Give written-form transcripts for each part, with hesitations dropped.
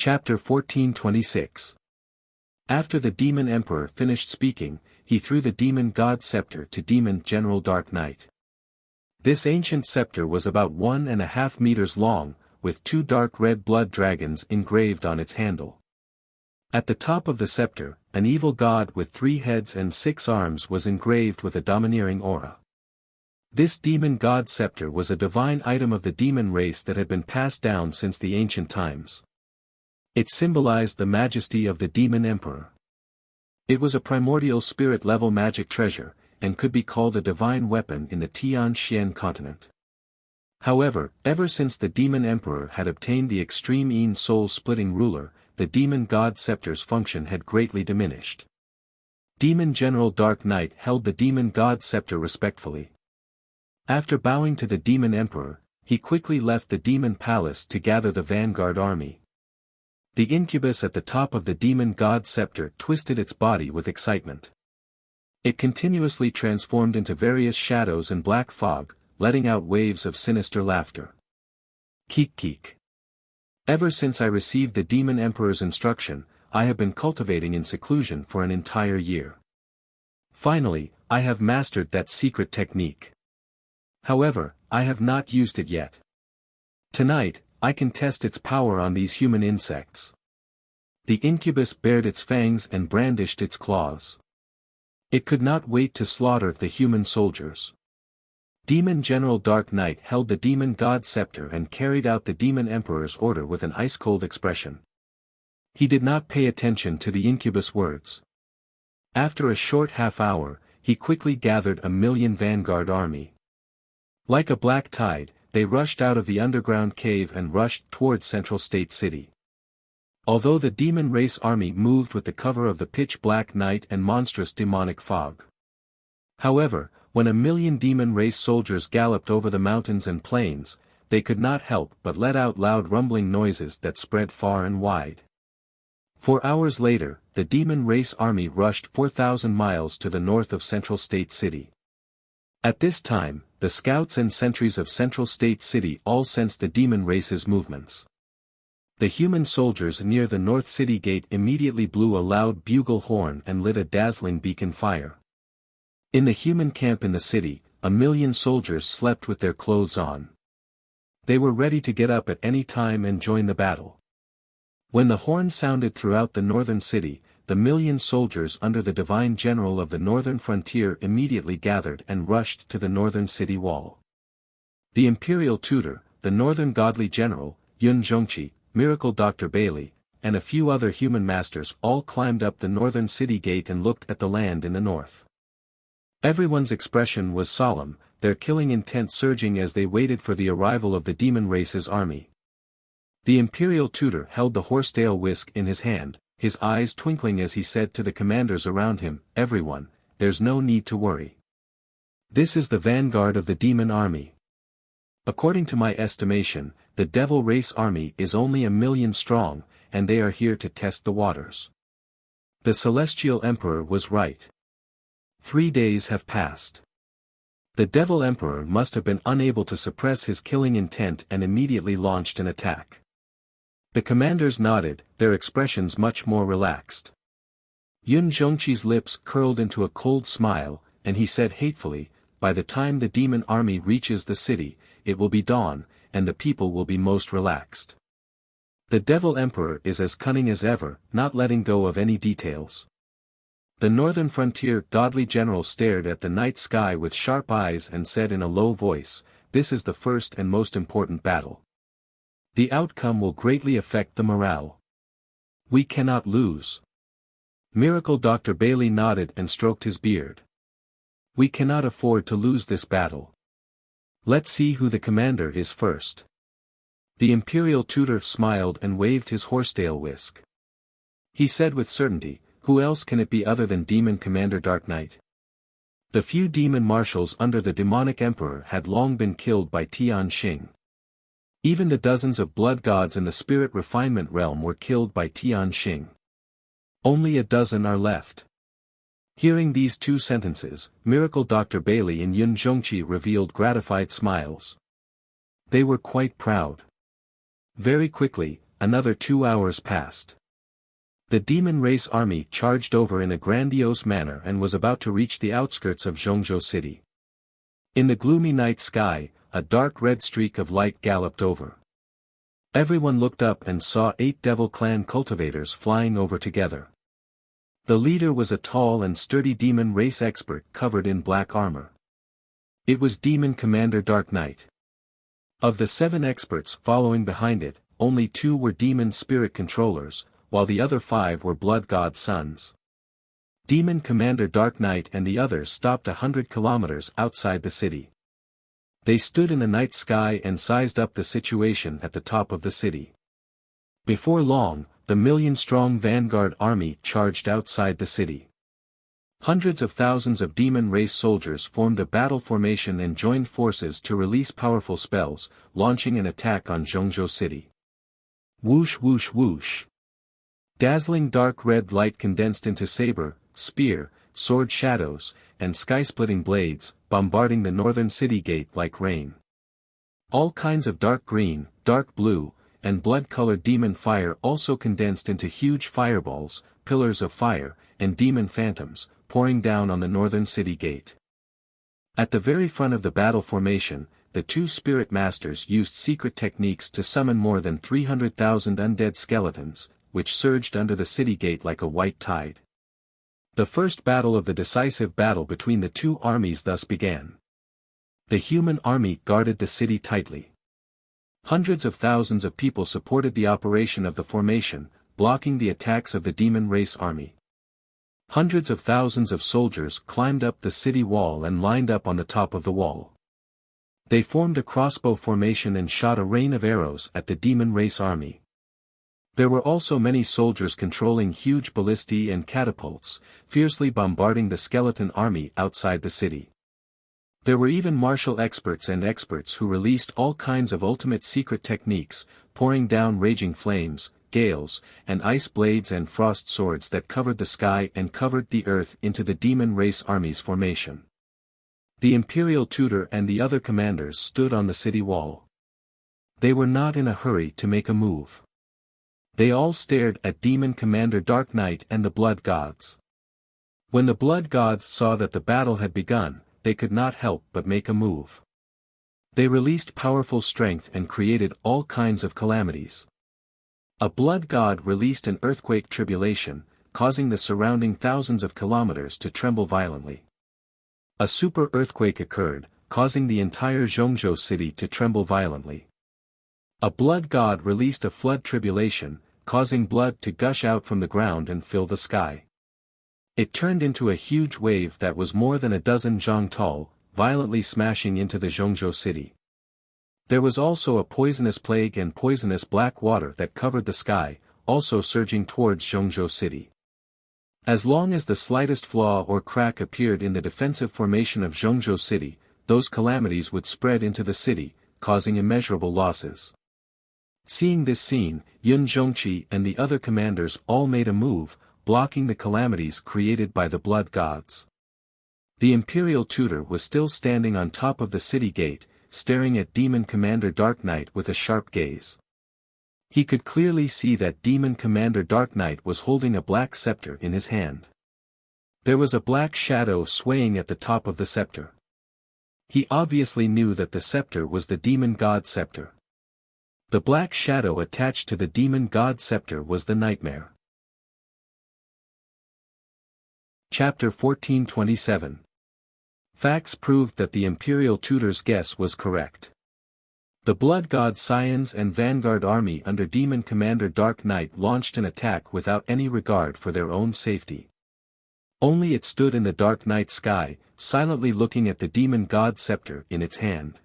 Chapter 1426. After the demon emperor finished speaking, he threw the demon god scepter to demon general Dark Knight. This ancient scepter was about 1.5 meters long, with 2 dark red blood dragons engraved on its handle. At the top of the scepter, an evil god with 3 heads and 6 arms was engraved with a domineering aura. This demon god scepter was a divine item of the demon race that had been passed down since the ancient times. It symbolized the majesty of the demon emperor. It was a primordial spirit-level magic treasure, and could be called a divine weapon in the Tian-Xian continent. However, ever since the demon emperor had obtained the extreme soul-splitting ruler, the demon god scepter's function had greatly diminished. Demon General Dark Knight held the demon god scepter respectfully. After bowing to the demon emperor, he quickly left the demon palace to gather the vanguard army. The incubus at the top of the demon god scepter twisted its body with excitement. It continuously transformed into various shadows and black fog, letting out waves of sinister laughter. Keek keek. Ever since I received the demon emperor's instruction, I have been cultivating in seclusion for an entire year. Finally, I have mastered that secret technique. However, I have not used it yet. Tonight, I can test its power on these human insects. The incubus bared its fangs and brandished its claws. It could not wait to slaughter the human soldiers. Demon General Dark Knight held the demon god scepter and carried out the demon emperor's order with an ice-cold expression. He did not pay attention to the incubus words. After a short half-hour, he quickly gathered 1,000,000 vanguard army. Like a black tide, they rushed out of the underground cave and rushed towards Central State City. Although the demon race army moved with the cover of the pitch-black night and monstrous demonic fog. However, when 1,000,000 demon race soldiers galloped over the mountains and plains, they could not help but let out loud rumbling noises that spread far and wide. 4 hours later, the demon race army rushed 4,000 miles to the north of Central State City. At this time, the scouts and sentries of Central State City all sensed the demon race's movements. The human soldiers near the North City Gate immediately blew a loud bugle horn and lit a dazzling beacon fire. In the human camp in the city, 1,000,000 soldiers slept with their clothes on. They were ready to get up at any time and join the battle. When the horn sounded throughout the northern city, the 1,000,000 soldiers under the divine general of the northern frontier immediately gathered and rushed to the northern city wall. The imperial tutor, the northern godly general, Yun Zhongqi, Miracle Dr. Bailey, and a few other human masters all climbed up the northern city gate and looked at the land in the north. Everyone's expression was solemn, their killing intent surging as they waited for the arrival of the demon race's army. The imperial tutor held the horsetail whisk in his hand, his eyes twinkling as he said to the commanders around him, "Everyone, there's no need to worry. This is the vanguard of the demon army. According to my estimation, the devil race army is only 1,000,000 strong, and they are here to test the waters." The celestial emperor was right. 3 days have passed. The devil emperor must have been unable to suppress his killing intent and immediately launched an attack. The commanders nodded, their expressions much more relaxed. Yun Zhongqi's lips curled into a cold smile, and he said hatefully, "By the time the demon army reaches the city, it will be dawn, and the people will be most relaxed." The devil emperor is as cunning as ever, not letting go of any details. The northern frontier godly general stared at the night sky with sharp eyes and said in a low voice, "This is the first and most important battle. The outcome will greatly affect the morale. We cannot lose." Miracle Dr. Bailey nodded and stroked his beard. "We cannot afford to lose this battle. Let's see who the commander is first." The imperial tutor smiled and waved his horsetail whisk. He said with certainty, "Who else can it be other than Demon Commander Dark Knight?" The few demon marshals under the demonic emperor had long been killed by Tian-Xing. Even the dozens of blood gods in the spirit refinement realm were killed by Tian-Xing. Only a dozen are left. Hearing these 2 sentences, Miracle Dr. Bailey and Yun Zhongqi revealed gratified smiles. They were quite proud. Very quickly, another 2 hours passed. The demon race army charged over in a grandiose manner and was about to reach the outskirts of Zhongzhou city. In the gloomy night sky, a dark red streak of light galloped over. Everyone looked up and saw 8 Devil Clan cultivators flying over together. The leader was a tall and sturdy demon race expert covered in black armor. It was Demon Commander Dark Knight. Of the 7 experts following behind it, only 2 were demon spirit controllers, while the other 5 were blood god sons. Demon Commander Dark Knight and the others stopped 100 kilometers outside the city. They stood in the night sky and sized up the situation at the top of the city. Before long, the million-strong vanguard army charged outside the city. Hundreds of thousands of demon race soldiers formed a battle formation and joined forces to release powerful spells, launching an attack on Zhongzhou city. Whoosh whoosh whoosh. Dazzling dark red light condensed into saber, spear, sword shadows, and sky-splitting blades, bombarding the northern city gate like rain. All kinds of dark green, dark blue, and blood-colored demon fire also condensed into huge fireballs, pillars of fire, and demon phantoms, pouring down on the northern city gate. At the very front of the battle formation, the 2 spirit masters used secret techniques to summon more than 300,000 undead skeletons, which surged under the city gate like a white tide. The first battle of the decisive battle between the 2 armies thus began. The human army guarded the city tightly. Hundreds of thousands of people supported the operation of the formation, blocking the attacks of the demon race army. Hundreds of thousands of soldiers climbed up the city wall and lined up on the top of the wall. They formed a crossbow formation and shot a rain of arrows at the demon race army. There were also many soldiers controlling huge ballistae and catapults, fiercely bombarding the skeleton army outside the city. There were even martial experts and experts who released all kinds of ultimate secret techniques, pouring down raging flames, gales, and ice blades and frost swords that covered the sky and covered the earth into the demon race army's formation. The Imperial Tutor and the other commanders stood on the city wall. They were not in a hurry to make a move. They all stared at Demon Commander Dark Knight and the Blood Gods. When the Blood Gods saw that the battle had begun, they could not help but make a move. They released powerful strength and created all kinds of calamities. A Blood God released an earthquake tribulation, causing the surrounding thousands of kilometers to tremble violently. A super earthquake occurred, causing the entire Zhongzhou city to tremble violently. A Blood God released a flood tribulation, causing blood to gush out from the ground and fill the sky. It turned into a huge wave that was more than a dozen zhang tall, violently smashing into the Zhongzhou city. There was also a poisonous plague and poisonous black water that covered the sky, also surging towards Zhongzhou city. As long as the slightest flaw or crack appeared in the defensive formation of Zhongzhou city, those calamities would spread into the city, causing immeasurable losses. Seeing this scene, Yun Zhongqi and the other commanders all made a move, blocking the calamities created by the Blood Gods. The Imperial Tutor was still standing on top of the city gate, staring at Demon Commander Dark Knight with a sharp gaze. He could clearly see that Demon Commander Dark Knight was holding a black scepter in his hand. There was a black shadow swaying at the top of the scepter. He obviously knew that the scepter was the Demon God Scepter. The black shadow attached to the Demon God Scepter was the Nightmare. Chapter 1427. Facts proved that the Imperial Tutor's guess was correct. The Blood God Scions and Vanguard Army under Demon Commander Dark Knight launched an attack without any regard for their own safety. Only it stood in the dark night sky, silently looking at the Demon God Scepter in its hand.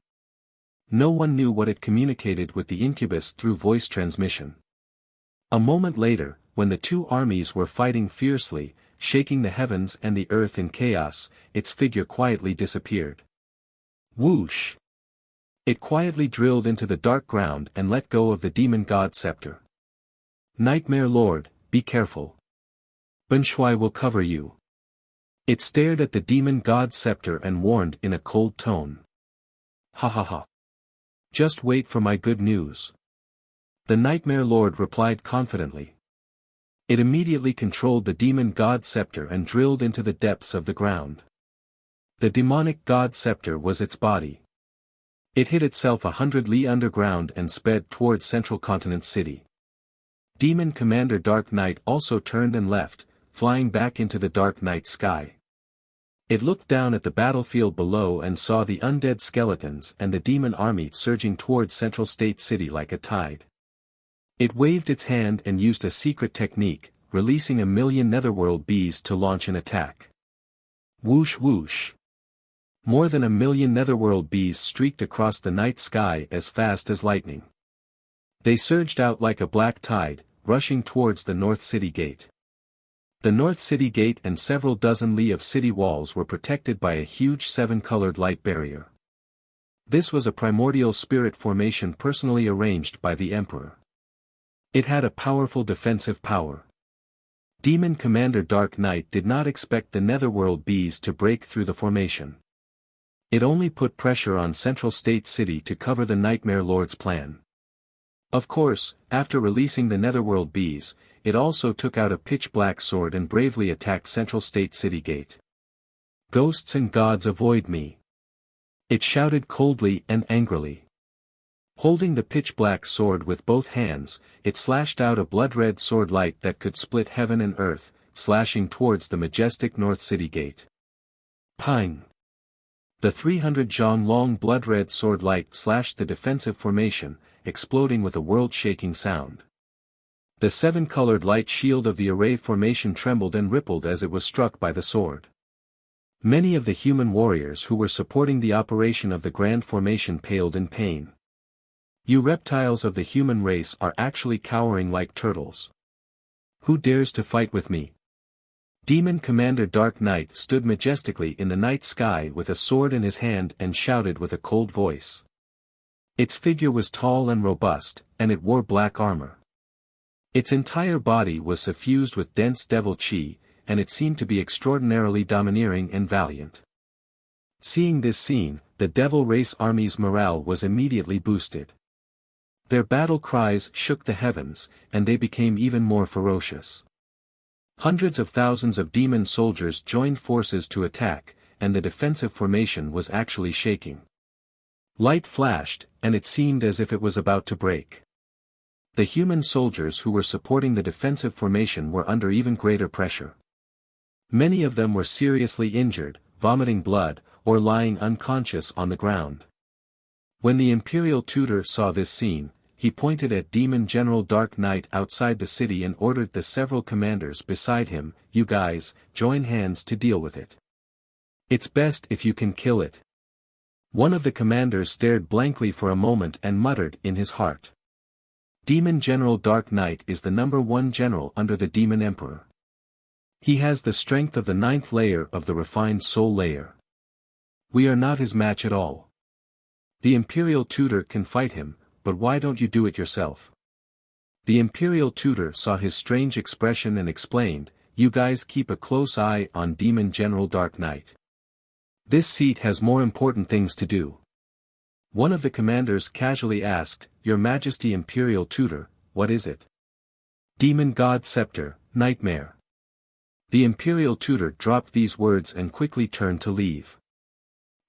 No one knew what it communicated with the incubus through voice transmission. A moment later, when the 2 armies were fighting fiercely, shaking the heavens and the earth in chaos, its figure quietly disappeared. Whoosh! It quietly drilled into the dark ground and let go of the Demon God Scepter. Nightmare Lord, be careful. Benshui will cover you. It stared at the Demon God Scepter and warned in a cold tone. Ha ha ha. Just wait for my good news. The Nightmare Lord replied confidently. It immediately controlled the demon god scepter and drilled into the depths of the ground. The demonic god scepter was its body. It hid itself 100 li underground and sped toward Central Continent City. Demon Commander Dark Knight also turned and left, flying back into the dark night sky. It looked down at the battlefield below and saw the undead skeletons and the demon army surging toward Central State City like a tide. It waved its hand and used a secret technique, releasing 1,000,000 netherworld bees to launch an attack. Whoosh whoosh. More than 1,000,000 netherworld bees streaked across the night sky as fast as lightning. They surged out like a black tide, rushing towards the North City Gate. The North City Gate and several dozen li of city walls were protected by a huge 7-colored light barrier. This was a primordial spirit formation personally arranged by the Emperor. It had a powerful defensive power. Demon Commander Dark Knight did not expect the netherworld bees to break through the formation. It only put pressure on Central State City to cover the Nightmare Lord's plan. Of course, after releasing the netherworld bees, it also took out a pitch-black sword and bravely attacked Central State City Gate. "Ghosts and gods avoid me!" it shouted coldly and angrily. Holding the pitch-black sword with both hands, it slashed out a blood-red sword light that could split heaven and earth, slashing towards the majestic North City Gate. Pang! The 300 zhang long blood-red sword light slashed the defensive formation, exploding with a world-shaking sound. The 7-colored light shield of the array formation trembled and rippled as it was struck by the sword. Many of the human warriors who were supporting the operation of the grand formation paled in pain. "You reptiles of the human race are actually cowering like turtles. Who dares to fight with me?" Demon Commander Dark Knight stood majestically in the night sky with a sword in his hand and shouted with a cold voice. Its figure was tall and robust, and it wore black armor. Its entire body was suffused with dense devil chi, and it seemed to be extraordinarily domineering and valiant. Seeing this scene, the devil race army's morale was immediately boosted. Their battle cries shook the heavens, and they became even more ferocious. Hundreds of thousands of demon soldiers joined forces to attack, and the defensive formation was actually shaking. Light flashed, and it seemed as if it was about to break. The human soldiers who were supporting the defensive formation were under even greater pressure. Many of them were seriously injured, vomiting blood, or lying unconscious on the ground. When the Imperial Tutor saw this scene, he pointed at Demon General Dark Knight outside the city and ordered the several commanders beside him, "You guys, join hands to deal with it. It's best if you can kill it." One of the commanders stared blankly for a moment and muttered in his heart. Demon General Dark Knight is the #1 general under the Demon Emperor. He has the strength of the 9th layer of the refined soul layer. We are not his match at all. The Imperial Tutor can fight him, but why don't you do it yourself? The Imperial Tutor saw his strange expression and explained, "You guys keep a close eye on Demon General Dark Knight. This seat has more important things to do." One of the commanders casually asked, "Your Majesty Imperial Tutor, what is it?" "Demon God Scepter, Nightmare." The Imperial Tutor dropped these words and quickly turned to leave.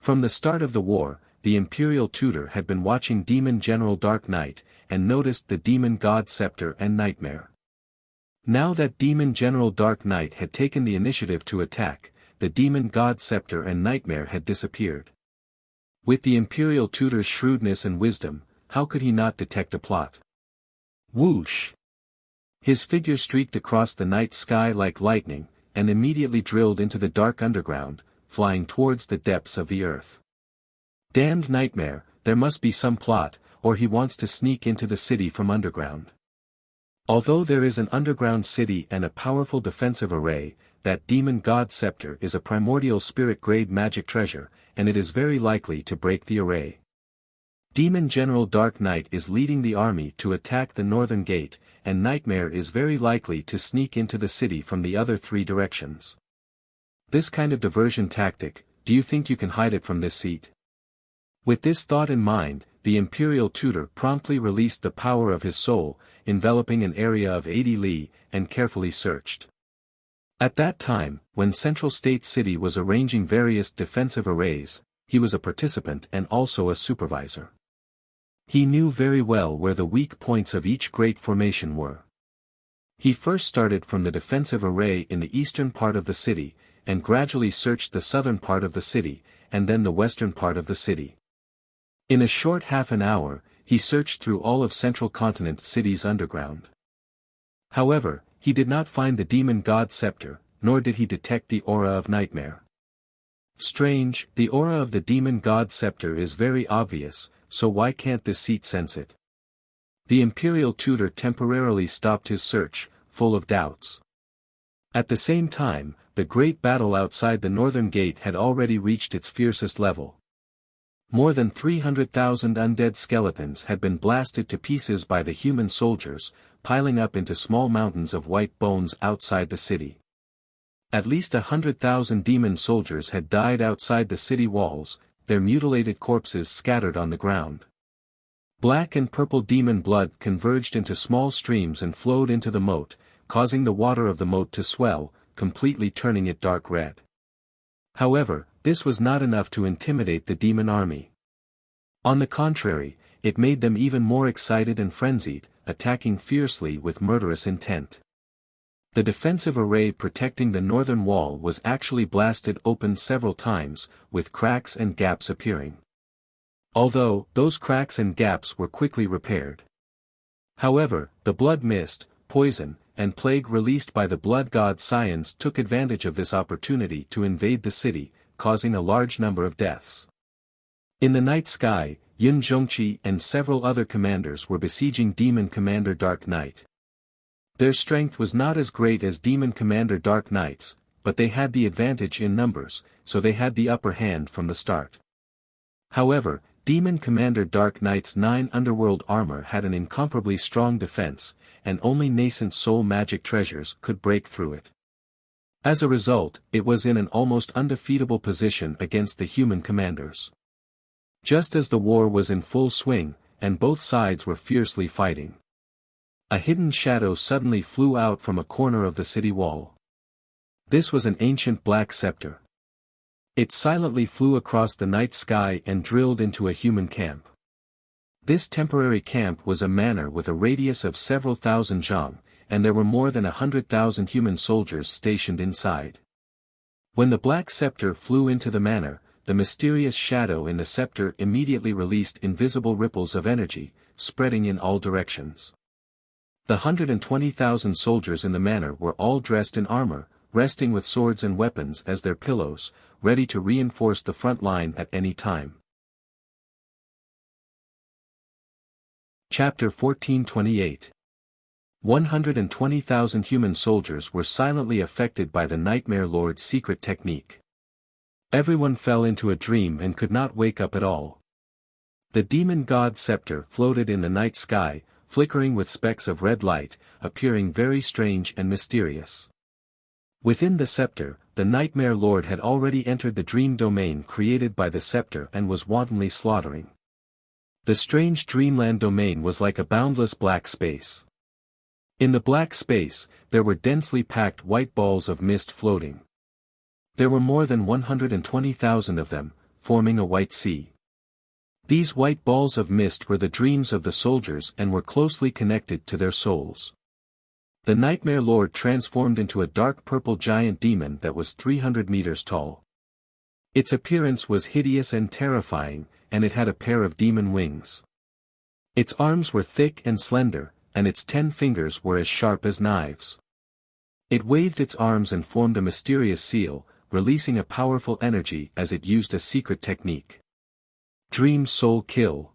From the start of the war, the Imperial Tutor had been watching Demon General Dark Knight, and noticed the Demon God Scepter and Nightmare. Now that Demon General Dark Knight had taken the initiative to attack, the Demon God Scepter and Nightmare had disappeared. With the Imperial Tutor's shrewdness and wisdom, how could he not detect a plot? Whoosh! His figure streaked across the night sky like lightning, and immediately drilled into the dark underground, flying towards the depths of the earth. Damned Nightmare, there must be some plot, or he wants to sneak into the city from underground. Although there is an underground city and a powerful defensive array, that Demon God Scepter is a primordial spirit-grade magic treasure, and it is very likely to break the array. Demon General Dark Knight is leading the army to attack the northern gate, and Nightmare is very likely to sneak into the city from the other 3 directions. This kind of diversion tactic, do you think you can hide it from this seat? With this thought in mind, the imperial tutor promptly released the power of his soul, enveloping an area of 80 li, and carefully searched. At that time, when Central State City was arranging various defensive arrays, he was a participant and also a supervisor. He knew very well where the weak points of each great formation were. He first started from the defensive array in the eastern part of the city, and gradually searched the southern part of the city, and then the western part of the city. In a short half an hour, he searched through all of Central Continent City's underground. However, he did not find the demon god scepter, nor did he detect the aura of nightmare. Strange, the aura of the demon god scepter is very obvious, so why can't this seat sense it? The imperial tutor temporarily stopped his search, full of doubts. At the same time, the great battle outside the northern gate had already reached its fiercest level. More than 300,000 undead skeletons had been blasted to pieces by the human soldiers, piling up into small mountains of white bones outside the city. At least 100,000 demon soldiers had died outside the city walls, their mutilated corpses scattered on the ground. Black and purple demon blood converged into small streams and flowed into the moat, causing the water of the moat to swell, completely turning it dark red. However, this was not enough to intimidate the demon army. On the contrary, it made them even more excited and frenzied, attacking fiercely with murderous intent. The defensive array protecting the northern wall was actually blasted open several times, with cracks and gaps appearing. Although, those cracks and gaps were quickly repaired. However, the blood mist, poison, and plague released by the blood god Scions took advantage of this opportunity to invade the city, causing a large number of deaths. In the night sky, Yun Zhongqi and several other commanders were besieging Demon Commander Dark Knight. Their strength was not as great as Demon Commander Dark Knight's, but they had the advantage in numbers, so they had the upper hand from the start. However, Demon Commander Dark Knight's 9 underworld armor had an incomparably strong defense, and only nascent soul magic treasures could break through it. As a result, it was in an almost undefeatable position against the human commanders. Just as the war was in full swing, and both sides were fiercely fighting, a hidden shadow suddenly flew out from a corner of the city wall. This was an ancient black scepter. It silently flew across the night sky and drilled into a human camp. This temporary camp was a manor with a radius of several thousand zhang, and there were more than 100,000 human soldiers stationed inside. When the black scepter flew into the manor, the mysterious shadow in the scepter immediately released invisible ripples of energy, spreading in all directions. The 120,000 soldiers in the manor were all dressed in armor, resting with swords and weapons as their pillows, ready to reinforce the front line at any time. Chapter 1428. 120,000 human soldiers were silently affected by the Nightmare Lord's secret technique. Everyone fell into a dream and could not wake up at all. The demon god scepter floated in the night sky, flickering with specks of red light, appearing very strange and mysterious. Within the scepter, the Nightmare Lord had already entered the dream domain created by the scepter and was wantonly slaughtering. The strange dreamland domain was like a boundless black space. In the black space, there were densely packed white balls of mist floating. There were more than 120,000 of them, forming a white sea. These white balls of mist were the dreams of the soldiers and were closely connected to their souls. The Nightmare Lord transformed into a dark purple giant demon that was 300 meters tall. Its appearance was hideous and terrifying, and it had a pair of demon wings. Its arms were thick and slender, and its 10 fingers were as sharp as knives. It waved its arms and formed a mysterious seal, releasing a powerful energy as it used a secret technique. Dream Soul Kill.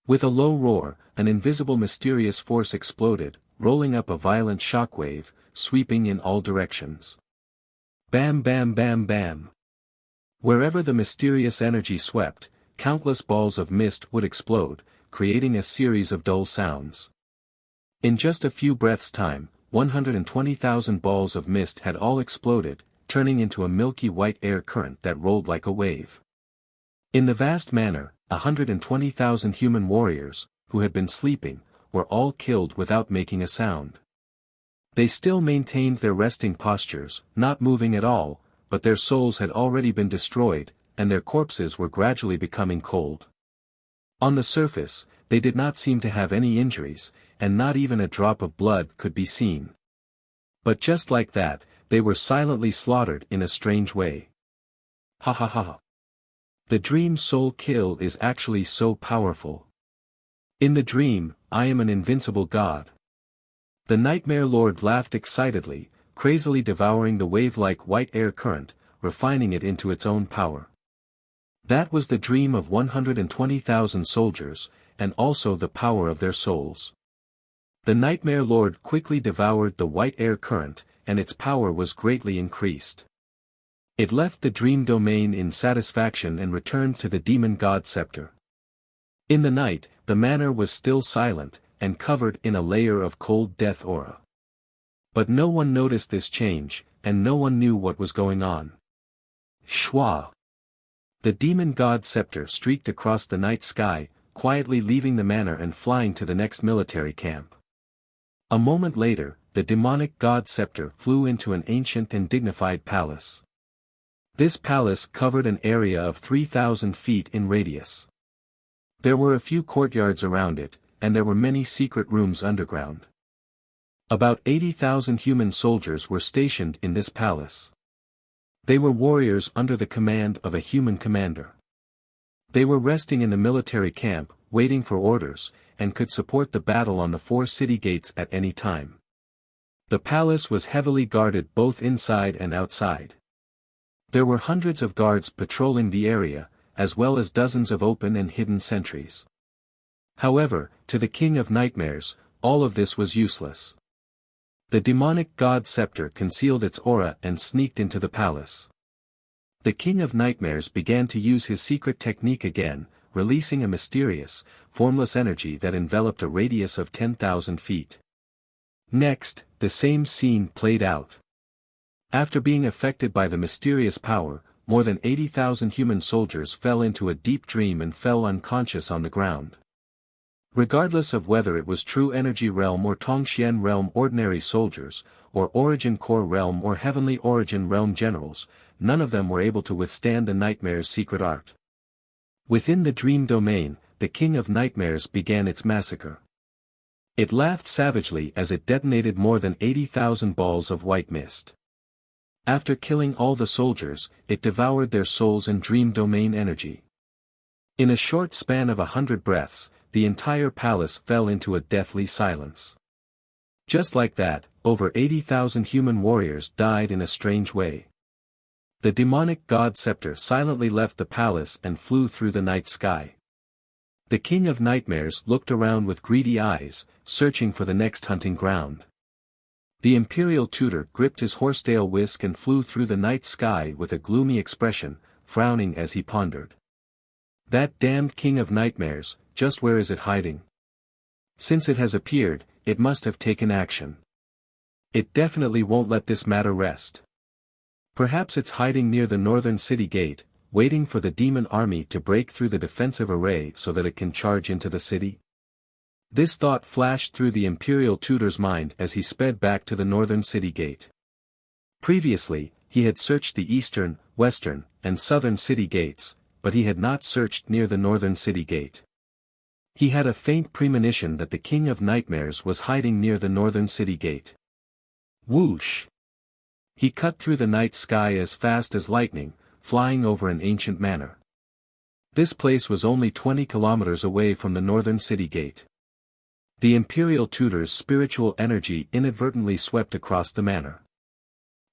With a low roar, an invisible mysterious force exploded, rolling up a violent shockwave, sweeping in all directions. Bam bam bam bam. Wherever the mysterious energy swept, countless balls of mist would explode, creating a series of dull sounds. In just a few breaths' time, 120,000 balls of mist had all exploded, turning into a milky white air current that rolled like a wave. In the vast manor, 120,000 human warriors, who had been sleeping, were all killed without making a sound. They still maintained their resting postures, not moving at all, but their souls had already been destroyed, and their corpses were gradually becoming cold. On the surface, they did not seem to have any injuries, and not even a drop of blood could be seen. But just like that, they were silently slaughtered in a strange way. Ha ha ha. The dream soul kill is actually so powerful. In the dream, I am an invincible god. The Nightmare Lord laughed excitedly, crazily devouring the wave-like white air current, refining it into its own power. That was the dream of 120,000 soldiers, and also the power of their souls. The Nightmare Lord quickly devoured the white air current, and its power was greatly increased. It left the dream domain in satisfaction and returned to the demon god scepter. In the night, the manor was still silent, and covered in a layer of cold death aura. But no one noticed this change, and no one knew what was going on. Shwa! The demon god scepter streaked across the night sky, quietly leaving the manor and flying to the next military camp. A moment later, the demonic god scepter flew into an ancient and dignified palace. This palace covered an area of 3,000 feet in radius. There were a few courtyards around it, and there were many secret rooms underground. About 80,000 human soldiers were stationed in this palace. They were warriors under the command of a human commander. They were resting in the military camp, waiting for orders, and could support the battle on the 4 city gates at any time. The palace was heavily guarded both inside and outside. There were hundreds of guards patrolling the area, as well as dozens of open and hidden sentries. However, to the King of Nightmares, all of this was useless. The demonic god scepter concealed its aura and sneaked into the palace. The King of Nightmares began to use his secret technique again, releasing a mysterious, formless energy that enveloped a radius of 10,000 feet. Next, the same scene played out. After being affected by the mysterious power, more than 80,000 human soldiers fell into a deep dream and fell unconscious on the ground. Regardless of whether it was True Energy Realm or Tongxian Realm ordinary soldiers, or Origin Core Realm or Heavenly Origin Realm generals, none of them were able to withstand the Nightmare's secret art. Within the dream domain, the King of Nightmares began its massacre. It laughed savagely as it detonated more than 80,000 balls of white mist. After killing all the soldiers, it devoured their souls and dream domain energy. In a short span of 100 breaths, the entire palace fell into a deathly silence. Just like that, over 80,000 human warriors died in a strange way. The demonic god scepter silently left the palace and flew through the night sky. The King of Nightmares looked around with greedy eyes, searching for the next hunting ground. The imperial tutor gripped his horsetail whisk and flew through the night sky with a gloomy expression, frowning as he pondered. That damned King of Nightmares, just where is it hiding? Since it has appeared, it must have taken action. It definitely won't let this matter rest. Perhaps it's hiding near the northern city gate, waiting for the demon army to break through the defensive array so that it can charge into the city. This thought flashed through the imperial tutor's mind as he sped back to the northern city gate. Previously, he had searched the eastern, western, and southern city gates, but he had not searched near the northern city gate. He had a faint premonition that the King of Nightmares was hiding near the northern city gate. Whoosh! He cut through the night sky as fast as lightning, flying over an ancient manor. This place was only 20 kilometers away from the northern city gate. The imperial tutor's spiritual energy inadvertently swept across the manor.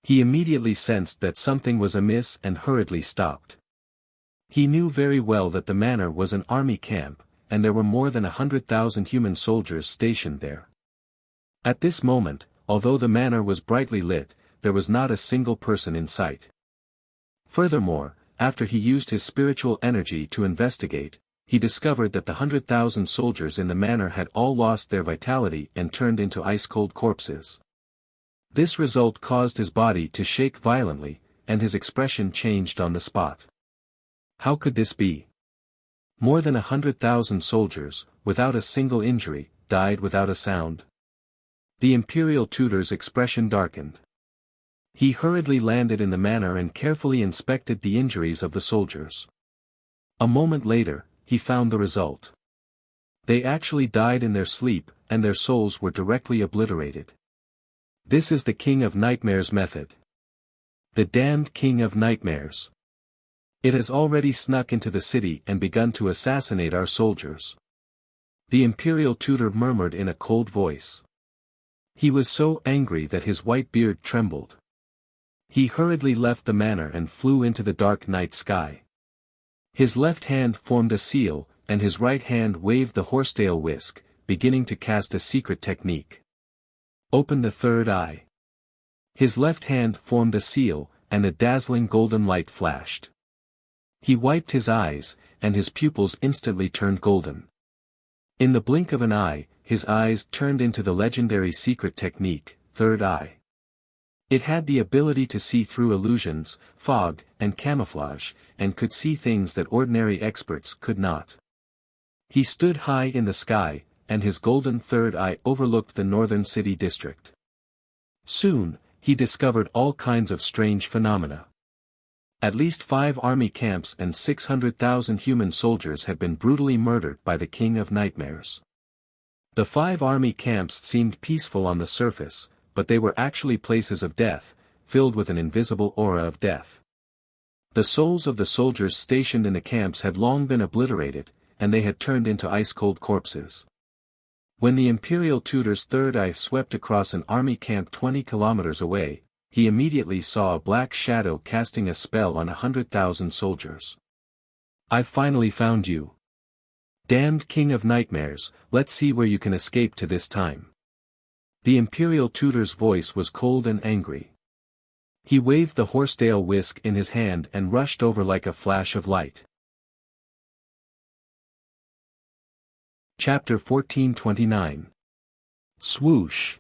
He immediately sensed that something was amiss and hurriedly stopped. He knew very well that the manor was an army camp, and there were more than 100,000 human soldiers stationed there. At this moment, although the manor was brightly lit, there was not a single person in sight. Furthermore, after he used his spiritual energy to investigate, he discovered that the 100,000 soldiers in the manor had all lost their vitality and turned into ice-cold corpses. This result caused his body to shake violently, and his expression changed on the spot. How could this be? More than 100,000 soldiers, without a single injury, died without a sound. The imperial tutor's expression darkened. He hurriedly landed in the manor and carefully inspected the injuries of the soldiers. A moment later, he found the result. They actually died in their sleep, and their souls were directly obliterated. This is the King of Nightmares method. The damned King of Nightmares. It has already snuck into the city and begun to assassinate our soldiers. The imperial tutor murmured in a cold voice. He was so angry that his white beard trembled. He hurriedly left the manor and flew into the dark night sky. His left hand formed a seal, and his right hand waved the horsetail whisk, beginning to cast a secret technique. Open the third eye. His left hand formed a seal, and a dazzling golden light flashed. He wiped his eyes, and his pupils instantly turned golden. In the blink of an eye, his eyes turned into the legendary secret technique, third eye. It had the ability to see through illusions, fog, and camouflage, and could see things that ordinary experts could not. He stood high in the sky, and his golden third eye overlooked the northern city district. Soon, he discovered all kinds of strange phenomena. At least 5 army camps and 600,000 human soldiers had been brutally murdered by the King of Nightmares. The 5 army camps seemed peaceful on the surface, but they were actually places of death, filled with an invisible aura of death. The souls of the soldiers stationed in the camps had long been obliterated, and they had turned into ice-cold corpses. When the imperial tutor's third eye swept across an army camp 20 kilometers away, he immediately saw a black shadow casting a spell on 100,000 soldiers. "I've finally found you. Damned King of Nightmares, let's see where you can escape to this time." The imperial tutor's voice was cold and angry. He waved the horsetail whisk in his hand and rushed over like a flash of light. Chapter 1429. Swoosh.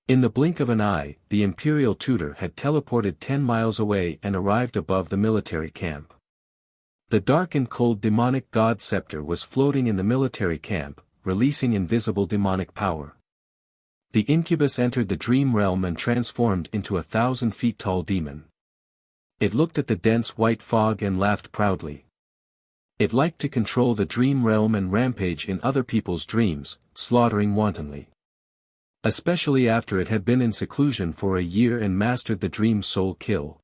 In the blink of an eye, the imperial tutor had teleported 10 miles away and arrived above the military camp. The dark and cold demonic god scepter was floating in the military camp, releasing invisible demonic power. The incubus entered the dream realm and transformed into a 1,000 feet tall demon. It looked at the dense white fog and laughed proudly. It liked to control the dream realm and rampage in other people's dreams, slaughtering wantonly. Especially after it had been in seclusion for a year and mastered the dream soul kill.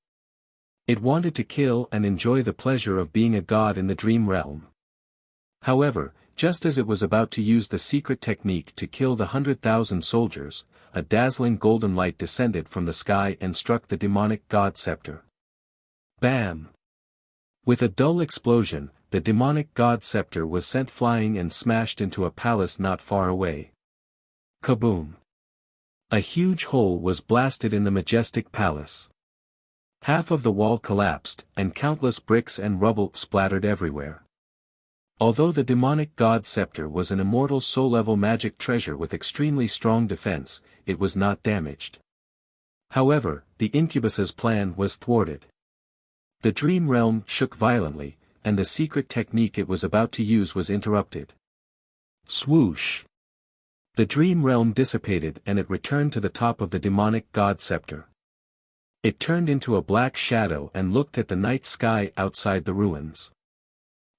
It wanted to kill and enjoy the pleasure of being a god in the dream realm. However, just as it was about to use the secret technique to kill the 100,000 soldiers, a dazzling golden light descended from the sky and struck the demonic god scepter. Bam! With a dull explosion, the demonic god scepter was sent flying and smashed into a palace not far away. Kaboom! A huge hole was blasted in the majestic palace. Half of the wall collapsed, and countless bricks and rubble splattered everywhere. Although the demonic god scepter was an immortal soul-level magic treasure with extremely strong defense, it was not damaged. However, the incubus's plan was thwarted. The dream realm shook violently, and the secret technique it was about to use was interrupted. Swoosh! The dream realm dissipated and it returned to the top of the demonic god scepter. It turned into a black shadow and looked at the night sky outside the ruins.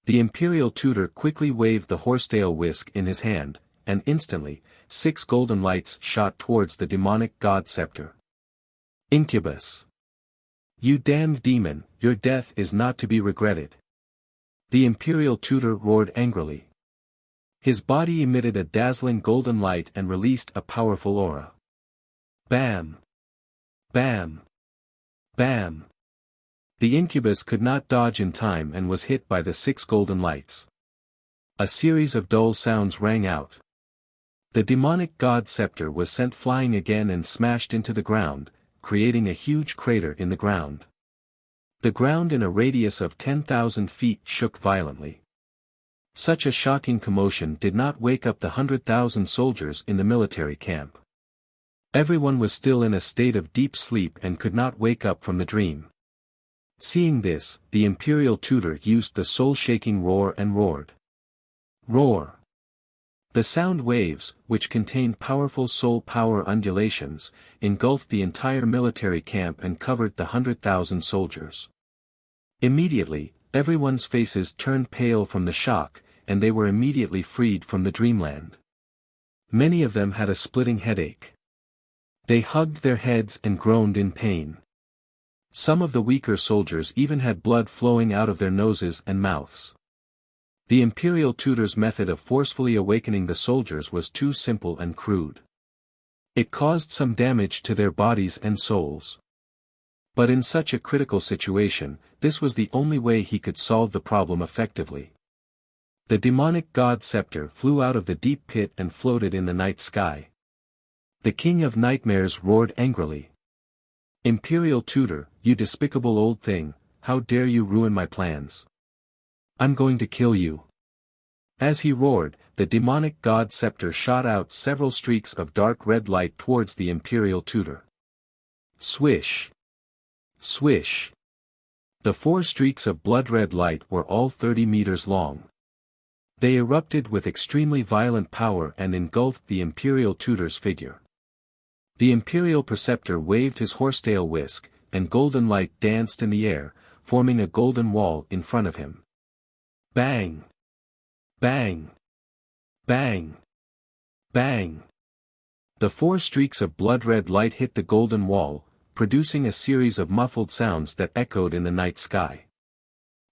The imperial tutor quickly waved the horsetail whisk in his hand, and instantly, 6 golden lights shot towards the demonic god scepter. Incubus! You damned demon, your death is not to be regretted. The imperial tutor roared angrily. His body emitted a dazzling golden light and released a powerful aura. Bam! Bam! Bam! The incubus could not dodge in time and was hit by the 6 golden lights. A series of dull sounds rang out. The demonic god scepter was sent flying again and smashed into the ground, creating a huge crater in the ground. The ground in a radius of 10,000 feet shook violently. Such a shocking commotion did not wake up the 100,000 soldiers in the military camp. Everyone was still in a state of deep sleep and could not wake up from the dream. Seeing this, the imperial tutor used the soul-shaking roar and roared. Roar! The sound waves, which contained powerful soul power undulations, engulfed the entire military camp and covered the 100,000 soldiers. Immediately, everyone's faces turned pale from the shock, and they were immediately freed from the dreamland. Many of them had a splitting headache. They hugged their heads and groaned in pain. Some of the weaker soldiers even had blood flowing out of their noses and mouths. The imperial tutor's method of forcefully awakening the soldiers was too simple and crude. It caused some damage to their bodies and souls. But in such a critical situation, this was the only way he could solve the problem effectively. The demonic god scepter flew out of the deep pit and floated in the night sky. The king of nightmares roared angrily. "Imperial tutor, you despicable old thing, how dare you ruin my plans? I'm going to kill you." As he roared, the demonic god scepter shot out several streaks of dark red light towards the imperial tutor. Swish! Swish! The 4 streaks of blood-red light were all 30 meters long. They erupted with extremely violent power and engulfed the imperial tutor's figure. The imperial preceptor waved his horsetail whisk, and golden light danced in the air, forming a golden wall in front of him. Bang! Bang! Bang! Bang! The 4 streaks of blood-red light hit the golden wall, producing a series of muffled sounds that echoed in the night sky.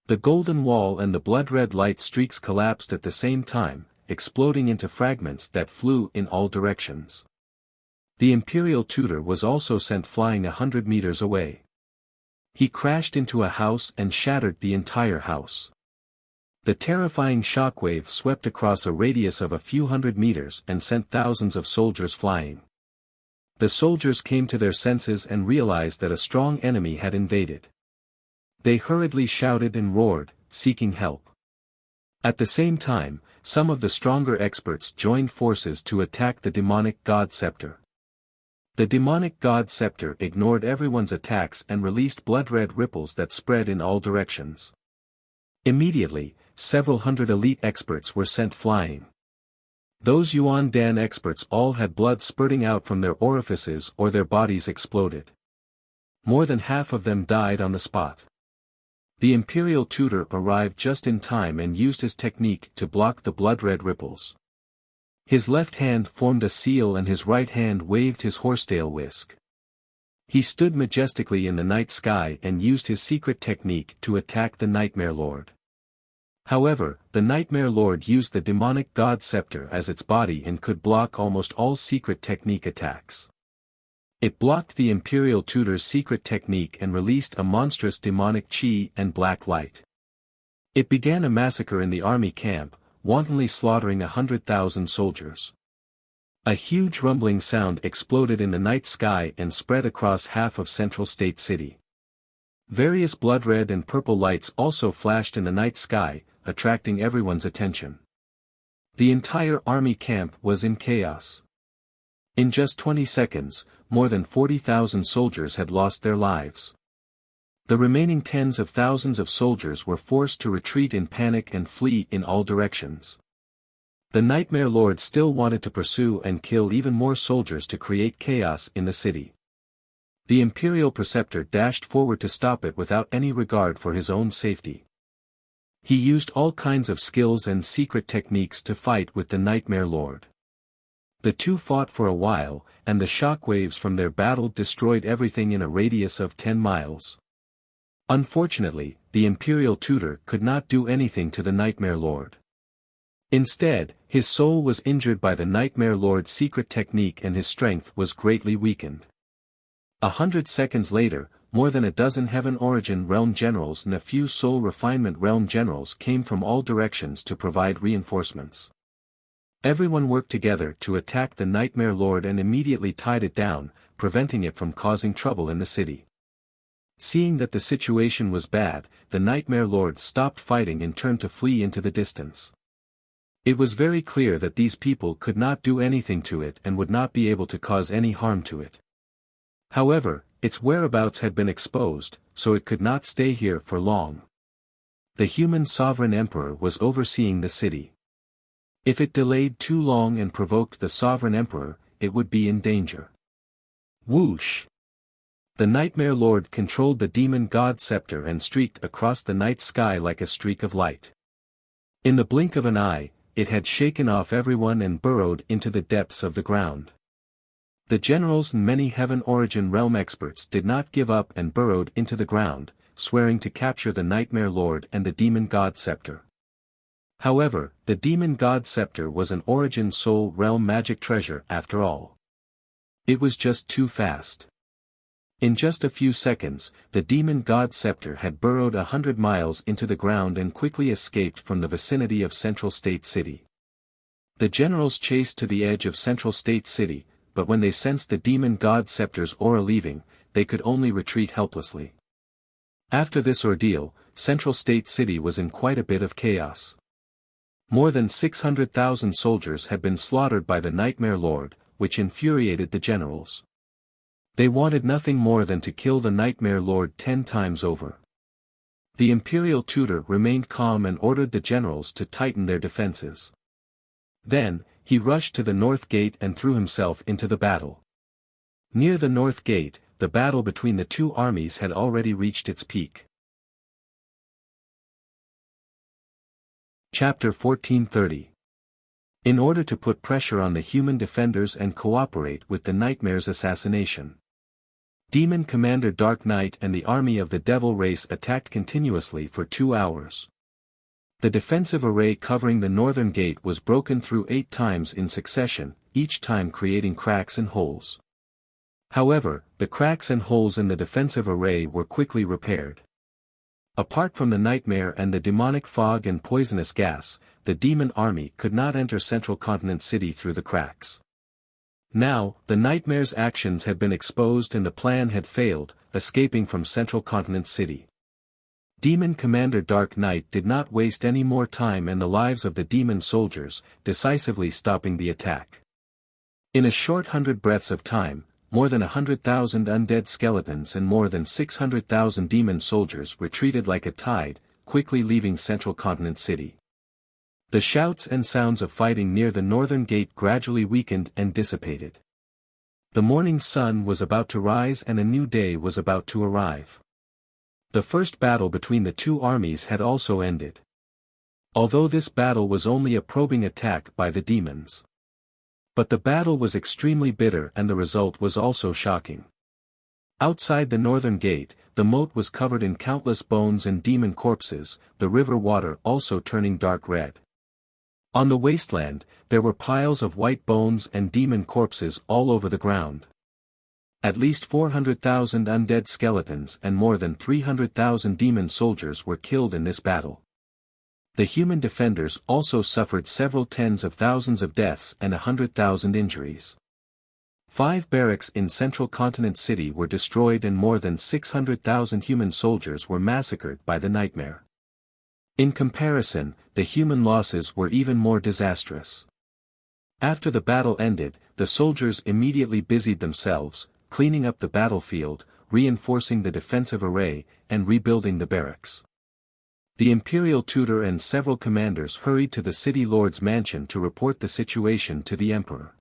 The golden wall and the blood-red light streaks collapsed at the same time, exploding into fragments that flew in all directions. The imperial tutor was also sent flying 100 meters away. He crashed into a house and shattered the entire house. The terrifying shockwave swept across a radius of a few hundred meters and sent thousands of soldiers flying. The soldiers came to their senses and realized that a strong enemy had invaded. They hurriedly shouted and roared, seeking help. At the same time, some of the stronger experts joined forces to attack the demonic god scepter. The demonic god scepter ignored everyone's attacks and released blood-red ripples that spread in all directions. Immediately, several hundred elite experts were sent flying. Those Yuan Dan experts all had blood spurting out from their orifices or their bodies exploded. More than half of them died on the spot. The imperial tutor arrived just in time and used his technique to block the blood-red ripples. His left hand formed a seal and his right hand waved his horsetail whisk. He stood majestically in the night sky and used his secret technique to attack the Nightmare Lord. However, the Nightmare Lord used the demonic god scepter as its body and could block almost all secret technique attacks. It blocked the imperial tutor's secret technique and released a monstrous demonic chi and black light. It began a massacre in the army camp, wantonly slaughtering 100,000 soldiers. A huge rumbling sound exploded in the night sky and spread across half of Central State City. Various blood-red and purple lights also flashed in the night sky, attracting everyone's attention. The entire army camp was in chaos. In just 20 seconds, more than 40,000 soldiers had lost their lives. The remaining tens of thousands of soldiers were forced to retreat in panic and flee in all directions. The Nightmare Lord still wanted to pursue and kill even more soldiers to create chaos in the city. The Imperial Preceptor dashed forward to stop it without any regard for his own safety. He used all kinds of skills and secret techniques to fight with the Nightmare Lord. The two fought for a while, and the shockwaves from their battle destroyed everything in a radius of 10 miles. Unfortunately, the Imperial Tutor could not do anything to the Nightmare Lord. Instead, his soul was injured by the Nightmare Lord's secret technique and his strength was greatly weakened. 100 seconds later, more than a dozen Heaven Origin Realm Generals and a few Soul Refinement Realm Generals came from all directions to provide reinforcements. Everyone worked together to attack the Nightmare Lord and immediately tied it down, preventing it from causing trouble in the city. Seeing that the situation was bad, the Nightmare Lord stopped fighting and turned to flee into the distance. It was very clear that these people could not do anything to it and would not be able to cause any harm to it. However, its whereabouts had been exposed, so it could not stay here for long. The human sovereign emperor was overseeing the city. If it delayed too long and provoked the sovereign emperor, it would be in danger. Whoosh! The Nightmare Lord controlled the demon god scepter and streaked across the night sky like a streak of light. In the blink of an eye, it had shaken off everyone and burrowed into the depths of the ground. The generals and many Heaven Origin Realm experts did not give up and burrowed into the ground, swearing to capture the Nightmare Lord and the demon god scepter. However, the demon god scepter was an Origin Soul Realm magic treasure after all. It was just too fast. In just a few seconds, the demon god scepter had burrowed 100 miles into the ground and quickly escaped from the vicinity of Central State City. The generals chased to the edge of Central State City, but when they sensed the demon god scepter's aura leaving, they could only retreat helplessly. After this ordeal, Central State City was in quite a bit of chaos. More than 600,000 soldiers had been slaughtered by the Nightmare Lord, which infuriated the generals. They wanted nothing more than to kill the Nightmare Lord 10 times over. The Imperial Tutor remained calm and ordered the generals to tighten their defenses. Then, he rushed to the North Gate and threw himself into the battle. Near the North Gate, the battle between the two armies had already reached its peak. Chapter 1430. In order to put pressure on the human defenders and cooperate with the Nightmare's assassination, Demon Commander Dark Knight and the army of the Devil race attacked continuously for 2 hours. The defensive array covering the northern gate was broken through 8 times in succession, each time creating cracks and holes. However, the cracks and holes in the defensive array were quickly repaired. Apart from the nightmare and the demonic fog and poisonous gas, the demon army could not enter Central Continent City through the cracks. Now, the nightmare's actions had been exposed and the plan had failed, escaping from Central Continent City. Demon Commander Dark Knight did not waste any more time and the lives of the demon soldiers, decisively stopping the attack. In a short 100 breaths of time, more than 100,000 undead skeletons and more than 600,000 demon soldiers retreated like a tide, quickly leaving Central Continent City. The shouts and sounds of fighting near the northern gate gradually weakened and dissipated. The morning sun was about to rise and a new day was about to arrive. The first battle between the two armies had also ended. Although this battle was only a probing attack by the demons. But the battle was extremely bitter and the result was also shocking. Outside the northern gate, the moat was covered in countless bones and demon corpses, the river water also turning dark red. On the wasteland, there were piles of white bones and demon corpses all over the ground. At least 400,000 undead skeletons and more than 300,000 demon soldiers were killed in this battle. The human defenders also suffered several tens of thousands of deaths and 100,000 injuries. 5 barracks in Central Continent City were destroyed and more than 600,000 human soldiers were massacred by the nightmare. In comparison, the human losses were even more disastrous. After the battle ended, the soldiers immediately busied themselves, cleaning up the battlefield, reinforcing the defensive array, and rebuilding the barracks. The Imperial Tutor and several commanders hurried to the city lord's mansion to report the situation to the emperor.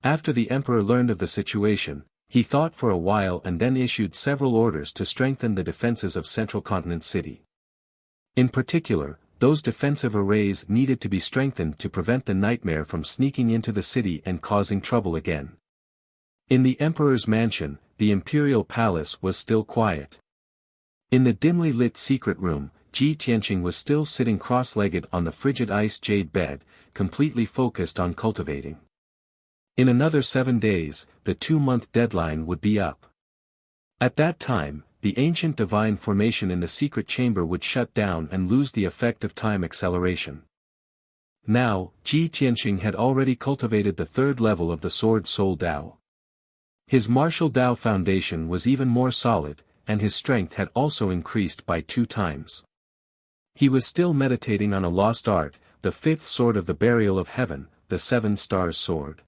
After the emperor learned of the situation, he thought for a while and then issued several orders to strengthen the defenses of Central Continent City. In particular, those defensive arrays needed to be strengthened to prevent the nightmare from sneaking into the city and causing trouble again. In the emperor's mansion, the imperial palace was still quiet. In the dimly lit secret room, Ji Tianqing was still sitting cross-legged on the frigid ice jade bed, completely focused on cultivating. In another 7 days, the 2-month deadline would be up. At that time, the ancient divine formation in the secret chamber would shut down and lose the effect of time acceleration. Now, Ji Tianqing had already cultivated the 3rd level of the Sword Soul Dao. His martial Dao foundation was even more solid, and his strength had also increased by 2 times. He was still meditating on a lost art, the 5th sword of the burial of heaven, the 7 stars sword.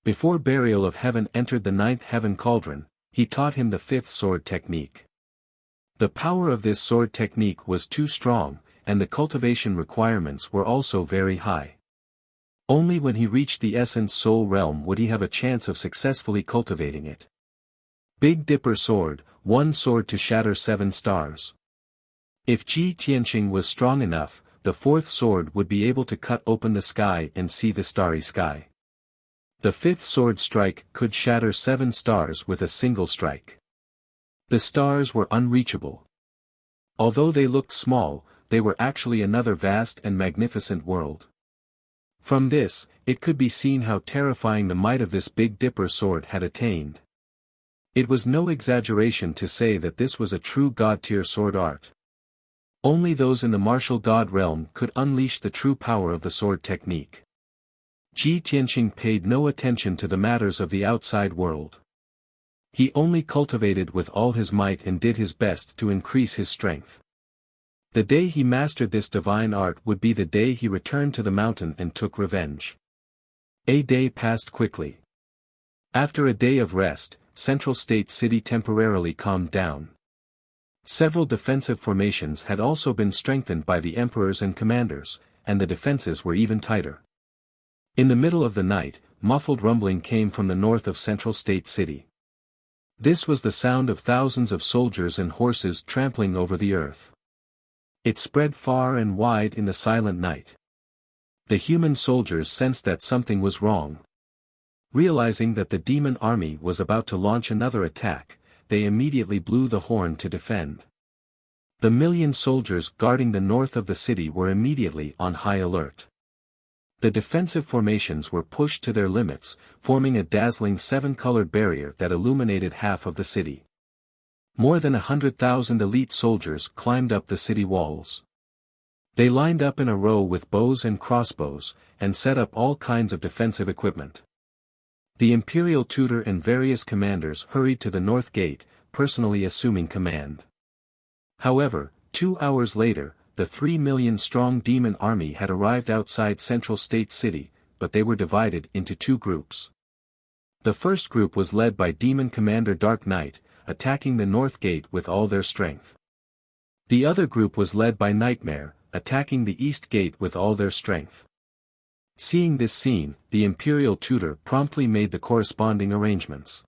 Before Burial of Heaven entered the ninth heaven cauldron, he taught him the fifth sword technique. The power of this sword technique was too strong, and the cultivation requirements were also very high. Only when he reached the essence soul realm would he have a chance of successfully cultivating it. Big Dipper Sword, one sword to shatter 7 stars. If Ji Tianqing was strong enough, the fourth sword would be able to cut open the sky and see the starry sky. The fifth sword strike could shatter 7 stars with a single strike. The stars were unreachable. Although they looked small, they were actually another vast and magnificent world. From this, it could be seen how terrifying the might of this Big Dipper sword had attained. It was no exaggeration to say that this was a true god-tier sword art. Only those in the martial god realm could unleash the true power of the sword technique. Ji Tianqing paid no attention to the matters of the outside world. He only cultivated with all his might and did his best to increase his strength. The day he mastered this divine art would be the day he returned to the mountain and took revenge. A day passed quickly. After a day of rest, Central State City temporarily calmed down. Several defensive formations had also been strengthened by the emperors and commanders, and the defenses were even tighter. In the middle of the night, muffled rumbling came from the north of Central State City. This was the sound of thousands of soldiers and horses trampling over the earth. It spread far and wide in the silent night. The human soldiers sensed that something was wrong. Realizing that the demon army was about to launch another attack, they immediately blew the horn to defend. The million soldiers guarding the north of the city were immediately on high alert. The defensive formations were pushed to their limits, forming a dazzling 7-colored barrier that illuminated half of the city. More than 100,000 elite soldiers climbed up the city walls. They lined up in a row with bows and crossbows, and set up all kinds of defensive equipment. The imperial tutor and various commanders hurried to the north gate, personally assuming command. However, 2 hours later, the 3 million strong demon army had arrived outside Central State City, but they were divided into 2 groups. The first group was led by Demon Commander Dark Knight, attacking the north gate with all their strength. The other group was led by Nightmare, attacking the east gate with all their strength. Seeing this scene, the imperial tutor promptly made the corresponding arrangements.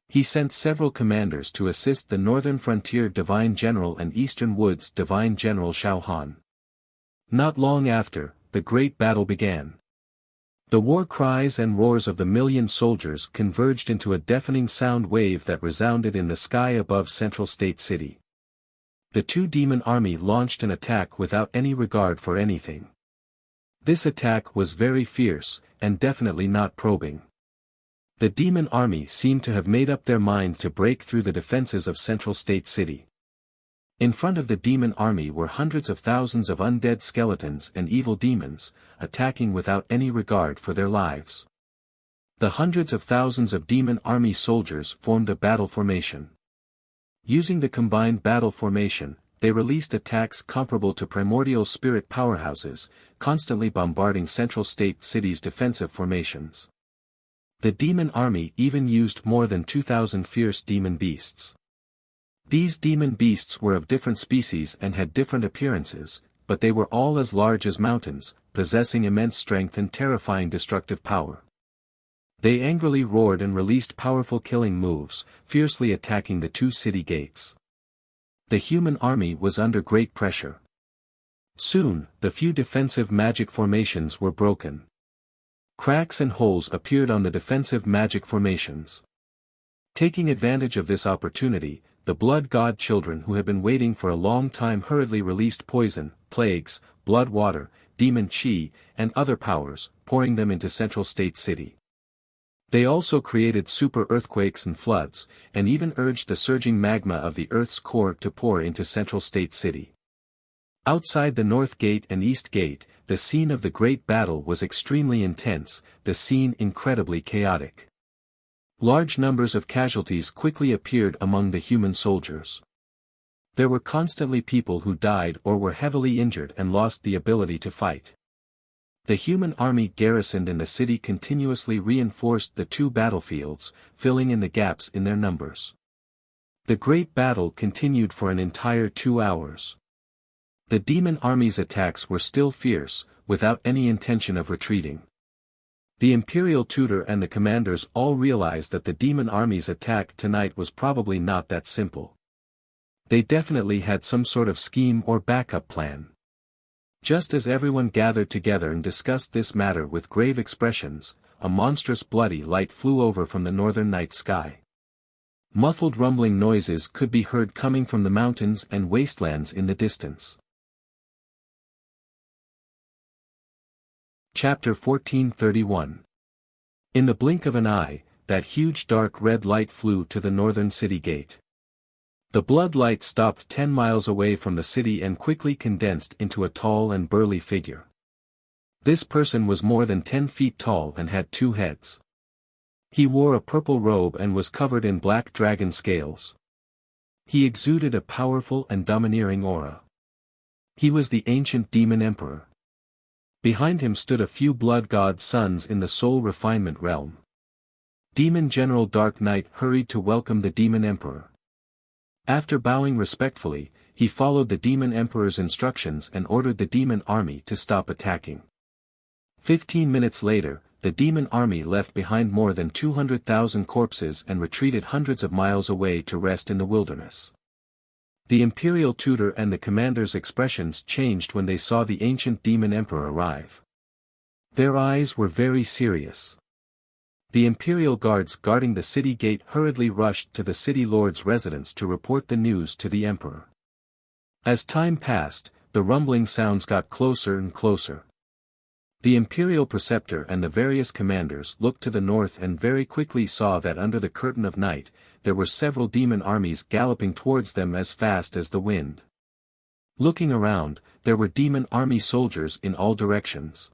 He sent several commanders to assist the Northern Frontier Divine General and Eastern Woods Divine General Shao Han. Not long after, the great battle began. The war cries and roars of the million soldiers converged into a deafening sound wave that resounded in the sky above Central State City. The 2 demon army launched an attack without any regard for anything. This attack was very fierce, and definitely not probing. The demon army seemed to have made up their mind to break through the defenses of Central State City. In front of the demon army were hundreds of thousands of undead skeletons and evil demons, attacking without any regard for their lives. The hundreds of thousands of demon army soldiers formed a battle formation. Using the combined battle formation, they released attacks comparable to primordial spirit powerhouses, constantly bombarding Central State City's defensive formations. The demon army even used more than 2,000 fierce demon beasts. These demon beasts were of different species and had different appearances, but they were all as large as mountains, possessing immense strength and terrifying destructive power. They angrily roared and released powerful killing moves, fiercely attacking the 2 city gates. The human army was under great pressure. Soon, the few defensive magic formations were broken. Cracks and holes appeared on the defensive magic formations. Taking advantage of this opportunity, the blood god children who had been waiting for a long time hurriedly released poison, plagues, blood water, demon chi, and other powers, pouring them into Central State City. They also created super earthquakes and floods, and even urged the surging magma of the Earth's core to pour into Central State City. Outside the North Gate and East Gate, the scene of the great battle was extremely intense, the scene incredibly chaotic. Large numbers of casualties quickly appeared among the human soldiers. There were constantly people who died or were heavily injured and lost the ability to fight. The human army garrisoned in the city continuously reinforced the two battlefields, filling in the gaps in their numbers. The great battle continued for an entire 2 hours. The demon army's attacks were still fierce, without any intention of retreating. The imperial tutor and the commanders all realized that the demon army's attack tonight was probably not that simple. They definitely had some sort of scheme or backup plan. Just as everyone gathered together and discussed this matter with grave expressions, a monstrous bloody light flew over from the northern night sky. Muffled rumbling noises could be heard coming from the mountains and wastelands in the distance. Chapter 1431. In the blink of an eye, that huge dark red light flew to the northern city gate. The blood light stopped 10 miles away from the city and quickly condensed into a tall and burly figure. This person was more than 10 feet tall and had 2 heads. He wore a purple robe and was covered in black dragon scales. He exuded a powerful and domineering aura. He was the ancient demon emperor. Behind him stood a few blood god sons in the soul refinement realm. Demon General Dark Knight hurried to welcome the demon emperor. After bowing respectfully, he followed the demon emperor's instructions and ordered the demon army to stop attacking. 15 minutes later, the demon army left behind more than 200,000 corpses and retreated hundreds of miles away to rest in the wilderness. The imperial tutor and the commander's expressions changed when they saw the ancient demon emperor arrive. Their eyes were very serious. The imperial guards guarding the city gate hurriedly rushed to the city lord's residence to report the news to the emperor. As time passed, the rumbling sounds got closer and closer. The imperial preceptor and the various commanders looked to the north and very quickly saw that under the curtain of night, there were several demon armies galloping towards them as fast as the wind. Looking around, there were demon army soldiers in all directions.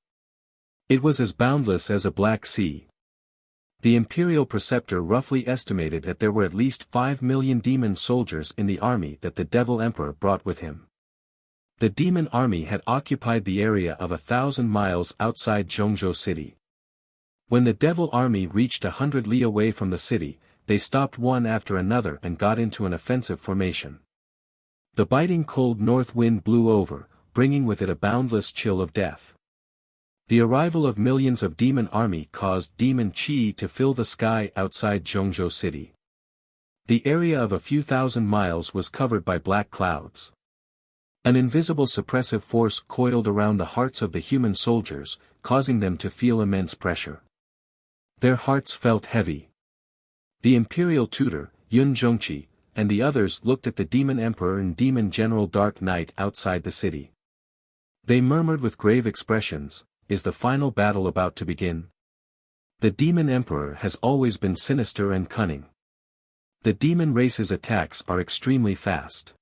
It was as boundless as a black sea. The imperial preceptor roughly estimated that there were at least 5 million demon soldiers in the army that the devil emperor brought with him. The demon army had occupied the area of 1,000 miles outside Zhongzhou city. When the devil army reached 100 li away from the city, they stopped one after another and got into an offensive formation. The biting cold north wind blew over, bringing with it a boundless chill of death. The arrival of millions of demon army caused demon chi to fill the sky outside Zhongzhou city. The area of a few thousand miles was covered by black clouds. An invisible suppressive force coiled around the hearts of the human soldiers, causing them to feel immense pressure. Their hearts felt heavy. The imperial tutor, Yun Zhongqi, and the others looked at the demon emperor and demon general Dark Knight outside the city. They murmured with grave expressions, "Is the final battle about to begin?" The demon emperor has always been sinister and cunning. The demon race's attacks are extremely fast.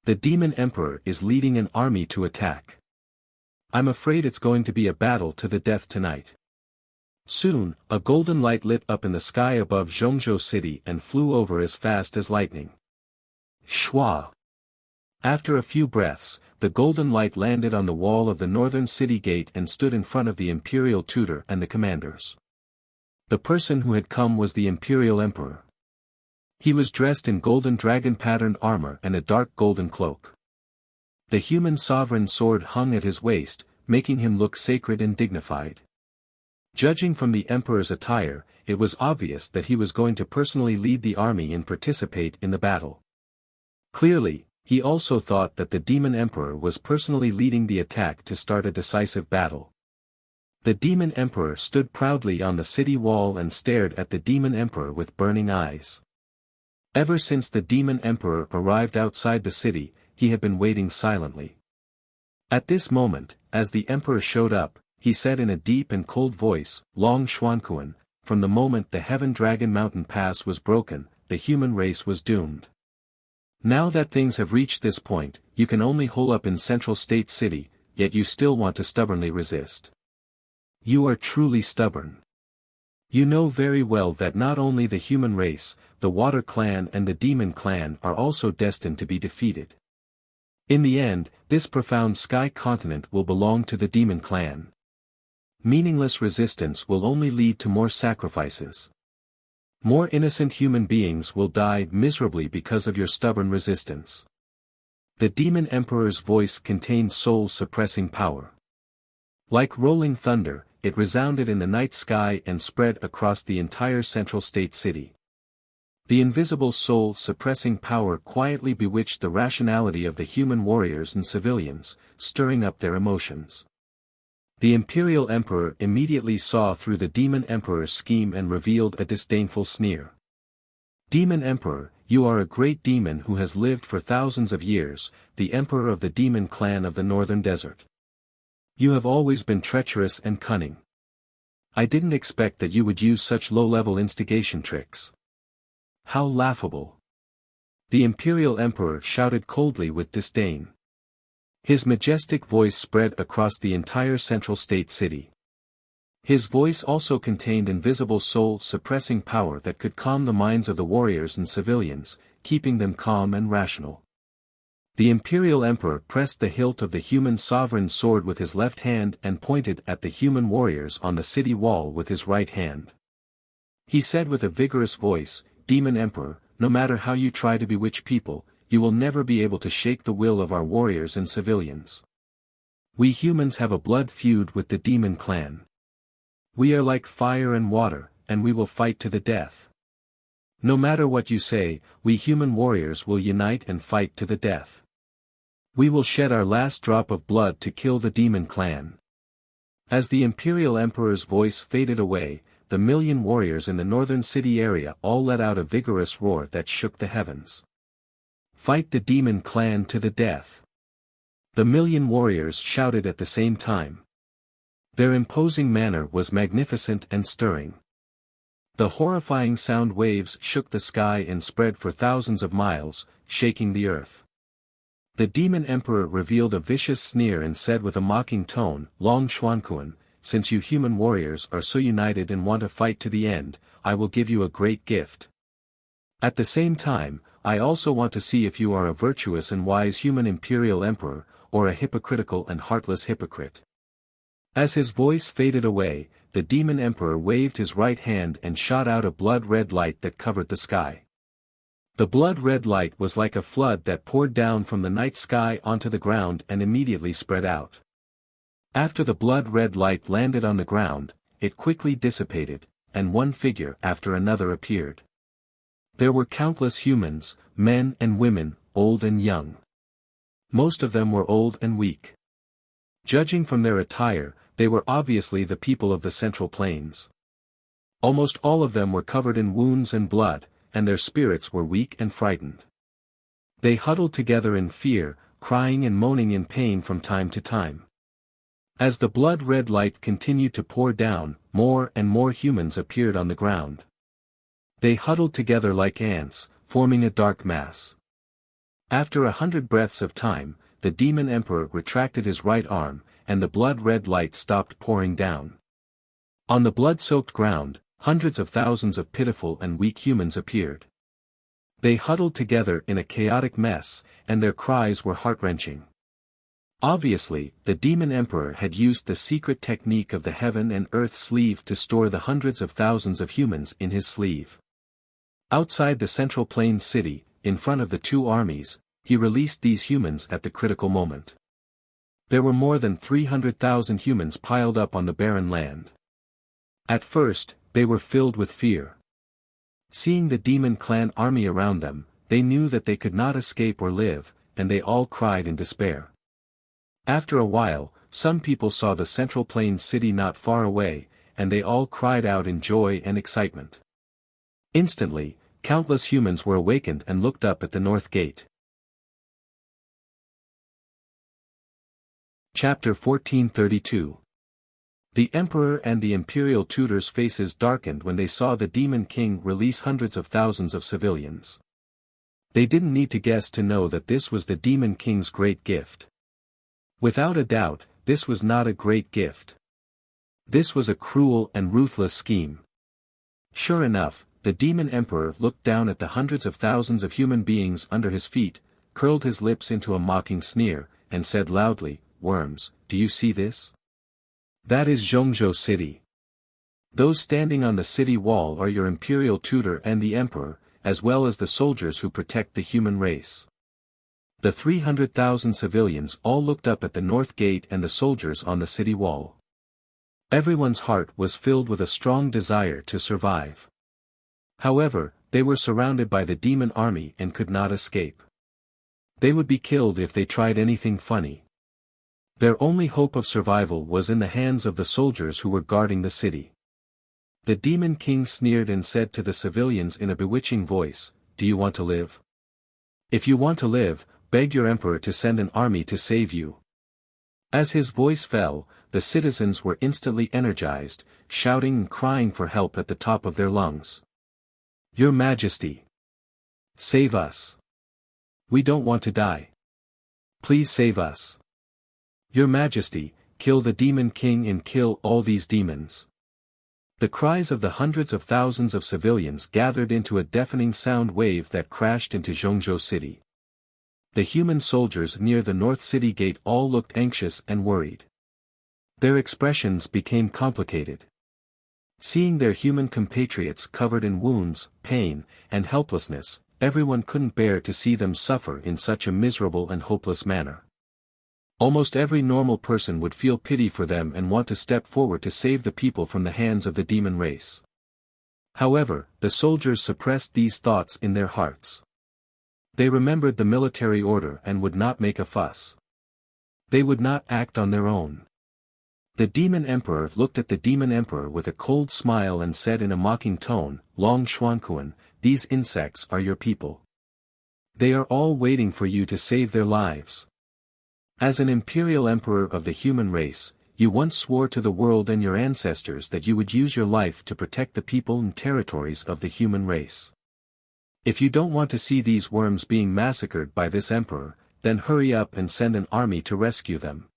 The demon emperor is leading an army to attack. I'm afraid it's going to be a battle to the death tonight. Soon, a golden light lit up in the sky above Zhongzhou city and flew over as fast as lightning. Shwa! After a few breaths, the golden light landed on the wall of the northern city gate and stood in front of the imperial tutor and the commanders. The person who had come was the imperial emperor. He was dressed in golden dragon-patterned armor and a dark golden cloak. The human sovereign sword hung at his waist, making him look sacred and dignified. Judging from the emperor's attire, it was obvious that he was going to personally lead the army and participate in the battle. Clearly, he also thought that the demon emperor was personally leading the attack to start a decisive battle. The demon emperor stood proudly on the city wall and stared at the demon emperor with burning eyes. Ever since the demon emperor arrived outside the city, he had been waiting silently. At this moment, as the emperor showed up, he said in a deep and cold voice, "Long Xuankuan, from the moment the Heaven Dragon Mountain Pass was broken, the human race was doomed. Now that things have reached this point, you can only hole up in Central State City, yet you still want to stubbornly resist. You are truly stubborn. You know very well that not only the human race, the Water Clan and the Demon Clan are also destined to be defeated. In the end, this profound sky continent will belong to the Demon Clan. Meaningless resistance will only lead to more sacrifices. More innocent human beings will die miserably because of your stubborn resistance. The demon emperor's voice contained soul-suppressing power. Like rolling thunder, it resounded in the night sky and spread across the entire central state city. The invisible soul-suppressing power quietly bewitched the rationality of the human warriors and civilians, stirring up their emotions. The imperial emperor immediately saw through the demon emperor's scheme and revealed a disdainful sneer. "Demon emperor, you are a great demon who has lived for thousands of years, the emperor of the demon clan of the northern desert. You have always been treacherous and cunning. I didn't expect that you would use such low-level instigation tricks. How laughable!" The imperial emperor shouted coldly with disdain. His majestic voice spread across the entire central state city. His voice also contained invisible soul-suppressing power that could calm the minds of the warriors and civilians, keeping them calm and rational. The imperial emperor pressed the hilt of the human sovereign's sword with his left hand and pointed at the human warriors on the city wall with his right hand. He said with a vigorous voice, "Demon emperor, no matter how you try to bewitch people, you will never be able to shake the will of our warriors and civilians. We humans have a blood feud with the demon clan. We are like fire and water, and we will fight to the death. No matter what you say, we human warriors will unite and fight to the death. We will shed our last drop of blood to kill the demon clan." As the imperial emperor's voice faded away, the million warriors in the northern city area all let out a vigorous roar that shook the heavens. "Fight the demon clan to the death!" The million warriors shouted at the same time. Their imposing manner was magnificent and stirring. The horrifying sound waves shook the sky and spread for thousands of miles, shaking the earth. The demon emperor revealed a vicious sneer and said with a mocking tone, "Long Xuanquan, since you human warriors are so united and want to fight to the end, I will give you a great gift. At the same time, I also want to see if you are a virtuous and wise human imperial emperor, or a hypocritical and heartless hypocrite." As his voice faded away, the demon emperor waved his right hand and shot out a blood-red light that covered the sky. The blood-red light was like a flood that poured down from the night sky onto the ground and immediately spread out. After the blood-red light landed on the ground, it quickly dissipated, and one figure after another appeared. There were countless humans, men and women, old and young. Most of them were old and weak. Judging from their attire, they were obviously the people of the Central Plains. Almost all of them were covered in wounds and blood, and their spirits were weak and frightened. They huddled together in fear, crying and moaning in pain from time to time. As the blood-red light continued to pour down, more and more humans appeared on the ground. They huddled together like ants, forming a dark mass. After 100 breaths of time, the demon emperor retracted his right arm, and the blood-red light stopped pouring down. On the blood-soaked ground, hundreds of thousands of pitiful and weak humans appeared. They huddled together in a chaotic mess, and their cries were heart-wrenching. Obviously, the demon emperor had used the secret technique of the heaven and earth sleeve to store the hundreds of thousands of humans in his sleeve. Outside the Central Plains city, in front of the two armies, he released these humans at the critical moment. There were more than 300,000 humans piled up on the barren land. At first, they were filled with fear. Seeing the demon clan army around them, they knew that they could not escape or live, and they all cried in despair. After a while, some people saw the Central Plains city not far away, and they all cried out in joy and excitement. Instantly, countless humans were awakened and looked up at the north gate. Chapter 1432. The emperor and the imperial tutors' faces darkened when they saw the demon king release hundreds of thousands of civilians. They didn't need to guess to know that this was the demon king's great gift. Without a doubt, this was not a great gift. This was a cruel and ruthless scheme. Sure enough, the demon emperor looked down at the hundreds of thousands of human beings under his feet, curled his lips into a mocking sneer, and said loudly, "Worms, do you see this? That is Zhongzhou City. Those standing on the city wall are your imperial tutor and the emperor, as well as the soldiers who protect the human race. The 300,000 civilians all looked up at the north gate and the soldiers on the city wall. Everyone's heart was filled with a strong desire to survive. However, they were surrounded by the demon army and could not escape. They would be killed if they tried anything funny. Their only hope of survival was in the hands of the soldiers who were guarding the city. The demon king sneered and said to the civilians in a bewitching voice, "Do you want to live? If you want to live, beg your emperor to send an army to save you." As his voice fell, the citizens were instantly energized, shouting and crying for help at the top of their lungs. "Your Majesty! Save us! We don't want to die. Please save us! Your Majesty, kill the demon king and kill all these demons." The cries of the hundreds of thousands of civilians gathered into a deafening sound wave that crashed into Zhongzhou City. The human soldiers near the North City gate all looked anxious and worried. Their expressions became complicated. Seeing their human compatriots covered in wounds, pain, and helplessness, everyone couldn't bear to see them suffer in such a miserable and hopeless manner. Almost every normal person would feel pity for them and want to step forward to save the people from the hands of the demon race. However, the soldiers suppressed these thoughts in their hearts. They remembered the military order and would not make a fuss. They would not act on their own. The demon emperor looked at the demon emperor with a cold smile and said in a mocking tone, "Long Xuankuan, these insects are your people. They are all waiting for you to save their lives. As an imperial emperor of the human race, you once swore to the world and your ancestors that you would use your life to protect the people and territories of the human race. If you don't want to see these worms being massacred by this emperor, then hurry up and send an army to rescue them.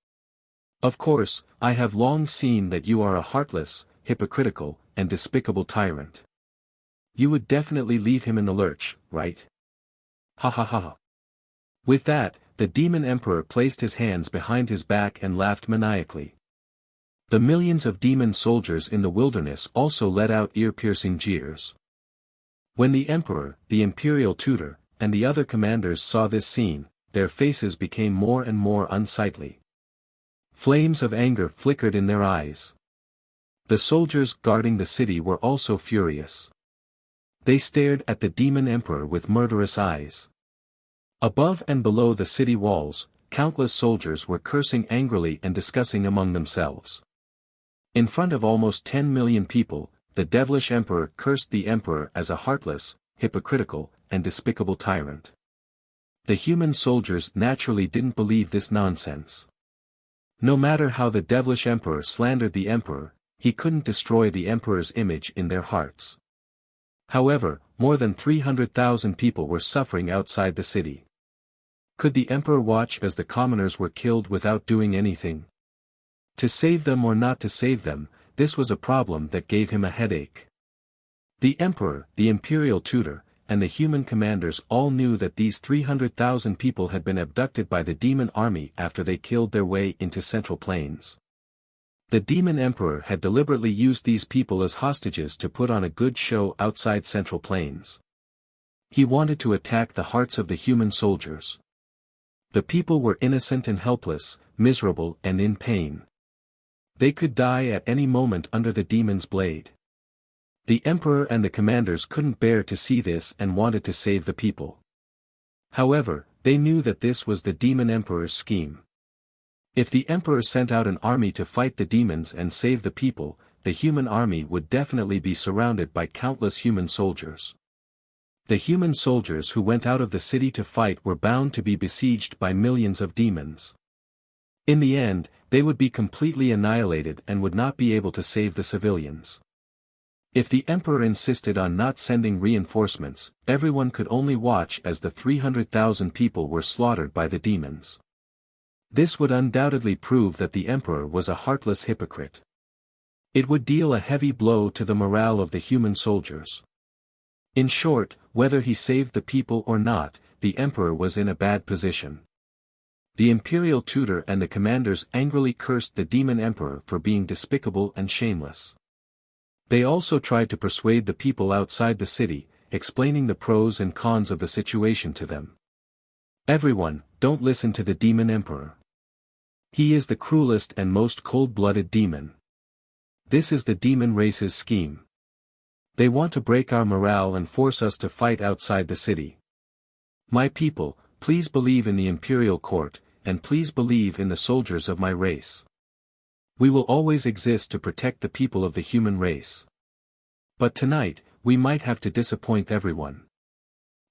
Of course, I have long seen that you are a heartless, hypocritical, and despicable tyrant. You would definitely leave him in the lurch, right? Ha ha ha ha." With that, the demon emperor placed his hands behind his back and laughed maniacally. The millions of demon soldiers in the wilderness also let out ear-piercing jeers. When the emperor, the imperial tutor, and the other commanders saw this scene, their faces became more and more unsightly. Flames of anger flickered in their eyes. The soldiers guarding the city were also furious. They stared at the demon emperor with murderous eyes. Above and below the city walls, countless soldiers were cursing angrily and discussing among themselves. In front of almost 10 million people, the devilish emperor cursed the emperor as a heartless, hypocritical, and despicable tyrant. The human soldiers naturally didn't believe this nonsense. No matter how the devilish emperor slandered the emperor, he couldn't destroy the emperor's image in their hearts. However, more than 300,000 people were suffering outside the city. Could the emperor watch as the commoners were killed without doing anything? To save them or not to save them, this was a problem that gave him a headache. The emperor, the imperial tutor, and the human commanders all knew that these 300,000 people had been abducted by the demon army after they killed their way into Central Plains. The demon emperor had deliberately used these people as hostages to put on a good show outside Central Plains. He wanted to attack the hearts of the human soldiers. The people were innocent and helpless, miserable and in pain. They could die at any moment under the demon's blade. The emperor and the commanders couldn't bear to see this and wanted to save the people. However, they knew that this was the demon emperor's scheme. If the emperor sent out an army to fight the demons and save the people, the human army would definitely be surrounded by countless human soldiers. The human soldiers who went out of the city to fight were bound to be besieged by millions of demons. In the end, they would be completely annihilated and would not be able to save the civilians. If the emperor insisted on not sending reinforcements, everyone could only watch as the 300,000 people were slaughtered by the demons. This would undoubtedly prove that the emperor was a heartless hypocrite. It would deal a heavy blow to the morale of the human soldiers. In short, whether he saved the people or not, the emperor was in a bad position. The imperial tutor and the commanders angrily cursed the demon emperor for being despicable and shameless. They also tried to persuade the people outside the city, explaining the pros and cons of the situation to them. Everyone, don't listen to the demon emperor. He is the cruelest and most cold-blooded demon. This is the demon race's scheme. They want to break our morale and force us to fight outside the city. My people, please believe in the imperial court, and please believe in the soldiers of my race. We will always exist to protect the people of the human race. But tonight, we might have to disappoint everyone.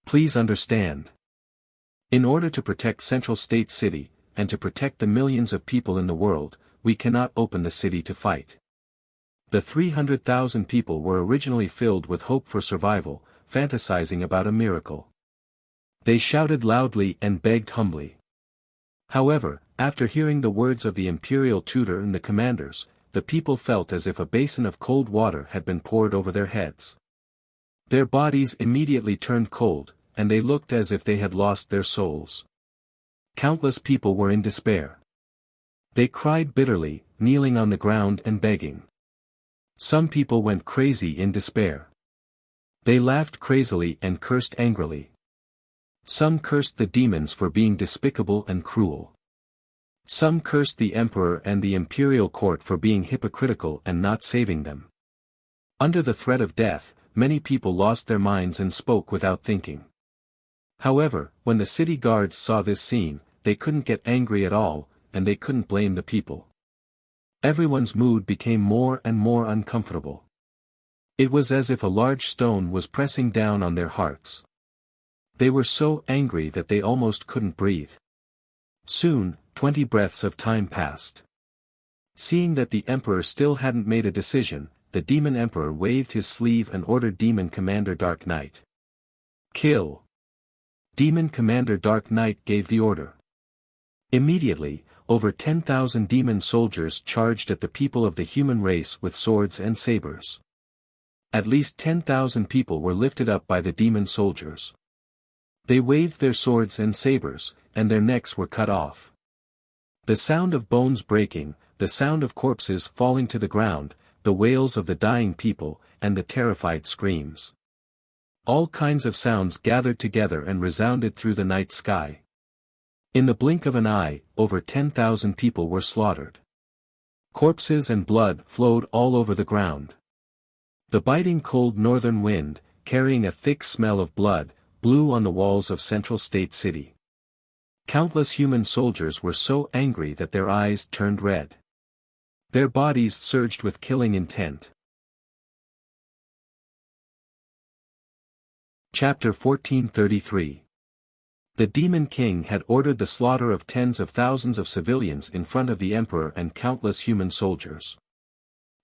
Please understand. In order to protect Central State City, and to protect the millions of people in the world, we cannot open the city to fight. The 300,000 people were originally filled with hope for survival, fantasizing about a miracle. They shouted loudly and begged humbly. However, after hearing the words of the imperial tutor and the commanders, the people felt as if a basin of cold water had been poured over their heads. Their bodies immediately turned cold, and they looked as if they had lost their souls. Countless people were in despair. They cried bitterly, kneeling on the ground and begging. Some people went crazy in despair. They laughed crazily and cursed angrily. Some cursed the demons for being despicable and cruel. Some cursed the emperor and the imperial court for being hypocritical and not saving them. Under the threat of death, many people lost their minds and spoke without thinking. However, when the city guards saw this scene, they couldn't get angry at all, and they couldn't blame the people. Everyone's mood became more and more uncomfortable. It was as if a large stone was pressing down on their hearts. They were so angry that they almost couldn't breathe. Soon, 20 breaths of time passed. Seeing that the emperor still hadn't made a decision, the demon emperor waved his sleeve and ordered Demon Commander Dark Knight. Kill! Demon Commander Dark Knight gave the order. Immediately, over 10,000 demon soldiers charged at the people of the human race with swords and sabers. At least 10,000 people were lifted up by the demon soldiers. They waved their swords and sabers, and their necks were cut off. The sound of bones breaking, the sound of corpses falling to the ground, the wails of the dying people, and the terrified screams. All kinds of sounds gathered together and resounded through the night sky. In the blink of an eye, over 10,000 people were slaughtered. Corpses and blood flowed all over the ground. The biting cold northern wind, carrying a thick smell of blood, blew on the walls of Central State City. Countless human soldiers were so angry that their eyes turned red. Their bodies surged with killing intent. Chapter 1433. The Demon King had ordered the slaughter of tens of thousands of civilians in front of the emperor and countless human soldiers.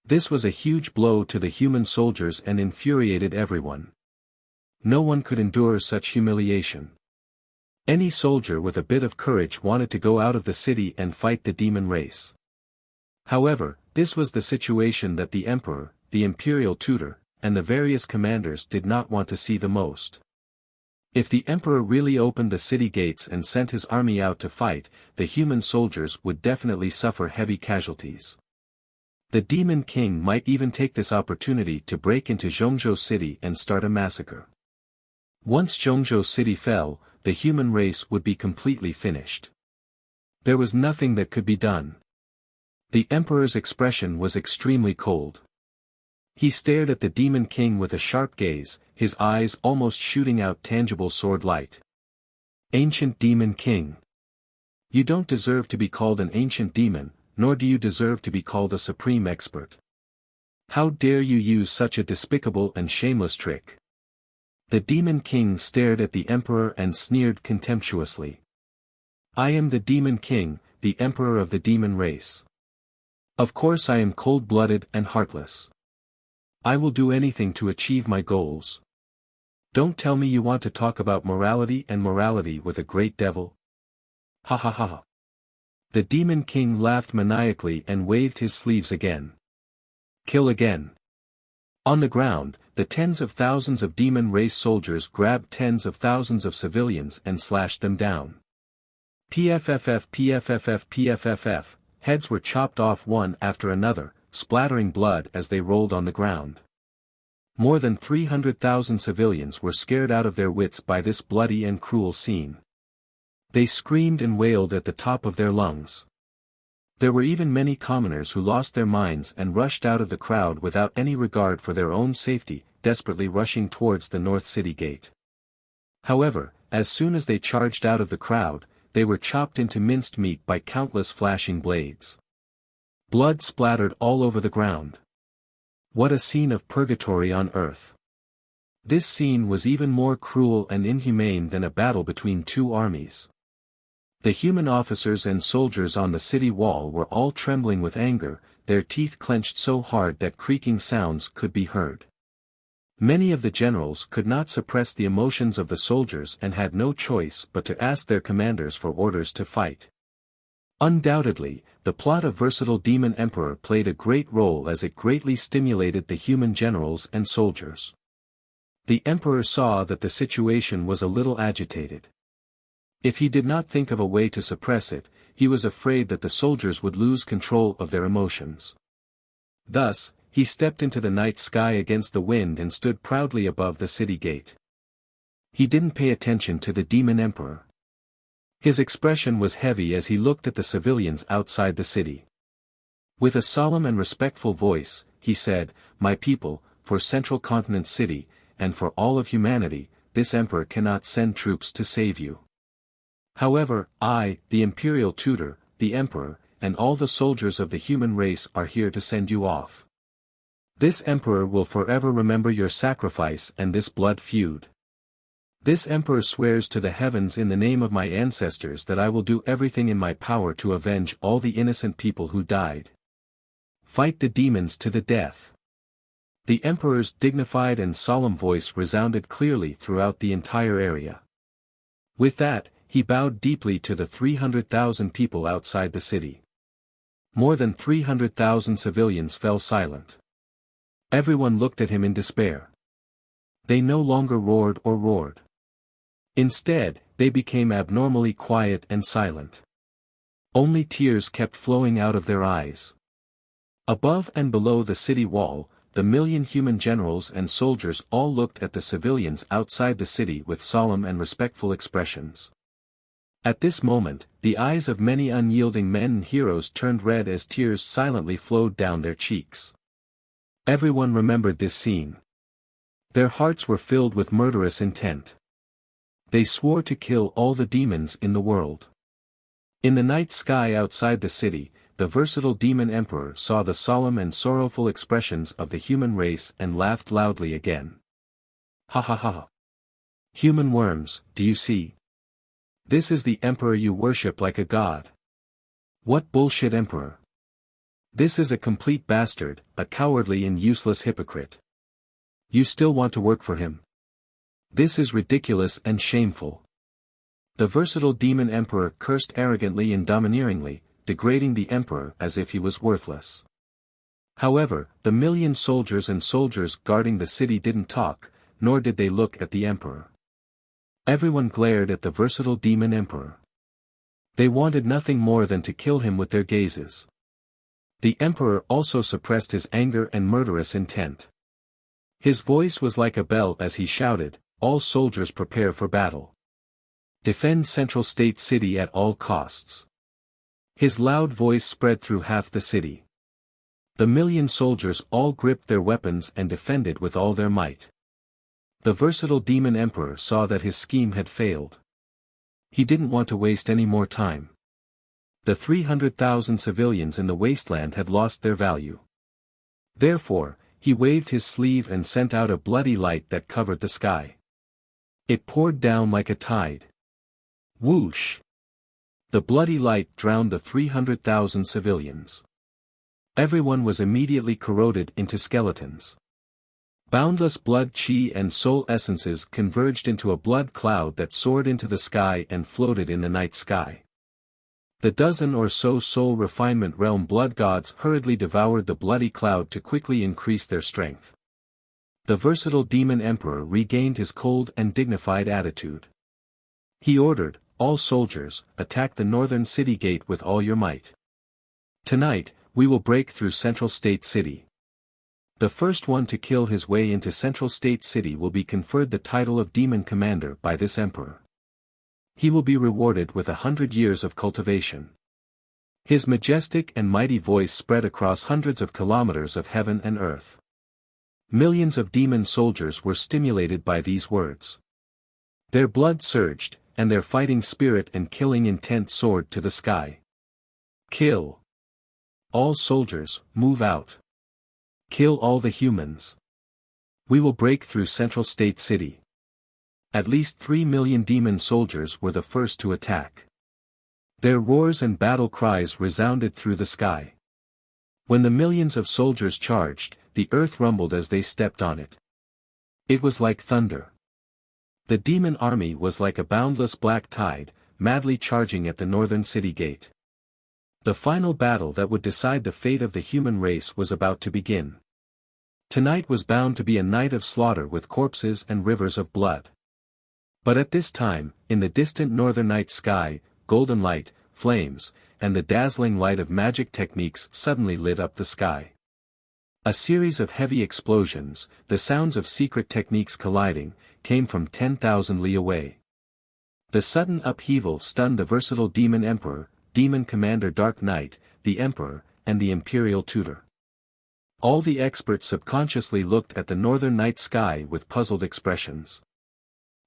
This was a huge blow to the human soldiers and infuriated everyone. No one could endure such humiliation. Any soldier with a bit of courage wanted to go out of the city and fight the demon race. However, this was the situation that the emperor, the imperial tutor, and the various commanders did not want to see the most. If the emperor really opened the city gates and sent his army out to fight, the human soldiers would definitely suffer heavy casualties. The Demon King might even take this opportunity to break into Zhongzhou City and start a massacre. Once Zhongzhou City fell, the human race would be completely finished. There was nothing that could be done. The emperor's expression was extremely cold. He stared at the Demon King with a sharp gaze, his eyes almost shooting out tangible sword light. Ancient Demon King. You don't deserve to be called an ancient demon, nor do you deserve to be called a supreme expert. How dare you use such a despicable and shameless trick? The Demon King stared at the emperor and sneered contemptuously. I am the Demon King, the emperor of the demon race. Of course I am cold-blooded and heartless. I will do anything to achieve my goals. Don't tell me you want to talk about morality and morality with a great devil. Ha ha ha ha. The Demon King laughed maniacally and waved his sleeves again. Kill again. On the ground, the tens of thousands of demon race soldiers grabbed tens of thousands of civilians and slashed them down. Pfff, heads were chopped off one after another, splattering blood as they rolled on the ground. More than 300,000 civilians were scared out of their wits by this bloody and cruel scene. They screamed and wailed at the top of their lungs. There were even many commoners who lost their minds and rushed out of the crowd without any regard for their own safety, desperately rushing towards the North City gate. However, as soon as they charged out of the crowd, they were chopped into minced meat by countless flashing blades. Blood splattered all over the ground. What a scene of purgatory on earth! This scene was even more cruel and inhumane than a battle between two armies. The human officers and soldiers on the city wall were all trembling with anger, their teeth clenched so hard that creaking sounds could be heard. Many of the generals could not suppress the emotions of the soldiers and had no choice but to ask their commanders for orders to fight. Undoubtedly, the plot of Versatile Demon Emperor played a great role as it greatly stimulated the human generals and soldiers. The emperor saw that the situation was a little agitated. If he did not think of a way to suppress it, he was afraid that the soldiers would lose control of their emotions. Thus, he stepped into the night sky against the wind and stood proudly above the city gate. He didn't pay attention to the demon emperor. His expression was heavy as he looked at the civilians outside the city. With a solemn and respectful voice, he said, "My people, for Central Continent City, and for all of humanity, this emperor cannot send troops to save you. However, I, the imperial tutor, the emperor, and all the soldiers of the human race are here to send you off. This emperor will forever remember your sacrifice and this blood feud. This emperor swears to the heavens in the name of my ancestors that I will do everything in my power to avenge all the innocent people who died. Fight the demons to the death." The emperor's dignified and solemn voice resounded clearly throughout the entire area. With that, he bowed deeply to the 300,000 people outside the city. More than 300,000 civilians fell silent. Everyone looked at him in despair. They no longer roared or roared. Instead, they became abnormally quiet and silent. Only tears kept flowing out of their eyes. Above and below the city wall, the million human generals and soldiers all looked at the civilians outside the city with solemn and respectful expressions. At this moment, the eyes of many unyielding men and heroes turned red as tears silently flowed down their cheeks. Everyone remembered this scene. Their hearts were filled with murderous intent. They swore to kill all the demons in the world. In the night sky outside the city, the Versatile Demon Emperor saw the solemn and sorrowful expressions of the human race and laughed loudly again. "Ha ha ha! Human worms, do you see? This is the emperor you worship like a god. What bullshit emperor! This is a complete bastard, a cowardly and useless hypocrite. You still want to work for him? This is ridiculous and shameful." The Versatile Demon Emperor cursed arrogantly and domineeringly, degrading the emperor as if he was worthless. However, the million soldiers and soldiers guarding the city didn't talk, nor did they look at the emperor. Everyone glared at the Versatile Demon Emperor. They wanted nothing more than to kill him with their gazes. The emperor also suppressed his anger and murderous intent. His voice was like a bell as he shouted, "All soldiers prepare for battle. Defend Central State City at all costs." His loud voice spread through half the city. The million soldiers all gripped their weapons and defended with all their might. The Versatile Demon Emperor saw that his scheme had failed. He didn't want to waste any more time. The 300,000 civilians in the wasteland had lost their value. Therefore, he waved his sleeve and sent out a bloody light that covered the sky. It poured down like a tide. Whoosh! The bloody light drowned the 300,000 civilians. Everyone was immediately corroded into skeletons. Boundless blood chi and soul essences converged into a blood cloud that soared into the sky and floated in the night sky. The dozen or so soul refinement realm blood gods hurriedly devoured the bloody cloud to quickly increase their strength. The Versatile Demon Emperor regained his cold and dignified attitude. He ordered, all soldiers, attack the northern city gate with all your might. Tonight, we will break through Central State City. The first one to kill his way into Central State City will be conferred the title of Demon Commander by this emperor. He will be rewarded with 100 years of cultivation. His majestic and mighty voice spread across hundreds of kilometers of heaven and earth. Millions of demon soldiers were stimulated by these words. Their blood surged, and their fighting spirit and killing intent soared to the sky. Kill. All soldiers, move out. Kill all the humans. We will break through Central State City. At least 3 million demon soldiers were the first to attack. Their roars and battle cries resounded through the sky. When the millions of soldiers charged, the earth rumbled as they stepped on it. It was like thunder. The demon army was like a boundless black tide, madly charging at the northern city gate. The final battle that would decide the fate of the human race was about to begin. Tonight was bound to be a night of slaughter with corpses and rivers of blood. But at this time, in the distant northern night sky, golden light, flames, and the dazzling light of magic techniques suddenly lit up the sky. A series of heavy explosions, the sounds of secret techniques colliding, came from 10,000 li away. The sudden upheaval stunned the versatile demon emperor, demon commander Dark Knight, the emperor, and the imperial tutor. All the experts subconsciously looked at the northern night sky with puzzled expressions.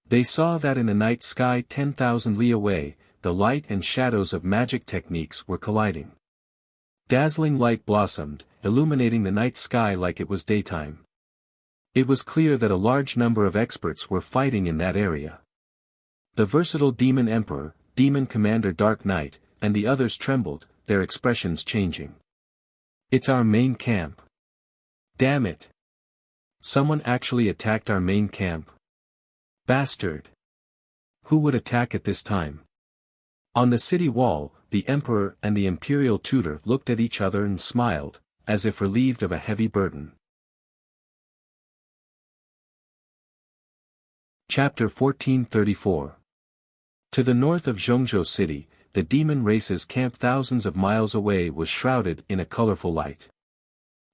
They saw that in the night sky 10,000 li away, the light and shadows of magic techniques were colliding. Dazzling light blossomed, illuminating the night sky like it was daytime. It was clear that a large number of experts were fighting in that area. The versatile demon emperor, demon commander Dark Knight, and the others trembled, their expressions changing. It's our main camp. Damn it. Someone actually attacked our main camp. Bastard. Who would attack at this time? On the city wall, the emperor and the imperial tutor looked at each other and smiled, as if relieved of a heavy burden. Chapter 1434. To the north of Zhongzhou City, the demon race's camp thousands of miles away was shrouded in a colorful light.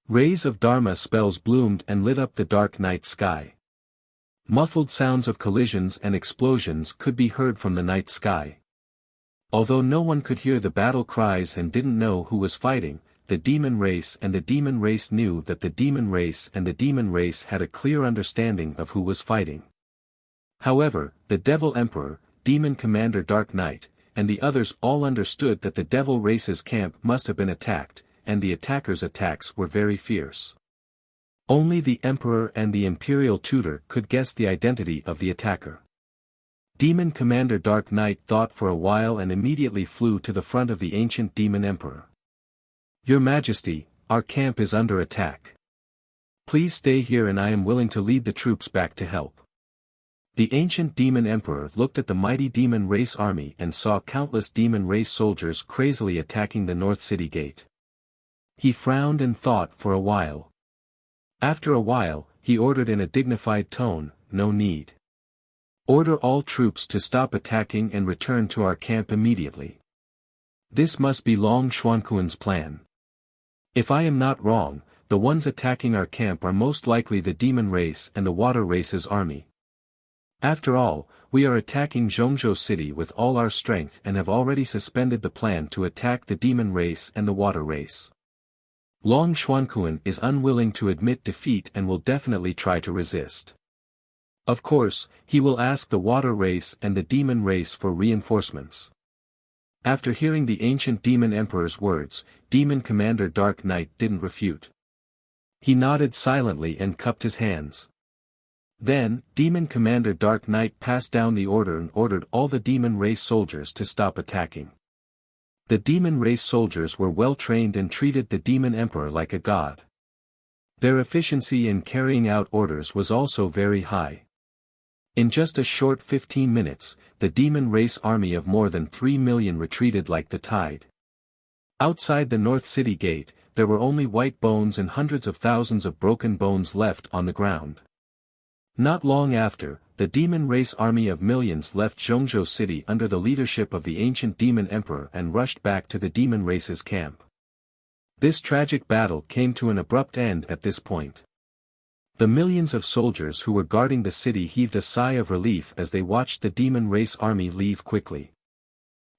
Rays of Dharma spells bloomed and lit up the dark night sky. Muffled sounds of collisions and explosions could be heard from the night sky. Although no one could hear the battle cries and didn't know who was fighting, the demon race and the demon race knew that the demon race and the demon race had a clear understanding of who was fighting. However, the Devil Emperor, Demon Commander Dark Knight, and the others all understood that the Devil race's camp must have been attacked, and the attackers' attacks were very fierce. Only the Emperor and the Imperial Tutor could guess the identity of the attacker. Demon Commander Dark Knight thought for a while and immediately flew to the front of the ancient Demon Emperor. Your Majesty, our camp is under attack. Please stay here and I am willing to lead the troops back to help. The ancient Demon Emperor looked at the mighty Demon Race army and saw countless Demon Race soldiers crazily attacking the North City Gate. He frowned and thought for a while. After a while, he ordered in a dignified tone, "No need. Order all troops to stop attacking and return to our camp immediately. This must be Long Xuanquan's plan. If I am not wrong, the ones attacking our camp are most likely the Demon Race and the Water Race's army. After all, we are attacking Zhongzhou City with all our strength and have already suspended the plan to attack the Demon Race and the Water Race. Long Xuanquan is unwilling to admit defeat and will definitely try to resist. Of course, he will ask the Water Race and the Demon Race for reinforcements." After hearing the ancient Demon Emperor's words, Demon Commander Dark Knight didn't refute. He nodded silently and cupped his hands. Then, Demon Commander Dark Knight passed down the order and ordered all the Demon Race soldiers to stop attacking. The Demon Race soldiers were well trained and treated the Demon Emperor like a god. Their efficiency in carrying out orders was also very high. In just a short 15 minutes, the Demon Race army of more than 3 million retreated like the tide. Outside the North City Gate, there were only white bones and hundreds of thousands of broken bones left on the ground. Not long after, the demon race army of millions left Zhongzhou City under the leadership of the ancient demon emperor and rushed back to the demon race's camp. This tragic battle came to an abrupt end at this point. The millions of soldiers who were guarding the city heaved a sigh of relief as they watched the demon race army leave quickly.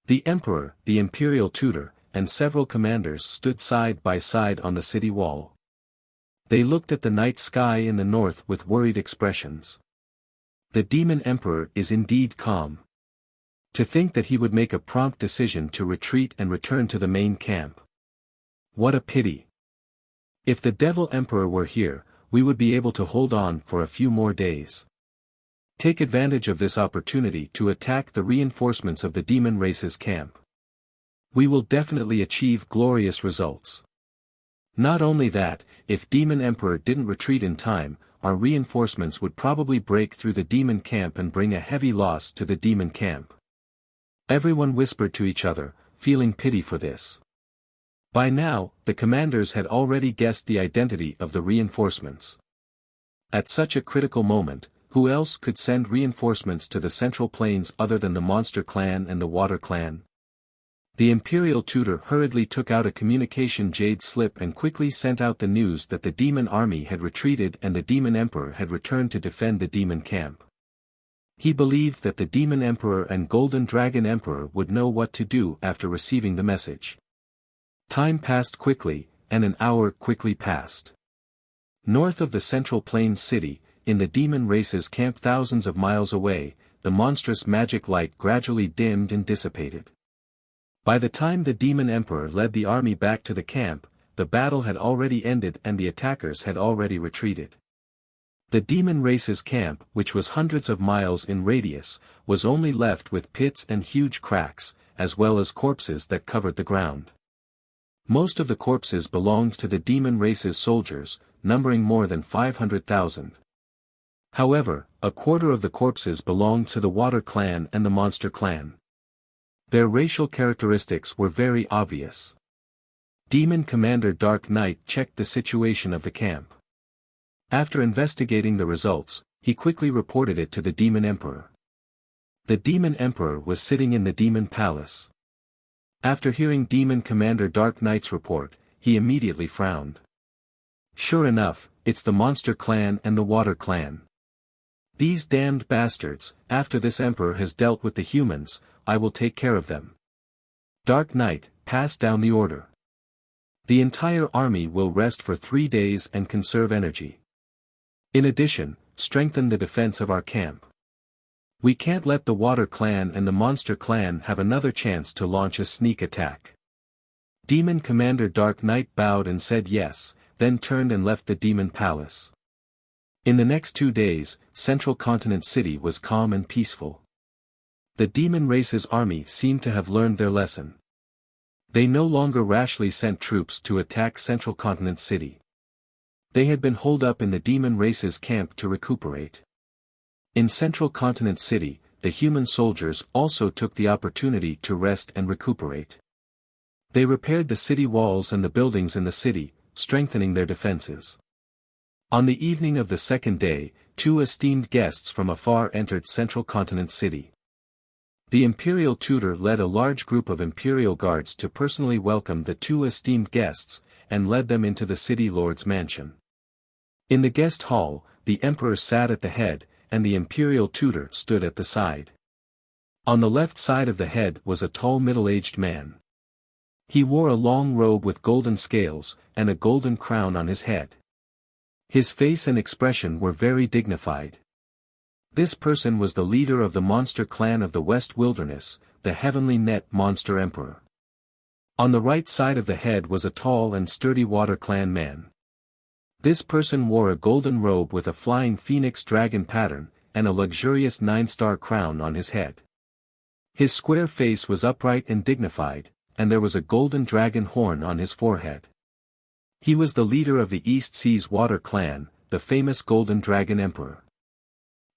The emperor, the imperial tutor, and several commanders stood side by side on the city wall. They looked at the night sky in the north with worried expressions. The demon emperor is indeed calm. To think that he would make a prompt decision to retreat and return to the main camp. What a pity. If the devil emperor were here, we would be able to hold on for a few more days. Take advantage of this opportunity to attack the reinforcements of the demon race's camp. We will definitely achieve glorious results. Not only that, if Demon Emperor didn't retreat in time, our reinforcements would probably break through the demon camp and bring a heavy loss to the demon camp. Everyone whispered to each other, feeling pity for this. By now, the commanders had already guessed the identity of the reinforcements. At such a critical moment, who else could send reinforcements to the Central Plains other than the Monster Clan and the Water Clan? The imperial tutor hurriedly took out a communication jade slip and quickly sent out the news that the demon army had retreated and the demon emperor had returned to defend the demon camp. He believed that the demon emperor and golden dragon emperor would know what to do after receiving the message. Time passed quickly, and an hour quickly passed. North of the Central Plains city, in the demon race's camp thousands of miles away, the monstrous magic light gradually dimmed and dissipated. By the time the demon emperor led the army back to the camp, the battle had already ended and the attackers had already retreated. The demon race's camp, which was hundreds of miles in radius, was only left with pits and huge cracks, as well as corpses that covered the ground. Most of the corpses belonged to the demon race's soldiers, numbering more than 500,000. However, a quarter of the corpses belonged to the Water Clan and the Monster Clan. Their racial characteristics were very obvious. Demon Commander Dark Knight checked the situation of the camp. After investigating the results, he quickly reported it to the Demon Emperor. The Demon Emperor was sitting in the Demon Palace. After hearing Demon Commander Dark Knight's report, he immediately frowned. Sure enough, it's the Monster Clan and the Water Clan. These damned bastards, after this emperor has dealt with the humans, I will take care of them. Dark Knight, pass down the order. The entire army will rest for 3 days and conserve energy. In addition, strengthen the defense of our camp. We can't let the Water Clan and the Monster Clan have another chance to launch a sneak attack. Demon Commander Dark Knight bowed and said yes, then turned and left the Demon Palace. In the next 2 days, Central Continent City was calm and peaceful. The demon race's army seemed to have learned their lesson. They no longer rashly sent troops to attack Central Continent City. They had been holed up in the demon race's camp to recuperate. In Central Continent City, the human soldiers also took the opportunity to rest and recuperate. They repaired the city walls and the buildings in the city, strengthening their defenses. On the evening of the second day, 2 esteemed guests from afar entered Central Continent City. The imperial tutor led a large group of imperial guards to personally welcome the 2 esteemed guests, and led them into the city lord's mansion. In the guest hall, the emperor sat at the head, and the imperial tutor stood at the side. On the left side of the head was a tall middle-aged man. He wore a long robe with golden scales, and a golden crown on his head. His face and expression were very dignified. This person was the leader of the Monster Clan of the West Wilderness, the Heavenly Net Monster Emperor. On the right side of the head was a tall and sturdy Water Clan man. This person wore a golden robe with a flying phoenix dragon pattern, and a luxurious 9-star crown on his head. His square face was upright and dignified, and there was a golden dragon horn on his forehead. He was the leader of the East Seas Water Clan, the famous Golden Dragon Emperor.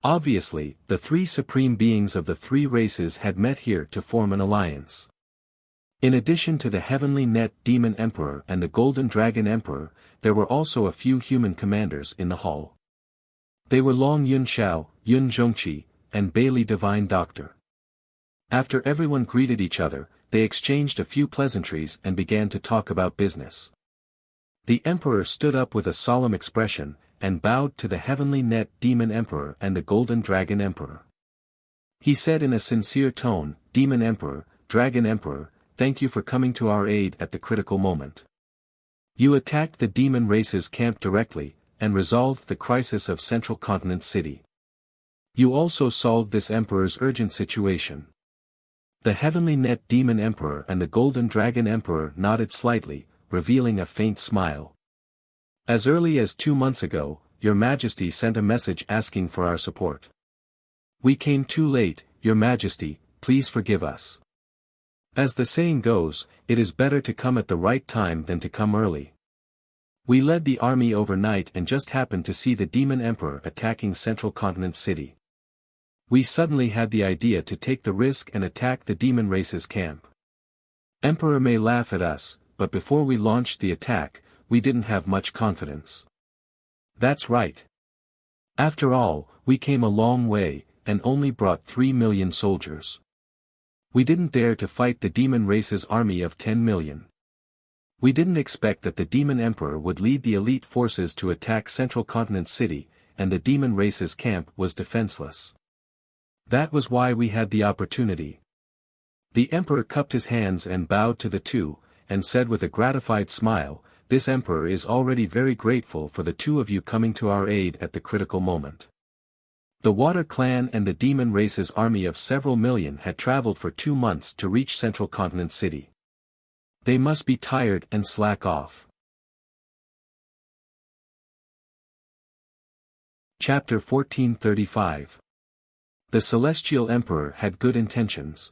Obviously, the 3 supreme beings of the 3 races had met here to form an alliance. In addition to the Heavenly Net Demon Emperor and the Golden Dragon Emperor, there were also a few human commanders in the hall. They were Long Yunxiao, Yun Zhongqi, and Bailey Divine Doctor. After everyone greeted each other, they exchanged a few pleasantries and began to talk about business. The Emperor stood up with a solemn expression, and bowed to the Heavenly Net Demon Emperor and the Golden Dragon Emperor. He said in a sincere tone, "Demon Emperor, Dragon Emperor, thank you for coming to our aid at the critical moment. You attacked the demon race's camp directly, and resolved the crisis of Central Continent City. You also solved this Emperor's urgent situation." The Heavenly Net Demon Emperor and the Golden Dragon Emperor nodded slightly, revealing a faint smile. "As early as 2 months ago, Your Majesty sent a message asking for our support. We came too late, Your Majesty, please forgive us. As the saying goes, it is better to come at the right time than to come early. We led the army overnight and just happened to see the Demon Emperor attacking Central Continent City. We suddenly had the idea to take the risk and attack the demon race's camp. Emperor may laugh at us, but before we launched the attack, we didn't have much confidence." "That's right. After all, we came a long way, and only brought 3 million soldiers. We didn't dare to fight the demon race's army of 10 million. We didn't expect that the Demon Emperor would lead the elite forces to attack Central Continent City, and the demon race's camp was defenseless. That was why we had the opportunity." The Emperor cupped his hands and bowed to the two, and said with a gratified smile, "This Emperor is already very grateful for the two of you coming to our aid at the critical moment." The Water Clan and the demon race's army of several million had traveled for 2 months to reach Central Continent City. They must be tired and slack off. Chapter 1435. The Celestial Emperor had good intentions.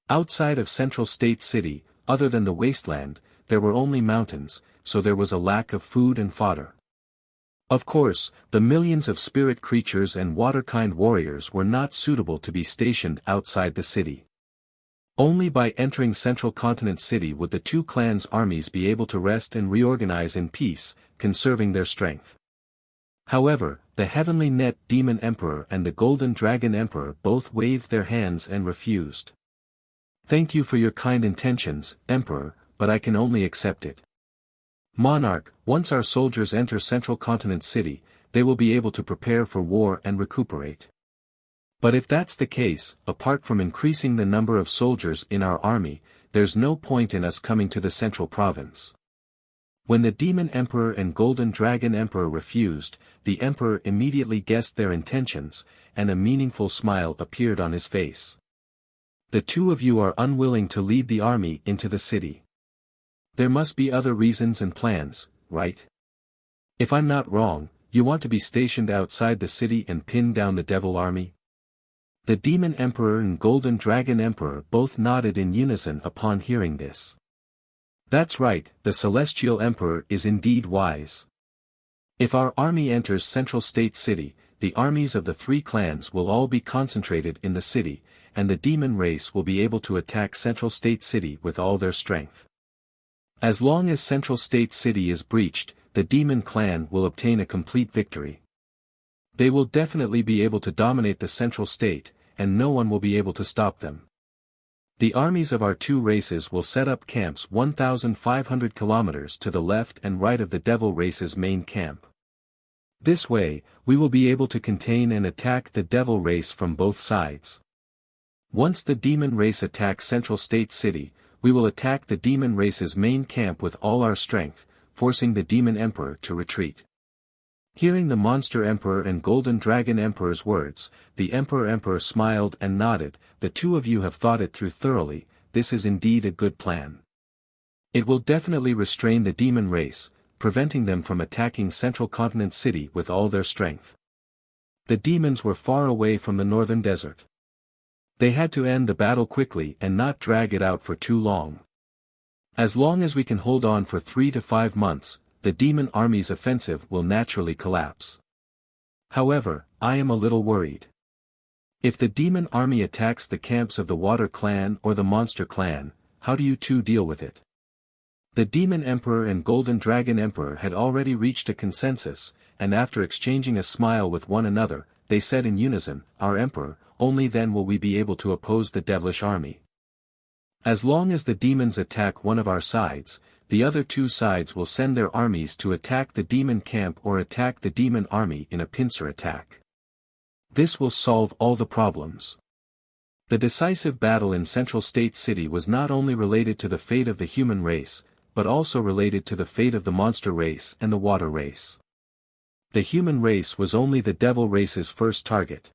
Outside of Central State City, other than the wasteland, there were only mountains, so there was a lack of food and fodder. Of course, the millions of spirit creatures and water-kind warriors were not suitable to be stationed outside the city. Only by entering Central Continent City would the two clans' armies be able to rest and reorganize in peace, conserving their strength. However, the Heavenly Net Demon Emperor and the Golden Dragon Emperor both waved their hands and refused. "Thank you for your kind intentions, Emperor, but I can only accept it. Monarch, once our soldiers enter Central Continent City, they will be able to prepare for war and recuperate. But if that's the case, apart from increasing the number of soldiers in our army, there's no point in us coming to the Central Province." When the Demon Emperor and Golden Dragon Emperor refused, the Emperor immediately guessed their intentions, and a meaningful smile appeared on his face. "The two of you are unwilling to lead the army into the city. There must be other reasons and plans, right? If I'm not wrong, you want to be stationed outside the city and pin down the Devil Army?" The Demon Emperor and Golden Dragon Emperor both nodded in unison upon hearing this. "That's right, the Celestial Emperor is indeed wise. If our army enters Central State City, the armies of the 3 clans will all be concentrated in the city, and the demon race will be able to attack Central State City with all their strength. As long as Central State City is breached, the demon clan will obtain a complete victory. They will definitely be able to dominate the Central State, and no one will be able to stop them. The armies of our 2 races will set up camps 1,500 kilometers to the left and right of the Devil race's main camp. This way, we will be able to contain and attack the Devil race from both sides. Once the demon race attacks Central State City, we will attack the demon race's main camp with all our strength, forcing the Demon Emperor to retreat." Hearing the Monster Emperor and Golden Dragon Emperor's words, the Emperor smiled and nodded. "The two of you have thought it through thoroughly, this is indeed a good plan. It will definitely restrain the demon race, preventing them from attacking Central Continent City with all their strength." The demons were far away from the northern desert. They had to end the battle quickly and not drag it out for too long. As long as we can hold on for 3 to 5 months, the demon army's offensive will naturally collapse. However, I am a little worried. If the demon army attacks the camps of the Water Clan or the Monster Clan, how do you two deal with it? The Demon Emperor and Golden Dragon Emperor had already reached a consensus, and after exchanging a smile with one another, they said in unison, "Our Emperor, only then will we be able to oppose the devilish army. As long as the demons attack one of our sides, the other two sides will send their armies to attack the demon camp or attack the demon army in a pincer attack. This will solve all the problems." The decisive battle in Central State City was not only related to the fate of the human race, but also related to the fate of the monster race and the water race. The human race was only the devil race's first target.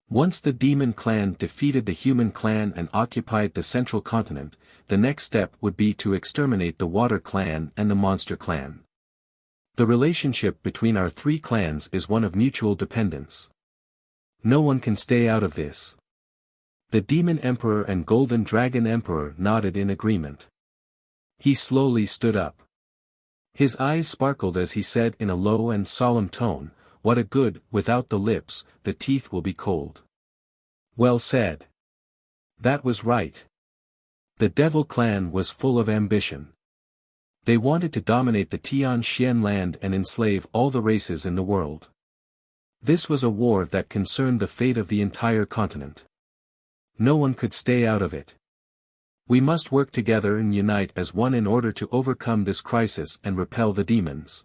Once the demon clan defeated the human clan and occupied the central continent, the next step would be to exterminate the water clan and the monster clan. The relationship between our three clans is one of mutual dependence. No one can stay out of this. The Demon Emperor and Golden Dragon Emperor nodded in agreement. He slowly stood up. His eyes sparkled as he said in a low and solemn tone, "What a good, without the lips, the teeth will be cold." Well said. That was right. The Devil Clan was full of ambition. They wanted to dominate the Tian Xian land and enslave all the races in the world. This was a war that concerned the fate of the entire continent. No one could stay out of it. We must work together and unite as one in order to overcome this crisis and repel the demons.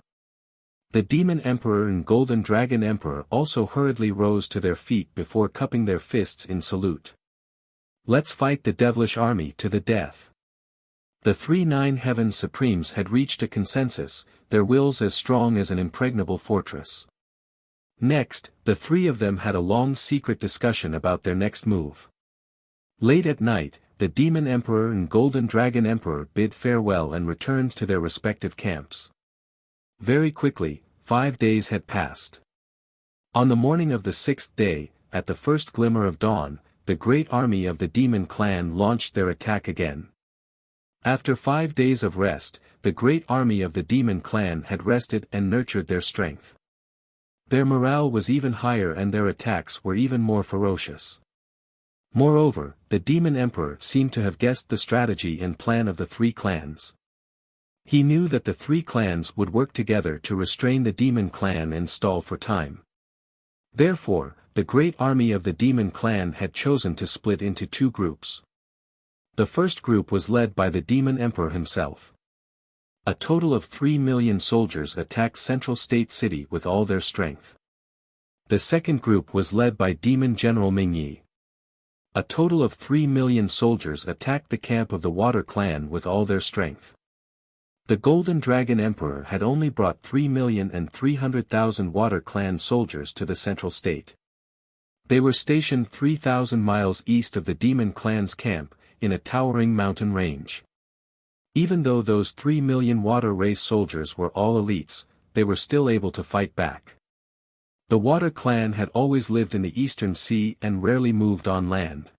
The Demon Emperor and Golden Dragon Emperor also hurriedly rose to their feet before cupping their fists in salute. Let's fight the devilish army to the death. The three Nine Heavens Supremes had reached a consensus, their wills as strong as an impregnable fortress. Next, the three of them had a long secret discussion about their next move. Late at night, the Demon Emperor and Golden Dragon Emperor bid farewell and returned to their respective camps. Very quickly, 5 days had passed. On the morning of the 6th day, at the first glimmer of dawn, the great army of the Demon Clan launched their attack again. After 5 days of rest, the great army of the Demon Clan had rested and nurtured their strength. Their morale was even higher and their attacks were even more ferocious. Moreover, the Demon Emperor seemed to have guessed the strategy and plan of the three clans. He knew that the three clans would work together to restrain the Demon Clan and stall for time. Therefore, the great army of the Demon Clan had chosen to split into two groups. The first group was led by the Demon Emperor himself. A total of 3 million soldiers attacked Central State City with all their strength. The second group was led by Demon General Mingyi. A total of 3 million soldiers attacked the camp of the Water Clan with all their strength. The Golden Dragon Emperor had only brought 3,300,000 Water Clan soldiers to the Central State. They were stationed 3,000 miles east of the Demon Clan's camp, in a towering mountain range. Even though those 3 million Water Race soldiers were all elites, they were still able to fight back. The Water Clan had always lived in the Eastern Sea and rarely moved on land.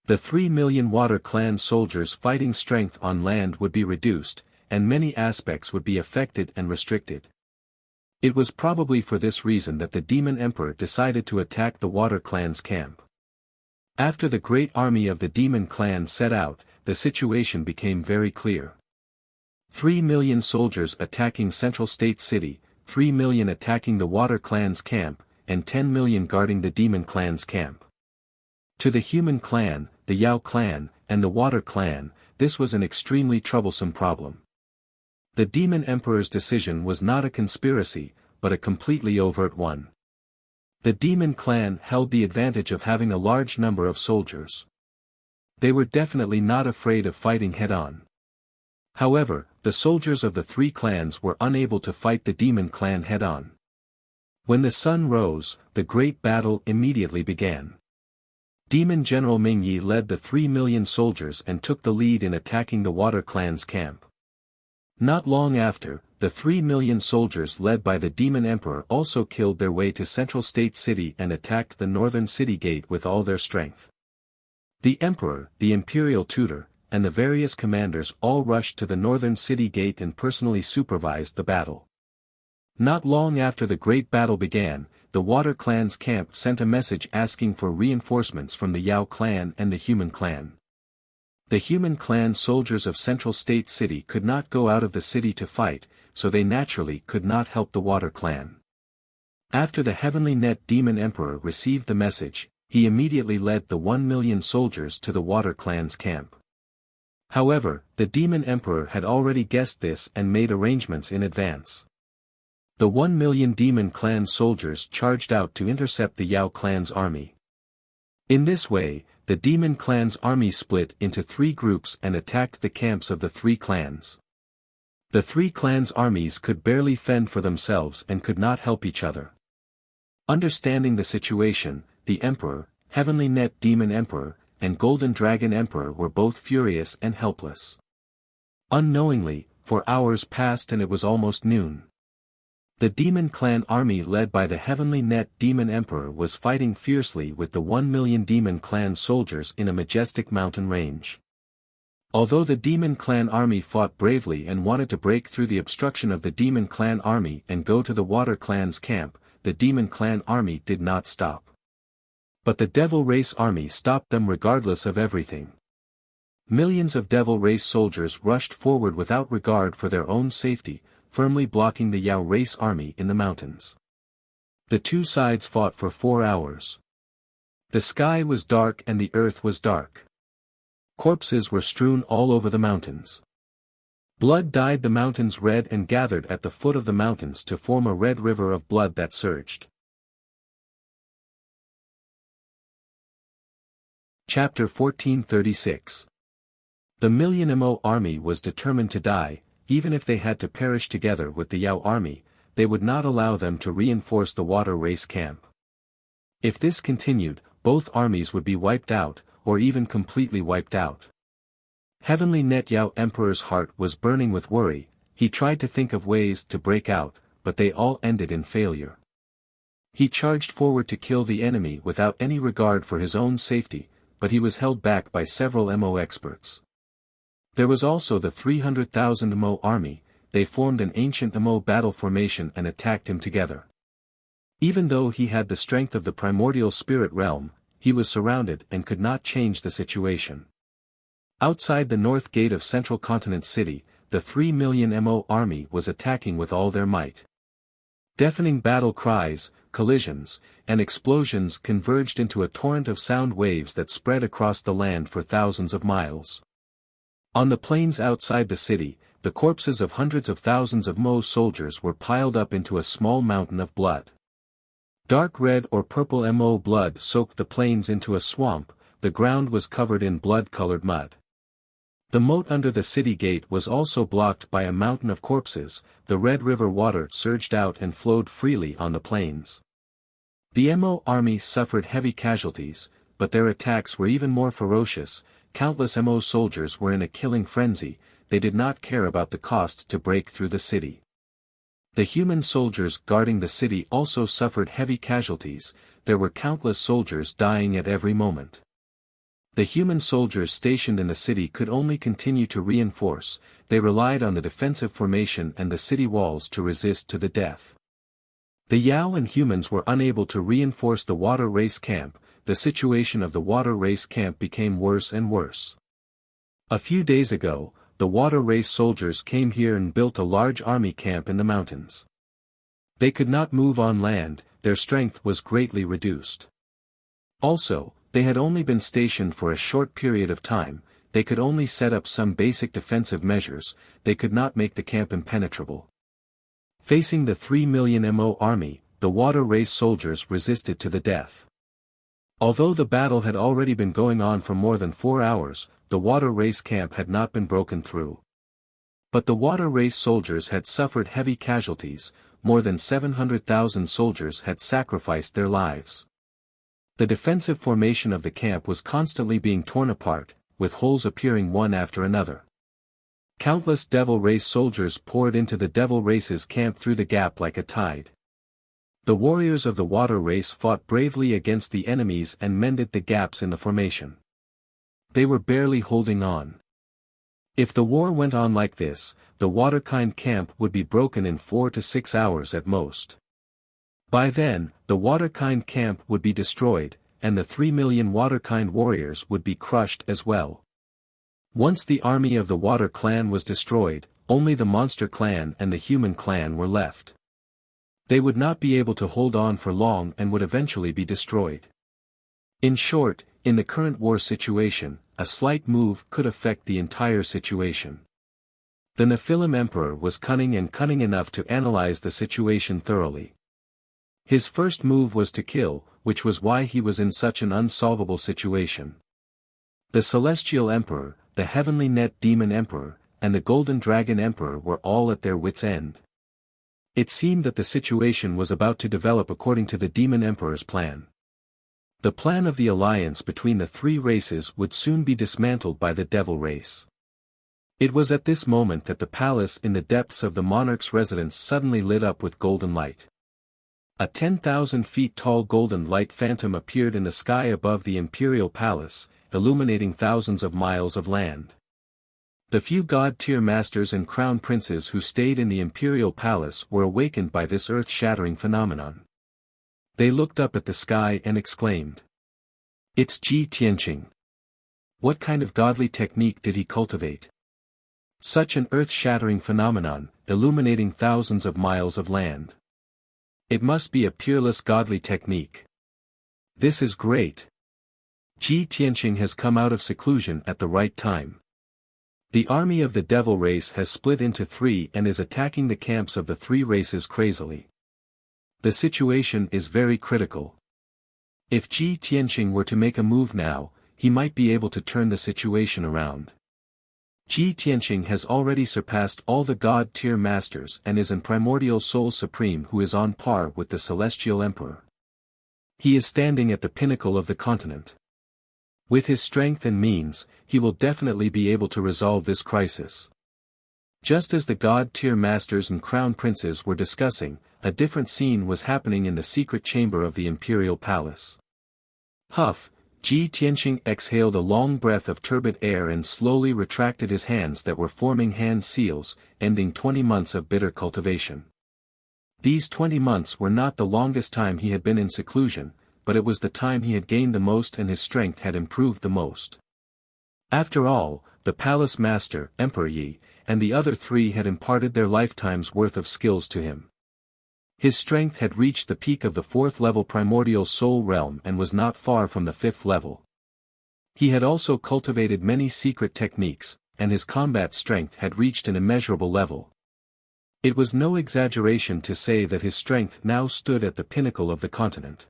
The 3 million Water Clan soldiers' fighting strength on land would be reduced, and many aspects would be affected and restricted. It was probably for this reason that the Demon Emperor decided to attack the Water Clan's camp. After the great army of the Demon Clan set out, the situation became very clear. 3 million soldiers attacking Central State City, 3 million attacking the Water Clan's camp, and 10 million guarding the Demon Clan's camp. To the Human Clan, the Yao Clan, and the Water Clan, this was an extremely troublesome problem. The Demon Emperor's decision was not a conspiracy, but a completely overt one. The Demon Clan held the advantage of having a large number of soldiers. They were definitely not afraid of fighting head-on. However, the soldiers of the three clans were unable to fight the Demon Clan head-on. When the sun rose, the great battle immediately began. Demon General Mingyi led the 3 million soldiers and took the lead in attacking the Water Clan's camp. Not long after, the 3 million soldiers led by the Demon Emperor also killed their way to Central State City and attacked the northern city gate with all their strength. The Emperor, the Imperial Tutor, and the various commanders all rushed to the northern city gate and personally supervised the battle. Not long after the great battle began, the Water Clan's camp sent a message asking for reinforcements from the Yao Clan and the Human Clan. The Human Clan soldiers of Central State City could not go out of the city to fight, so they naturally could not help the Water Clan. After the heavenly net demon emperor received the message, he immediately led the 1,000,000 soldiers to the water clan's camp. However, the demon emperor had already guessed this and made arrangements in advance. The 1,000,000 demon clan soldiers charged out to intercept the Yao clan's army. In this way, the demon clan's army split into 3 groups and attacked the camps of the 3 clans. The 3 clans' armies could barely fend for themselves and could not help each other. Understanding the situation, the Emperor, Heavenly Net Demon Emperor, and Golden Dragon Emperor were both furious and helpless. Unknowingly, for hours passed and it was almost noon. The Demon Clan army led by the Heavenly Net Demon Emperor was fighting fiercely with the 1,000,000 Demon Clan soldiers in a majestic mountain range. Although the Demon Clan army fought bravely and wanted to break through the obstruction of the Demon Clan army and go to the Water Clan's camp, the Demon Clan army did not stop. But the Devil Race army stopped them regardless of everything. Millions of Devil Race soldiers rushed forward without regard for their own safety, firmly blocking the Yao Race army in the mountains. The 2 sides fought for 4 hours. The sky was dark and the earth was dark. Corpses were strewn all over the mountains. Blood dyed the mountains red and gathered at the foot of the mountains to form a red river of blood that surged. Chapter 1436. The 1,000,000 Mo army was determined to die, even if they had to perish together with the Yao army, they would not allow them to reinforce the Water Race camp. If this continued, both armies would be wiped out, or even completely wiped out. Heavenly Net Yao Emperor's heart was burning with worry. He tried to think of ways to break out, but they all ended in failure. He charged forward to kill the enemy without any regard for his own safety, but he was held back by several Mo experts. There was also the 300,000 Mo army. They formed an ancient Mo battle formation and attacked him together. Even though he had the strength of the primordial spirit realm, he was surrounded and could not change the situation. Outside the north gate of Central Continent City, the 3,000,000 Mo army was attacking with all their might. Deafening battle cries, collisions, and explosions converged into a torrent of sound waves that spread across the land for thousands of miles. On the plains outside the city, the corpses of hundreds of thousands of Mo soldiers were piled up into a small mountain of blood. Dark red or purple Mo blood soaked the plains into a swamp. The ground was covered in blood-colored mud. The moat under the city gate was also blocked by a mountain of corpses. The Red River water surged out and flowed freely on the plains. The Mo army suffered heavy casualties, but their attacks were even more ferocious. Countless Mo soldiers were in a killing frenzy. They did not care about the cost to break through the city. The human soldiers guarding the city also suffered heavy casualties. There were countless soldiers dying at every moment. The human soldiers stationed in the city could only continue to reinforce. They relied on the defensive formation and the city walls to resist to the death. The Yao and humans were unable to reinforce the Water Race camp. The situation of the Water Race camp became worse and worse. A few days ago, the Water Race soldiers came here and built a large army camp in the mountains. They could not move on land, their strength was greatly reduced. Also, they had only been stationed for a short period of time. They could only set up some basic defensive measures. They could not make the camp impenetrable. Facing the 3,000,000 Mo army, the Water Race soldiers resisted to the death. Although the battle had already been going on for more than 4 hours, the Water Race camp had not been broken through. But the Water Race soldiers had suffered heavy casualties. More than 700,000 soldiers had sacrificed their lives. The defensive formation of the camp was constantly being torn apart, with holes appearing one after another. Countless Devil Race soldiers poured into the Devil Race's camp through the gap like a tide. The warriors of the Water Race fought bravely against the enemies and mended the gaps in the formation. They were barely holding on. If the war went on like this, the Waterkind camp would be broken in 4 to 6 hours at most. By then, the Waterkind camp would be destroyed, and the 3,000,000 Waterkind warriors would be crushed as well. Once the army of the Water Clan was destroyed, only the Monster Clan and the Human Clan were left. They would not be able to hold on for long and would eventually be destroyed. In short, in the current war situation, a slight move could affect the entire situation. The Nephilim Emperor was cunning enough to analyze the situation thoroughly. His first move was to kill, which was why he was in such an unsolvable situation. The Celestial Emperor, the Heavenly Net Demon Emperor, and the Golden Dragon Emperor were all at their wits' end. It seemed that the situation was about to develop according to the Demon Emperor's plan. The plan of the alliance between the three races would soon be dismantled by the Devil race. It was at this moment that the palace in the depths of the monarch's residence suddenly lit up with golden light. A 10,000 feet tall golden light phantom appeared in the sky above the imperial palace, illuminating thousands of miles of land. The few god-tier masters and crown princes who stayed in the imperial palace were awakened by this earth-shattering phenomenon. They looked up at the sky and exclaimed, "It's Ji Tianqing. What kind of godly technique did he cultivate? Such an earth-shattering phenomenon, illuminating thousands of miles of land. It must be a peerless godly technique. This is great. Ji Tianqing has come out of seclusion at the right time. The army of the Devil race has split into three and is attacking the camps of the three races crazily. The situation is very critical. If Ji Tianqing were to make a move now, he might be able to turn the situation around. Ji Tianqing has already surpassed all the god-tier masters and is an primordial soul supreme who is on par with the Celestial Emperor. He is standing at the pinnacle of the continent. With his strength and means, he will definitely be able to resolve this crisis." Just as the god-tier masters and crown princes were discussing, a different scene was happening in the secret chamber of the imperial palace. Huff, Ji Tianqing exhaled a long breath of turbid air and slowly retracted his hands that were forming hand seals, ending 20 months of bitter cultivation. These 20 months were not the longest time he had been in seclusion, but it was the time he had gained the most and his strength had improved the most. After all, the palace master, Emperor Yi, and the other three had imparted their lifetime's worth of skills to him. His strength had reached the peak of the 4th level primordial soul realm and was not far from the 5th level. He had also cultivated many secret techniques, and his combat strength had reached an immeasurable level. It was no exaggeration to say that his strength now stood at the pinnacle of the continent.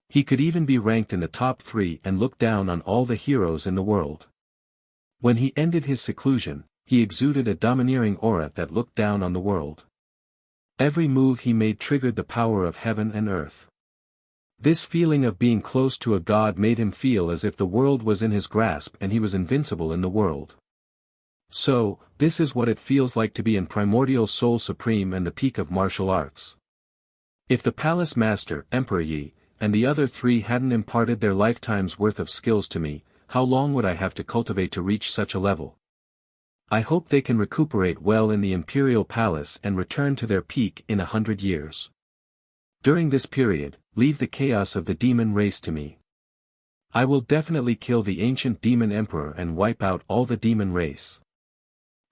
He could even be ranked in the top 3 and look down on all the heroes in the world. When he ended his seclusion, he exuded a domineering aura that looked down on the world. Every move he made triggered the power of heaven and earth. This feeling of being close to a god made him feel as if the world was in his grasp and he was invincible in the world. So, this is what it feels like to be in primordial soul supreme and the peak of martial arts. If the palace master, Emperor Yi, and the other three hadn't imparted their lifetime's worth of skills to me, how long would I have to cultivate to reach such a level? I hope they can recuperate well in the imperial palace and return to their peak in 100 years. During this period, leave the chaos of the demon race to me. I will definitely kill the ancient demon emperor and wipe out all the demon race.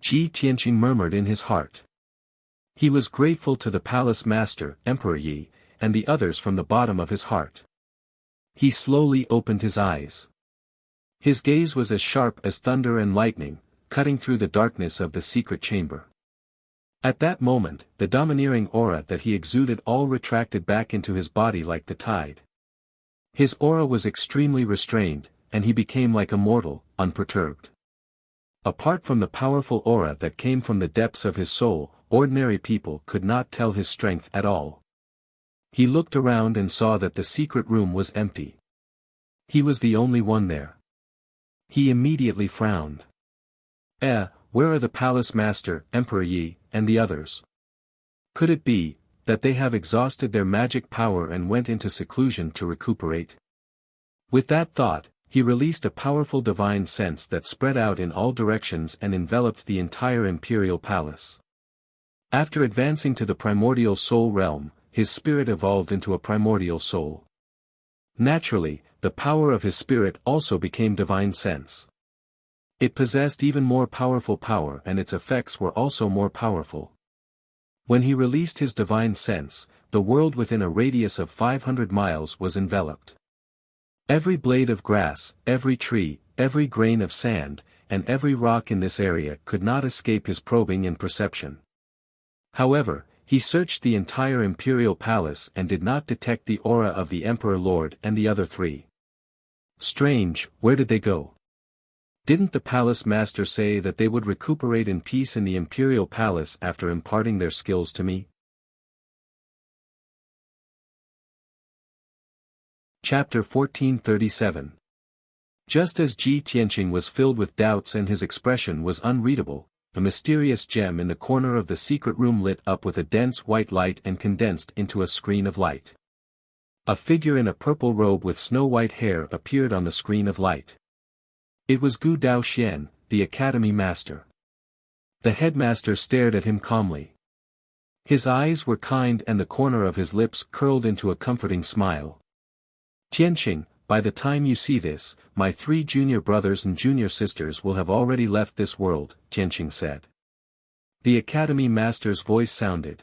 Ji Tianqing murmured in his heart. He was grateful to the palace master, Emperor Yi, and the others from the bottom of his heart. He slowly opened his eyes. His gaze was as sharp as thunder and lightning, cutting through the darkness of the secret chamber. At that moment, the domineering aura that he exuded all retracted back into his body like the tide. His aura was extremely restrained, and he became like a mortal, unperturbed. Apart from the powerful aura that came from the depths of his soul, ordinary people could not tell his strength at all. He looked around and saw that the secret room was empty. He was the only one there. He immediately frowned. Where are the palace master, Emperor Yi, and the others? Could it be that they have exhausted their magic power and went into seclusion to recuperate? With that thought, he released a powerful divine sense that spread out in all directions and enveloped the entire imperial palace. After advancing to the primordial soul realm, his spirit evolved into a primordial soul. Naturally, the power of his spirit also became divine sense. It possessed even more powerful power and its effects were also more powerful. When he released his divine sense, the world within a radius of 500 miles was enveloped. Every blade of grass, every tree, every grain of sand, and every rock in this area could not escape his probing and perception. However, he searched the entire imperial palace and did not detect the aura of the Emperor Lord and the other three. Strange, where did they go? Didn't the palace master say that they would recuperate in peace in the imperial palace after imparting their skills to me? Chapter 1437. Just as Ji Tianqing was filled with doubts and his expression was unreadable, a mysterious gem in the corner of the secret room lit up with a dense white light and condensed into a screen of light. A figure in a purple robe with snow-white hair appeared on the screen of light. It was Gu Daoxian, the academy master. The headmaster stared at him calmly. His eyes were kind and the corner of his lips curled into a comforting smile. Tianqing, by the time you see this, my 3 junior brothers and junior sisters will have already left this world, Tianqing said. The academy master's voice sounded.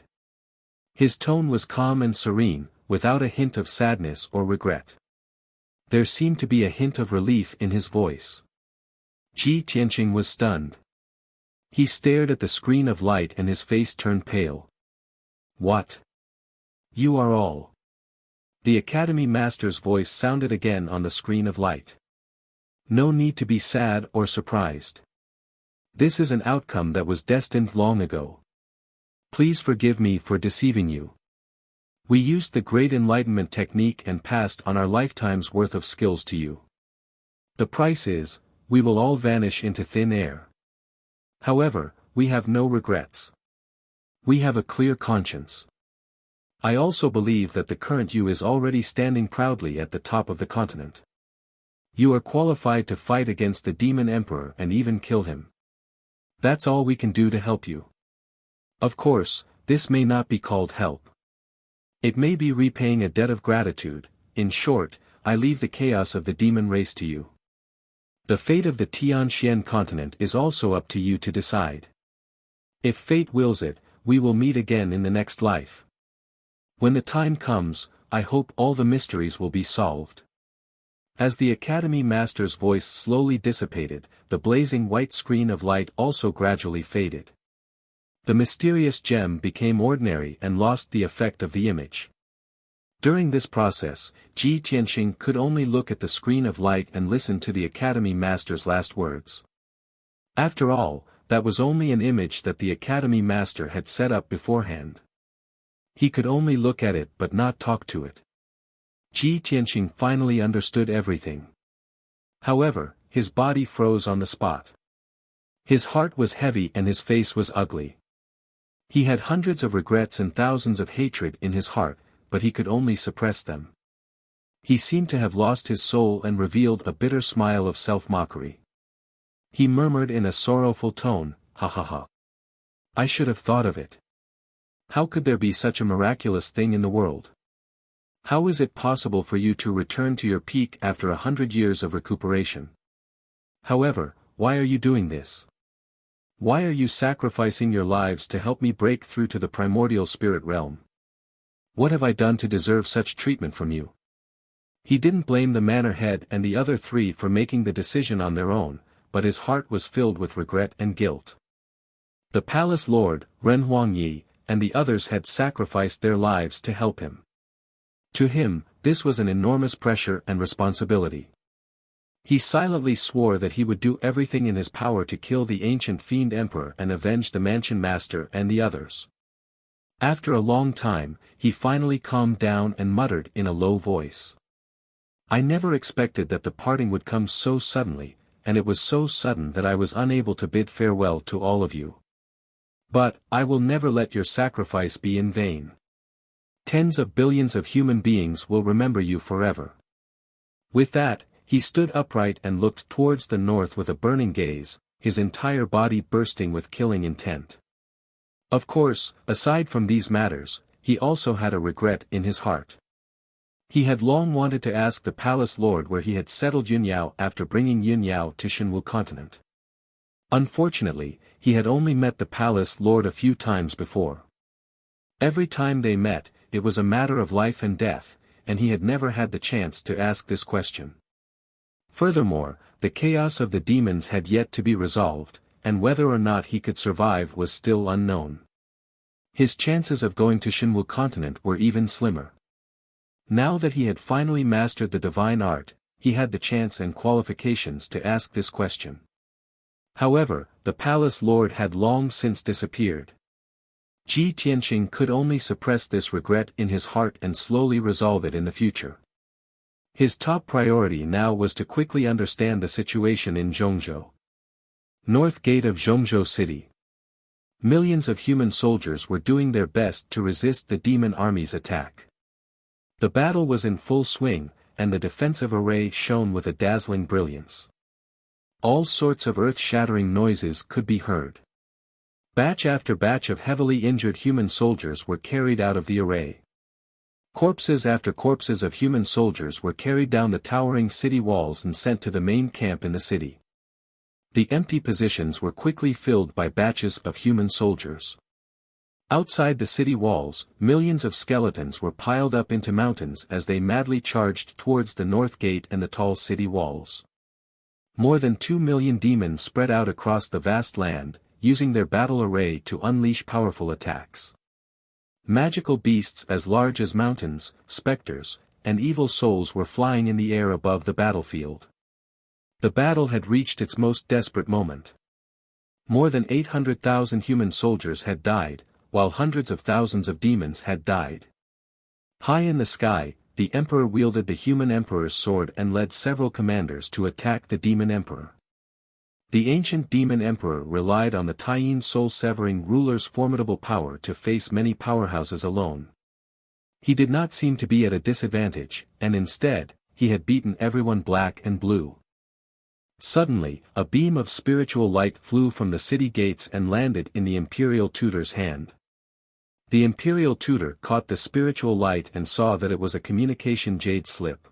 His tone was calm and serene, without a hint of sadness or regret. There seemed to be a hint of relief in his voice. Ji Tianqing was stunned. He stared at the screen of light and his face turned pale. What? You are all. The academy master's voice sounded again on the screen of light. No need to be sad or surprised. This is an outcome that was destined long ago. Please forgive me for deceiving you. We used the Great Enlightenment technique and passed on our lifetime's worth of skills to you. The price is, we will all vanish into thin air. However, we have no regrets. We have a clear conscience. I also believe that the current you is already standing proudly at the top of the continent. You are qualified to fight against the Demon Emperor and even kill him. That's all we can do to help you. Of course, this may not be called help. It may be repaying a debt of gratitude. In short, I leave the chaos of the demon race to you. The fate of the Tianxian continent is also up to you to decide. If fate wills it, we will meet again in the next life. When the time comes, I hope all the mysteries will be solved. As the academy master's voice slowly dissipated, the blazing white screen of light also gradually faded. The mysterious gem became ordinary and lost the effect of the image. During this process, Ji Tianqing could only look at the screen of light and listen to the academy master's last words. After all, that was only an image that the academy master had set up beforehand. He could only look at it but not talk to it. Ji Tianqing finally understood everything. However, his body froze on the spot. His heart was heavy and his face was ugly. He had hundreds of regrets and thousands of hatred in his heart, but he could only suppress them. He seemed to have lost his soul and revealed a bitter smile of self-mockery. He murmured in a sorrowful tone, "Ha ha ha. I should have thought of it. How could there be such a miraculous thing in the world? How is it possible for you to return to your peak after 100 years of recuperation? However, why are you doing this? Why are you sacrificing your lives to help me break through to the primordial spirit realm? What have I done to deserve such treatment from you?" He didn't blame the manor head and the other 3 for making the decision on their own, but his heart was filled with regret and guilt. The palace lord, Ren Huangyi, and the others had sacrificed their lives to help him. To him, this was an enormous pressure and responsibility. He silently swore that he would do everything in his power to kill the ancient fiend emperor and avenge the mansion master and the others. After a long time, he finally calmed down and muttered in a low voice. I never expected that the parting would come so suddenly, and it was so sudden that I was unable to bid farewell to all of you. But, I will never let your sacrifice be in vain. Tens of billions of human beings will remember you forever. With that, he stood upright and looked towards the north with a burning gaze, his entire body bursting with killing intent. Of course, aside from these matters, he also had a regret in his heart. He had long wanted to ask the palace lord where he had settled Yunyao after bringing Yunyao to Shenwu continent. Unfortunately, he had only met the palace lord a few times before. Every time they met, it was a matter of life and death, and he had never had the chance to ask this question. Furthermore, the chaos of the demons had yet to be resolved, and whether or not he could survive was still unknown. His chances of going to Shenwu continent were even slimmer. Now that he had finally mastered the divine art, he had the chance and qualifications to ask this question. However, the palace lord had long since disappeared. Ji Tianqing could only suppress this regret in his heart and slowly resolve it in the future. His top priority now was to quickly understand the situation in Zhongzhou. North Gate of Zhongzhou City. Millions of human soldiers were doing their best to resist the demon army's attack. The battle was in full swing, and the defensive array shone with a dazzling brilliance. All sorts of earth-shattering noises could be heard. Batch after batch of heavily injured human soldiers were carried out of the array. Corpses after corpses of human soldiers were carried down the towering city walls and sent to the main camp in the city. The empty positions were quickly filled by batches of human soldiers. Outside the city walls, millions of skeletons were piled up into mountains as they madly charged towards the north gate and the tall city walls. More than 2 million demons spread out across the vast land, using their battle array to unleash powerful attacks. Magical beasts as large as mountains, specters, and evil souls were flying in the air above the battlefield. The battle had reached its most desperate moment. More than 800,000 human soldiers had died, while hundreds of thousands of demons had died. High in the sky, the emperor wielded the human emperor's sword and led several commanders to attack the demon emperor. The ancient demon emperor relied on the Taiyin soul-severing ruler's formidable power to face many powerhouses alone. He did not seem to be at a disadvantage, and instead, he had beaten everyone black and blue. Suddenly, a beam of spiritual light flew from the city gates and landed in the imperial tutor's hand. The imperial tutor caught the spiritual light and saw that it was a communication jade slip.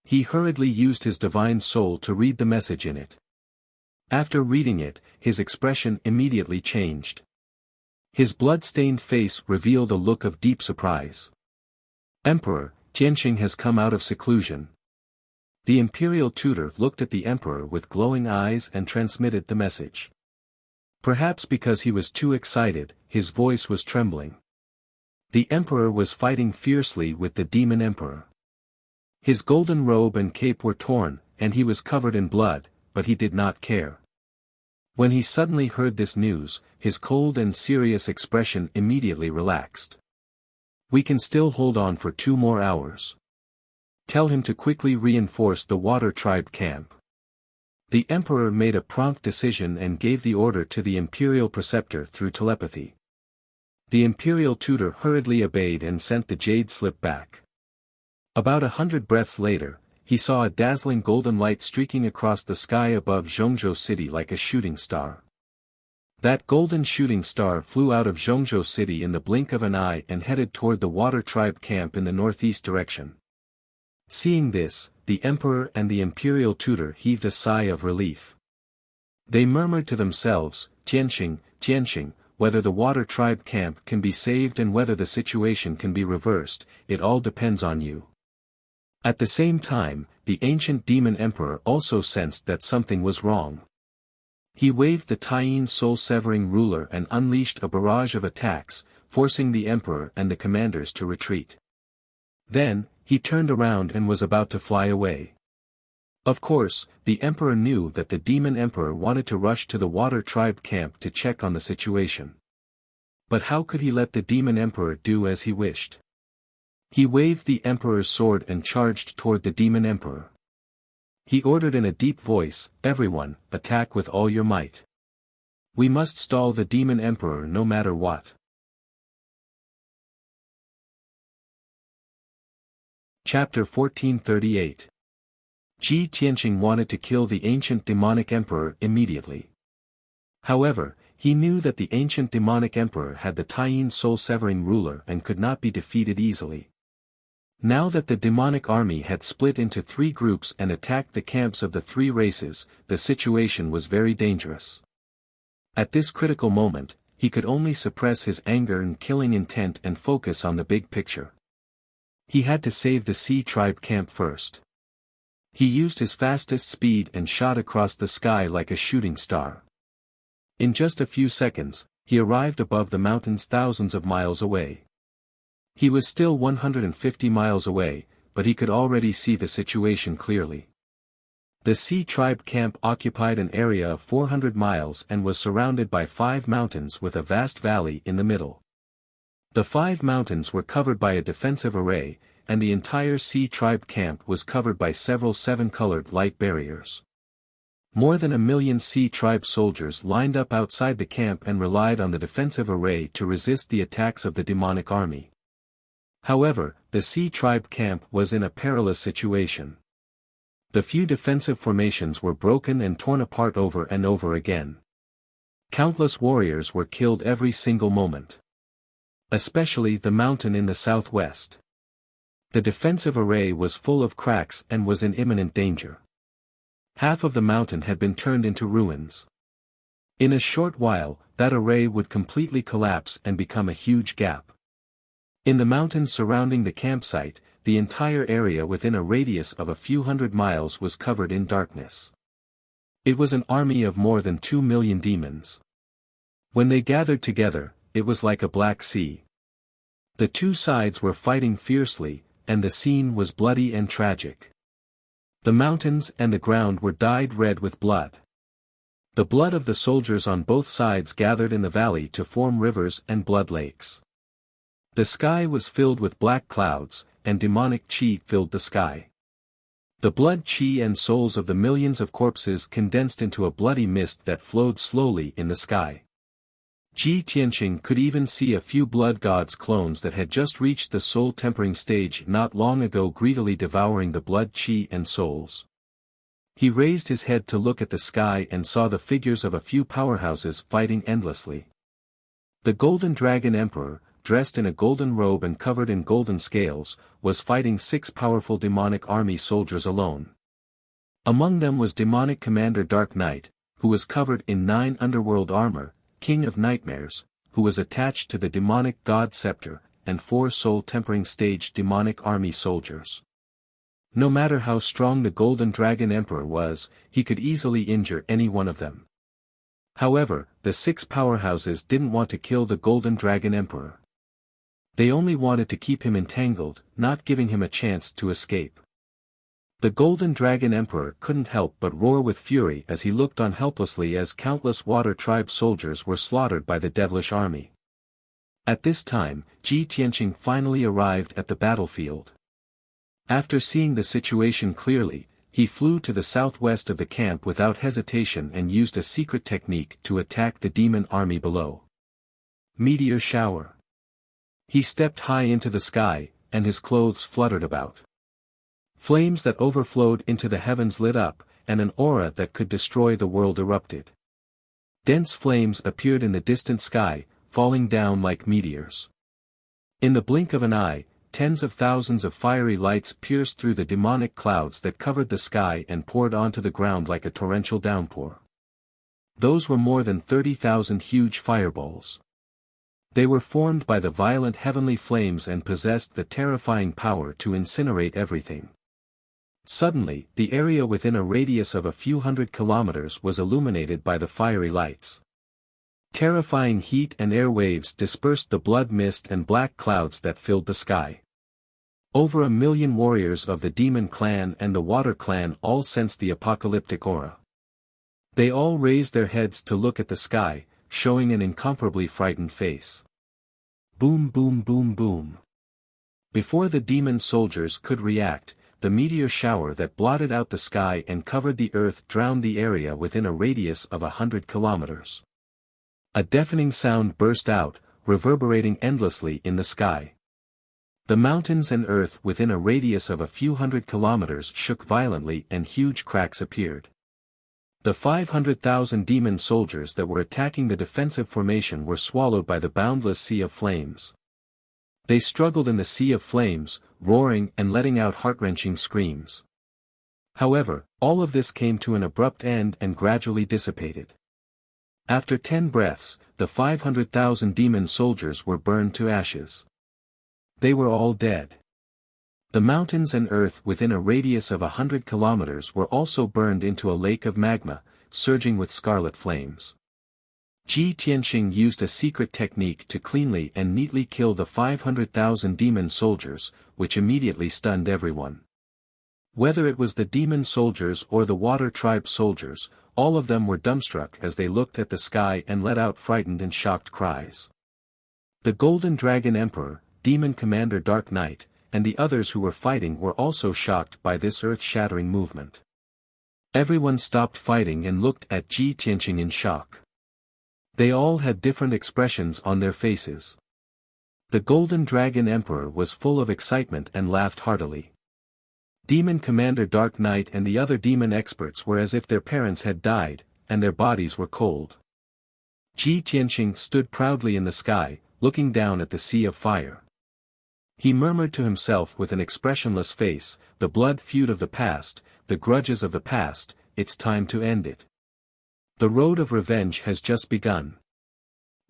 He hurriedly used his divine soul to read the message in it. After reading it, his expression immediately changed. His blood-stained face revealed a look of deep surprise. Emperor, Tianqing has come out of seclusion. The imperial tutor looked at the emperor with glowing eyes and transmitted the message. Perhaps because he was too excited, his voice was trembling. The emperor was fighting fiercely with the demon emperor. His golden robe and cape were torn, and he was covered in blood, but he did not care. When he suddenly heard this news, his cold and serious expression immediately relaxed. We can still hold on for 2 more hours. Tell him to quickly reinforce the water tribe camp. The emperor made a prompt decision and gave the order to the imperial preceptor through telepathy. The imperial tutor hurriedly obeyed and sent the jade slip back. About 100 breaths later, he saw a dazzling golden light streaking across the sky above Zhongzhou city like a shooting star. That golden shooting star flew out of Zhongzhou city in the blink of an eye and headed toward the water tribe camp in the northeast direction. Seeing this, the emperor and the imperial tutor heaved a sigh of relief. They murmured to themselves, Tianqing, Tianqing, whether the water tribe camp can be saved and whether the situation can be reversed, it all depends on you. At the same time, the ancient demon emperor also sensed that something was wrong. He waved the Taiyin soul-severing ruler and unleashed a barrage of attacks, forcing the emperor and the commanders to retreat. Then, he turned around and was about to fly away. Of course, the emperor knew that the demon emperor wanted to rush to the water tribe camp to check on the situation. But how could he let the demon emperor do as he wished? He waved the emperor's sword and charged toward the demon emperor. He ordered in a deep voice, "Everyone, attack with all your might. We must stall the demon emperor no matter what." Chapter 1438. Ji Tianqing wanted to kill the ancient demonic emperor immediately. However, he knew that the ancient demonic emperor had the Taiyin soul-severing ruler and could not be defeated easily. Now that the demonic army had split into 3 groups and attacked the camps of the 3 races, the situation was very dangerous. At this critical moment, he could only suppress his anger and killing intent and focus on the big picture. He had to save the Sea Tribe camp first. He used his fastest speed and shot across the sky like a shooting star. In just a few seconds, he arrived above the mountains thousands of miles away. He was still 150 miles away, but he could already see the situation clearly. The Sea Tribe camp occupied an area of 400 miles and was surrounded by 5 mountains with a vast valley in the middle. The 5 mountains were covered by a defensive array, and the entire Sea Tribe camp was covered by several 7-colored light barriers. More than 1 million Sea Tribe soldiers lined up outside the camp and relied on the defensive array to resist the attacks of the demonic army. However, the Sea Tribe camp was in a perilous situation. The few defensive formations were broken and torn apart over and over again. Countless warriors were killed every single moment. Especially the mountain in the southwest. The defensive array was full of cracks and was in imminent danger. Half of the mountain had been turned into ruins. In a short while, that array would completely collapse and become a huge gap. In the mountains surrounding the campsite, the entire area within a radius of a few hundred miles was covered in darkness. It was an army of more than 2 million demons. When they gathered together, it was like a black sea. The two sides were fighting fiercely, and the scene was bloody and tragic. The mountains and the ground were dyed red with blood. The blood of the soldiers on both sides gathered in the valley to form rivers and blood lakes. The sky was filled with black clouds, and demonic chi filled the sky. The blood chi and souls of the millions of corpses condensed into a bloody mist that flowed slowly in the sky. Ji Tianqing could even see a few blood gods clones that had just reached the soul-tempering stage not long ago greedily devouring the blood chi and souls. He raised his head to look at the sky and saw the figures of a few powerhouses fighting endlessly. The Golden Dragon Emperor, dressed in a golden robe and covered in golden scales, was fighting 6 powerful demonic army soldiers alone. Among them was demonic commander Dark Knight, who was covered in 9 underworld armor, King of Nightmares, who was attached to the demonic god scepter, and 4 soul-tempering stage demonic army soldiers. No matter how strong the Golden Dragon Emperor was, he could easily injure any one of them. However, the 6 powerhouses didn't want to kill the Golden Dragon Emperor. They only wanted to keep him entangled, not giving him a chance to escape. The Golden Dragon Emperor couldn't help but roar with fury as he looked on helplessly as countless Water Tribe soldiers were slaughtered by the devilish army. At this time, Ji Tianqing finally arrived at the battlefield. After seeing the situation clearly, he flew to the southwest of the camp without hesitation and used a secret technique to attack the demon army below. Meteor shower. He stepped high into the sky, and his clothes fluttered about. Flames that overflowed into the heavens lit up, and an aura that could destroy the world erupted. Dense flames appeared in the distant sky, falling down like meteors. In the blink of an eye, tens of thousands of fiery lights pierced through the demonic clouds that covered the sky and poured onto the ground like a torrential downpour. Those were more than 30,000 huge fireballs. They were formed by the violent heavenly flames and possessed the terrifying power to incinerate everything. Suddenly, the area within a radius of a few hundred kilometers was illuminated by the fiery lights. Terrifying heat and air waves dispersed the blood mist and black clouds that filled the sky. Over 1 million warriors of the Demon Clan and the Water Clan all sensed the apocalyptic aura. They all raised their heads to look at the sky, showing an incomparably frightened face. Boom boom boom boom. Before the demon soldiers could react, the meteor shower that blotted out the sky and covered the earth drowned the area within a radius of 100 kilometers. A deafening sound burst out, reverberating endlessly in the sky. The mountains and earth within a radius of a few hundred kilometers shook violently and huge cracks appeared. The 500,000 demon soldiers that were attacking the defensive formation were swallowed by the boundless sea of flames. They struggled in the sea of flames, roaring and letting out heart-wrenching screams. However, all of this came to an abrupt end and gradually dissipated. After 10 breaths, the 500,000 demon soldiers were burned to ashes. They were all dead. The mountains and earth within a radius of 100 kilometers were also burned into a lake of magma, surging with scarlet flames. Ji Tianxing used a secret technique to cleanly and neatly kill the 500,000 demon soldiers, which immediately stunned everyone. Whether it was the demon soldiers or the water tribe soldiers, all of them were dumbstruck as they looked at the sky and let out frightened and shocked cries. The Golden Dragon Emperor, Demon Commander Dark Knight, and the others who were fighting were also shocked by this earth-shattering movement. Everyone stopped fighting and looked at Ji Tianxing in shock. They all had different expressions on their faces. The Golden Dragon Emperor was full of excitement and laughed heartily. Demon Commander Dark Knight and the other demon experts were as if their parents had died, and their bodies were cold. Ji Tianxing stood proudly in the sky, looking down at the sea of fire. He murmured to himself with an expressionless face, "The blood feud of the past, the grudges of the past, it's time to end it. The road of revenge has just begun.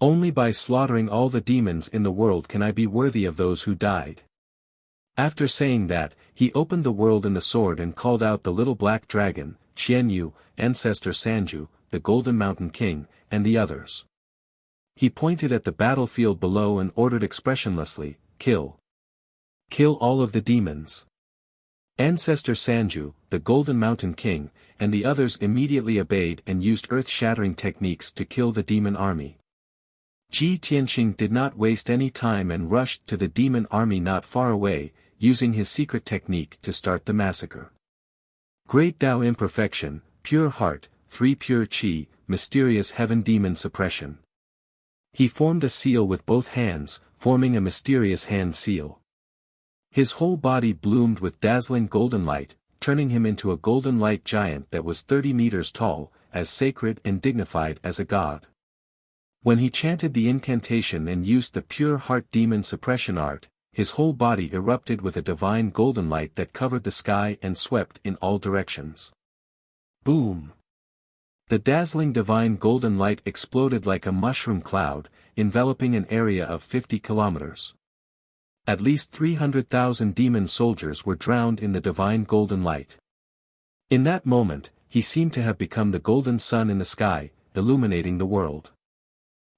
Only by slaughtering all the demons in the world can I be worthy of those who died." After saying that, he opened the world in the sword and called out the little black dragon, Qianyu, Ancestor Sanju, the Golden Mountain King, and the others. He pointed at the battlefield below and ordered expressionlessly, "Kill. Kill all of the demons." Ancestor Sanju, the Golden Mountain King, and the others immediately obeyed and used earth-shattering techniques to kill the demon army. Ji Tianxing did not waste any time and rushed to the demon army not far away, using his secret technique to start the massacre. Great Tao Imperfection, Pure Heart, 3 Pure Qi, Mysterious Heaven Demon Suppression. He formed a seal with both hands, forming a mysterious hand seal. His whole body bloomed with dazzling golden light, turning him into a golden light giant that was 30 meters tall, as sacred and dignified as a god. When he chanted the incantation and used the pure heart demon suppression art, his whole body erupted with a divine golden light that covered the sky and swept in all directions. Boom! The dazzling divine golden light exploded like a mushroom cloud, enveloping an area of 50 kilometers. At least 300,000 demon soldiers were drowned in the divine golden light. In that moment, he seemed to have become the golden sun in the sky, illuminating the world.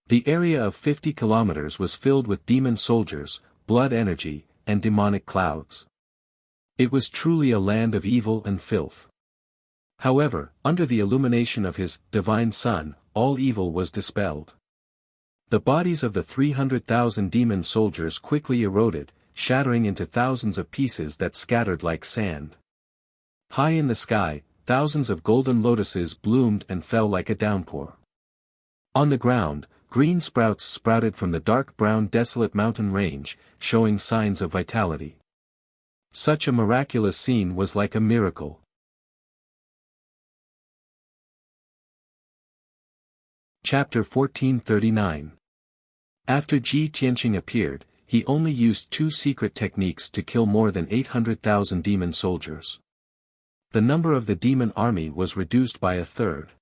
The area of 50 kilometers was filled with demon soldiers, blood energy, and demonic clouds. It was truly a land of evil and filth. However, under the illumination of his divine sun, all evil was dispelled. The bodies of the 300,000 demon soldiers quickly eroded, shattering into thousands of pieces that scattered like sand. High in the sky, thousands of golden lotuses bloomed and fell like a downpour. On the ground, green sprouts sprouted from the dark brown desolate mountain range, showing signs of vitality. Such a miraculous scene was like a miracle. Chapter 1439. After Ji Tianxing appeared, he only used 2 secret techniques to kill more than 800,000 demon soldiers. The number of the demon army was reduced by a third.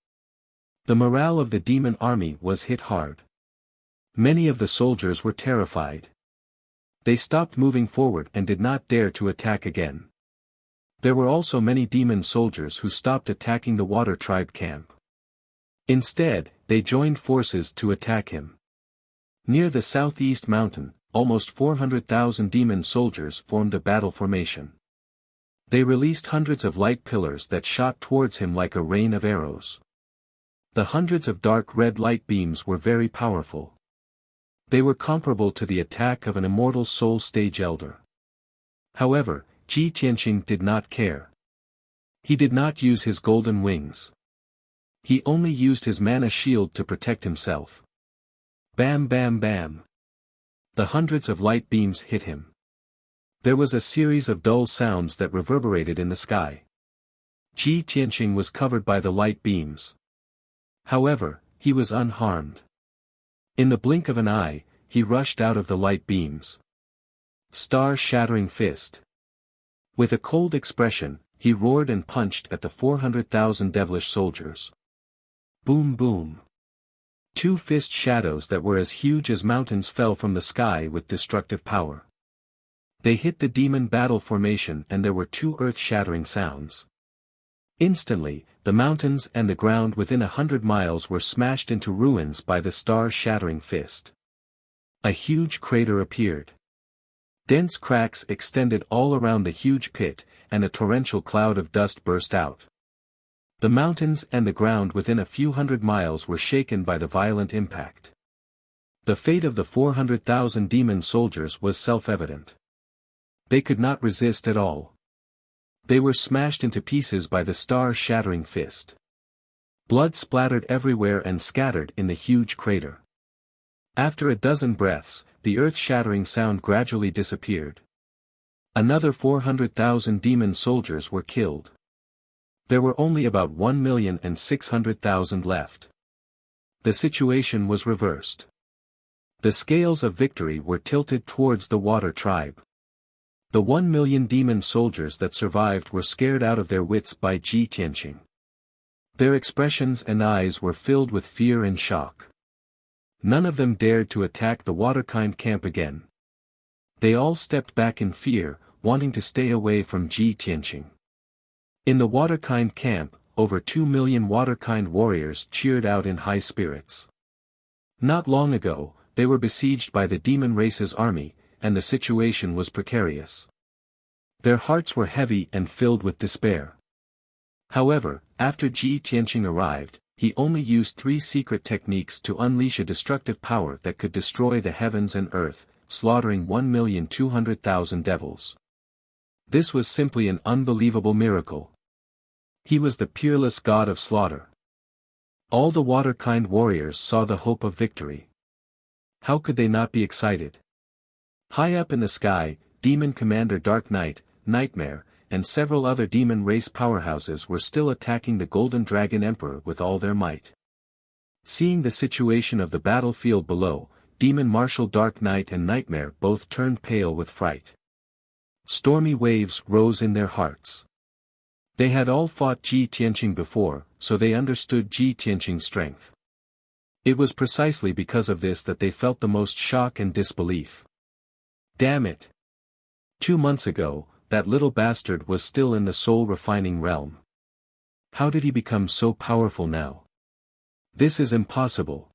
The morale of the demon army was hit hard. Many of the soldiers were terrified. They stopped moving forward and did not dare to attack again. There were also many demon soldiers who stopped attacking the water tribe camp. Instead, they joined forces to attack him. Near the southeast mountain, almost 400,000 demon soldiers formed a battle formation. They released hundreds of light pillars that shot towards him like a rain of arrows. The hundreds of dark red light beams were very powerful. They were comparable to the attack of an immortal soul stage elder. However, Ji Tianxing did not care. He did not use his golden wings. He only used his mana shield to protect himself. Bam bam bam. The hundreds of light beams hit him. There was a series of dull sounds that reverberated in the sky. Ji Tianxing was covered by the light beams. However, he was unharmed. In the blink of an eye, he rushed out of the light beams. Star-shattering fist. With a cold expression, he roared and punched at the 400,000 devilish soldiers. Boom boom. Two fist shadows that were as huge as mountains fell from the sky with destructive power. They hit the demon battle formation and there were two earth-shattering sounds. Instantly, the mountains and the ground within 100 miles were smashed into ruins by the star-shattering fist. A huge crater appeared. Dense cracks extended all around the huge pit, and a torrential cloud of dust burst out. The mountains and the ground within a few hundred miles were shaken by the violent impact. The fate of the 400,000 demon soldiers was self-evident. They could not resist at all. They were smashed into pieces by the star-shattering fist. Blood splattered everywhere and scattered in the huge crater. After a dozen breaths, the earth-shattering sound gradually disappeared. Another 400,000 demon soldiers were killed. There were only about 1,600,000 left. The situation was reversed. The scales of victory were tilted towards the water tribe. The 1 million demon soldiers that survived were scared out of their wits by Ji Tianqing. Their expressions and eyes were filled with fear and shock. None of them dared to attack the Waterkind camp again. They all stepped back in fear, wanting to stay away from Ji Tianqing. In the Waterkind camp, over 2 million Waterkind warriors cheered out in high spirits. Not long ago, they were besieged by the demon race's army, and the situation was precarious. Their hearts were heavy and filled with despair. However, after Ji Tianqing arrived, he only used 3 secret techniques to unleash a destructive power that could destroy the heavens and earth, slaughtering 1,200,000 devils. This was simply an unbelievable miracle. He was the peerless god of slaughter. All the Waterkind warriors saw the hope of victory. How could they not be excited? High up in the sky, Demon Commander Dark Knight, Nightmare, and several other demon race powerhouses were still attacking the Golden Dragon Emperor with all their might. Seeing the situation of the battlefield below, Demon Marshal Dark Knight and Nightmare both turned pale with fright. Stormy waves rose in their hearts. They had all fought Ji Tianqing before, so they understood Ji Tianqing's strength. It was precisely because of this that they felt the most shock and disbelief. Damn it! 2 months ago, that little bastard was still in the soul-refining realm. How did he become so powerful now? This is impossible.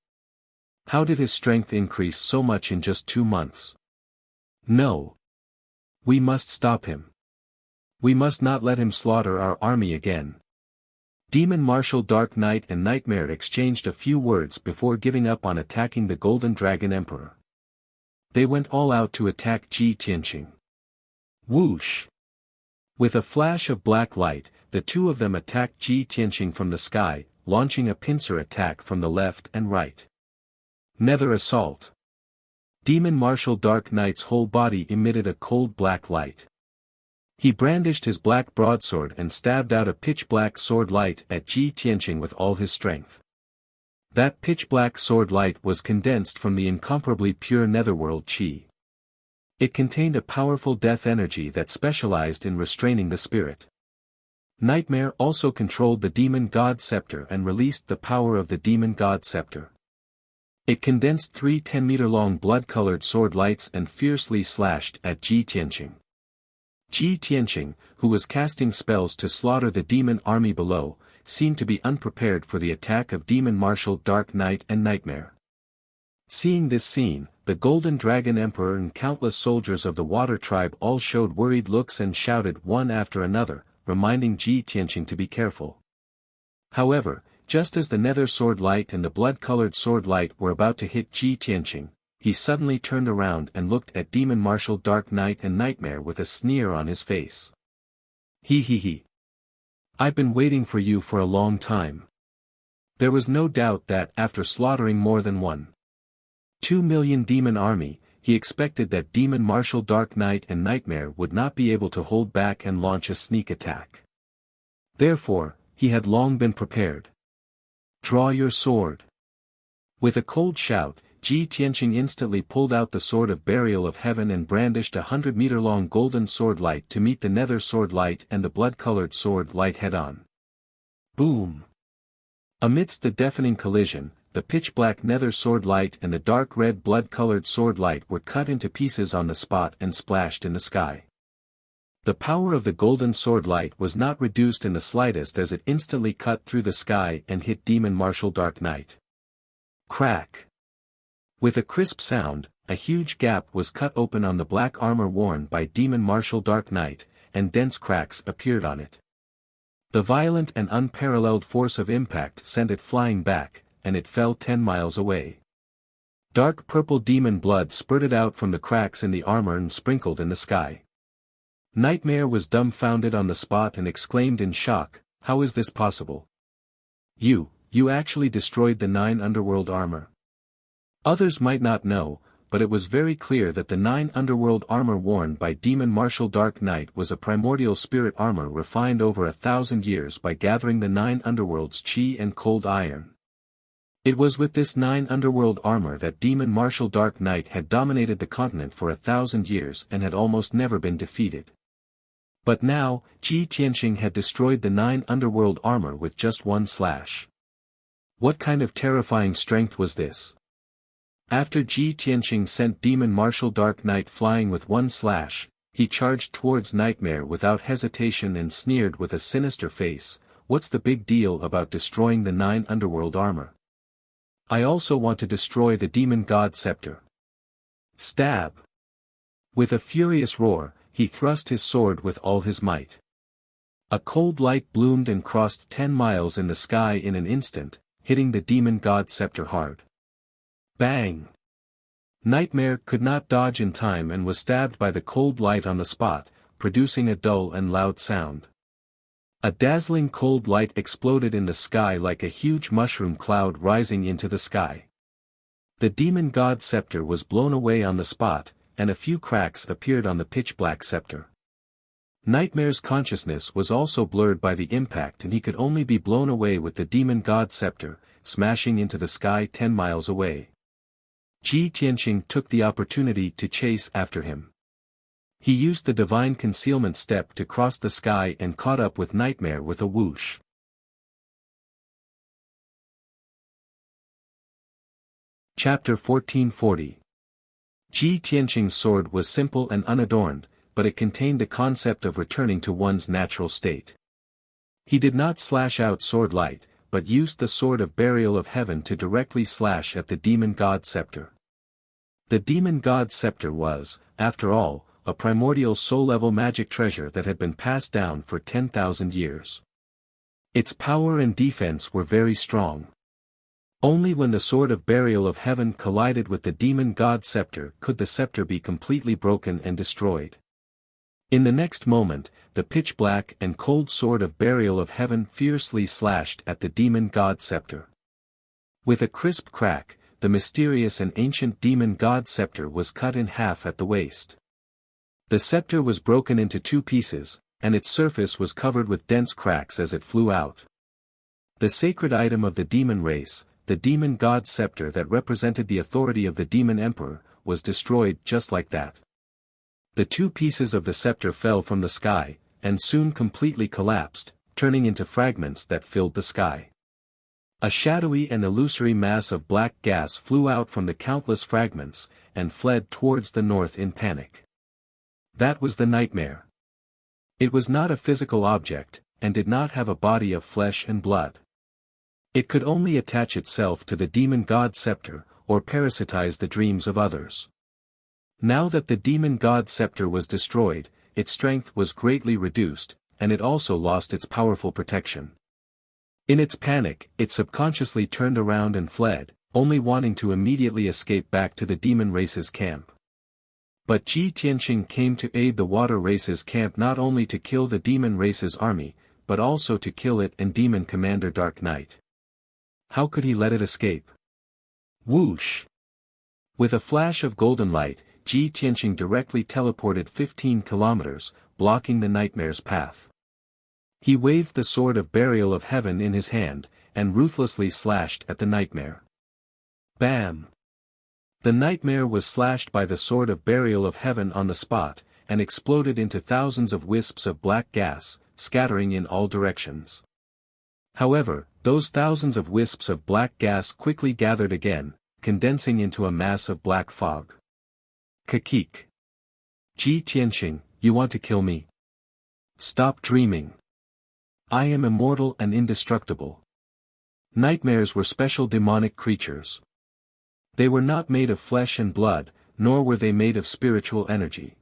How did his strength increase so much in just 2 months? No. We must stop him. We must not let him slaughter our army again. Demon Marshal Dark Knight and Nightmare exchanged a few words before giving up on attacking the Golden Dragon Emperor. They went all out to attack Ji Tianqing. Whoosh! With a flash of black light, the two of them attacked Ji Tianqing from the sky, launching a pincer attack from the left and right. Nether assault. Demon Marshal Dark Knight's whole body emitted a cold black light. He brandished his black broadsword and stabbed out a pitch-black sword light at Ji Tianqing with all his strength. That pitch-black sword light was condensed from the incomparably pure netherworld chi. It contained a powerful death energy that specialized in restraining the spirit. Nightmare also controlled the Demon God Scepter and released the power of the Demon God Scepter. It condensed 3 10-meter-long blood-colored sword lights and fiercely slashed at Ji Tianqing. Ji Tianqing, who was casting spells to slaughter the demon army below, seemed to be unprepared for the attack of Demon Marshal Dark Knight and Nightmare. Seeing this scene, the Golden Dragon Emperor and countless soldiers of the Water Tribe all showed worried looks and shouted one after another, reminding Ji Tianqing to be careful. However, just as the Nether Sword Light and the blood-colored Sword Light were about to hit Ji Tianqing, he suddenly turned around and looked at Demon Marshal Dark Knight and Nightmare with a sneer on his face. He. I've been waiting for you for a long time. There was no doubt that after slaughtering more than 1.2 million demon army, he expected that Demon Marshal Dark Knight and Nightmare would not be able to hold back and launch a sneak attack. Therefore, he had long been prepared. Draw your sword. With a cold shout, Ji Tianqing instantly pulled out the Sword of Burial of Heaven and brandished a 100-meter-long golden sword light to meet the Nether Sword Light and the blood-colored sword light head-on. Boom! Amidst the deafening collision, the pitch-black nether sword light and the dark red blood-colored sword light were cut into pieces on the spot and splashed in the sky. The power of the golden sword light was not reduced in the slightest as it instantly cut through the sky and hit Demon Marshal Dark Knight. Crack! With a crisp sound, a huge gap was cut open on the black armor worn by Demon Marshal Dark Knight, and dense cracks appeared on it. The violent and unparalleled force of impact sent it flying back, and it fell 10 miles away. Dark purple demon blood spurted out from the cracks in the armor and sprinkled in the sky. Nightmare was dumbfounded on the spot and exclaimed in shock, "How is this possible? You actually destroyed the 9 underworld armor." Others might not know, but it was very clear that the 9 underworld armor worn by Demon Marshal Dark Knight was a primordial spirit armor refined over 1,000 years by gathering the 9 underworld's chi and cold iron. It was with this 9 underworld armor that Demon Marshal Dark Knight had dominated the continent for 1,000 years and had almost never been defeated. But now, Ji Tianqing had destroyed the 9 underworld armor with just one slash. What kind of terrifying strength was this? After Ji Tianqing sent Demon Marshal Dark Knight flying with one slash, he charged towards Nightmare without hesitation and sneered with a sinister face, "What's the big deal about destroying the 9 underworld armor? I also want to destroy the Demon God Scepter." Stab! With a furious roar, he thrust his sword with all his might. A cold light bloomed and crossed 10 miles in the sky in an instant, hitting the Demon God Scepter hard. Bang! Nightmare could not dodge in time and was stabbed by the cold light on the spot, producing a dull and loud sound. A dazzling cold light exploded in the sky like a huge mushroom cloud rising into the sky. The Demon God Scepter was blown away on the spot, and a few cracks appeared on the pitch-black scepter. Nightmare's consciousness was also blurred by the impact and he could only be blown away with the Demon God Scepter, smashing into the sky 10 miles away. Ji Tianqing took the opportunity to chase after him. He used the divine concealment step to cross the sky and caught up with Nightmare with a whoosh. Chapter 1440. Ji Tianqing's sword was simple and unadorned, but it contained the concept of returning to one's natural state. He did not slash out sword light, but used the sword of burial of heaven to directly slash at the Demon God Scepter. The Demon God Scepter was, after all, a primordial soul-level magic treasure that had been passed down for 10,000 years. Its power and defense were very strong. Only when the sword of burial of heaven collided with the Demon God Scepter could the scepter be completely broken and destroyed. In the next moment, the pitch-black and cold sword of burial of heaven fiercely slashed at the Demon God Scepter. With a crisp crack, the mysterious and ancient Demon God Scepter was cut in half at the waist. The scepter was broken into 2 pieces, and its surface was covered with dense cracks as it flew out. The sacred item of the demon race, the Demon God Scepter that represented the authority of the Demon Emperor, was destroyed just like that. The 2 pieces of the scepter fell from the sky, and soon completely collapsed, turning into fragments that filled the sky. A shadowy and illusory mass of black gas flew out from the countless fragments, and fled towards the north in panic. That was the Nightmare. It was not a physical object, and did not have a body of flesh and blood. It could only attach itself to the Demon God Scepter, or parasitize the dreams of others. Now that the Demon God Scepter was destroyed, its strength was greatly reduced, and it also lost its powerful protection. In its panic, it subconsciously turned around and fled, only wanting to immediately escape back to the demon race's camp. But Ji Tianqing came to aid the water race's camp not only to kill the demon race's army, but also to kill it and demon commander Dark Knight. How could he let it escape? Whoosh! With a flash of golden light, Ji Tianqing directly teleported 15 kilometers, blocking the Nightmare's path. He waved the sword of burial of heaven in his hand, and ruthlessly slashed at the Nightmare. Bam! The Nightmare was slashed by the sword of burial of heaven on the spot, and exploded into thousands of wisps of black gas, scattering in all directions. However, Those thousands of wisps of black gas quickly gathered again, condensing into a mass of black fog. Kakik. Ji Tianqing, you want to kill me? Stop dreaming. I am immortal and indestructible. Nightmares were special demonic creatures. They were not made of flesh and blood, nor were they made of spiritual energy.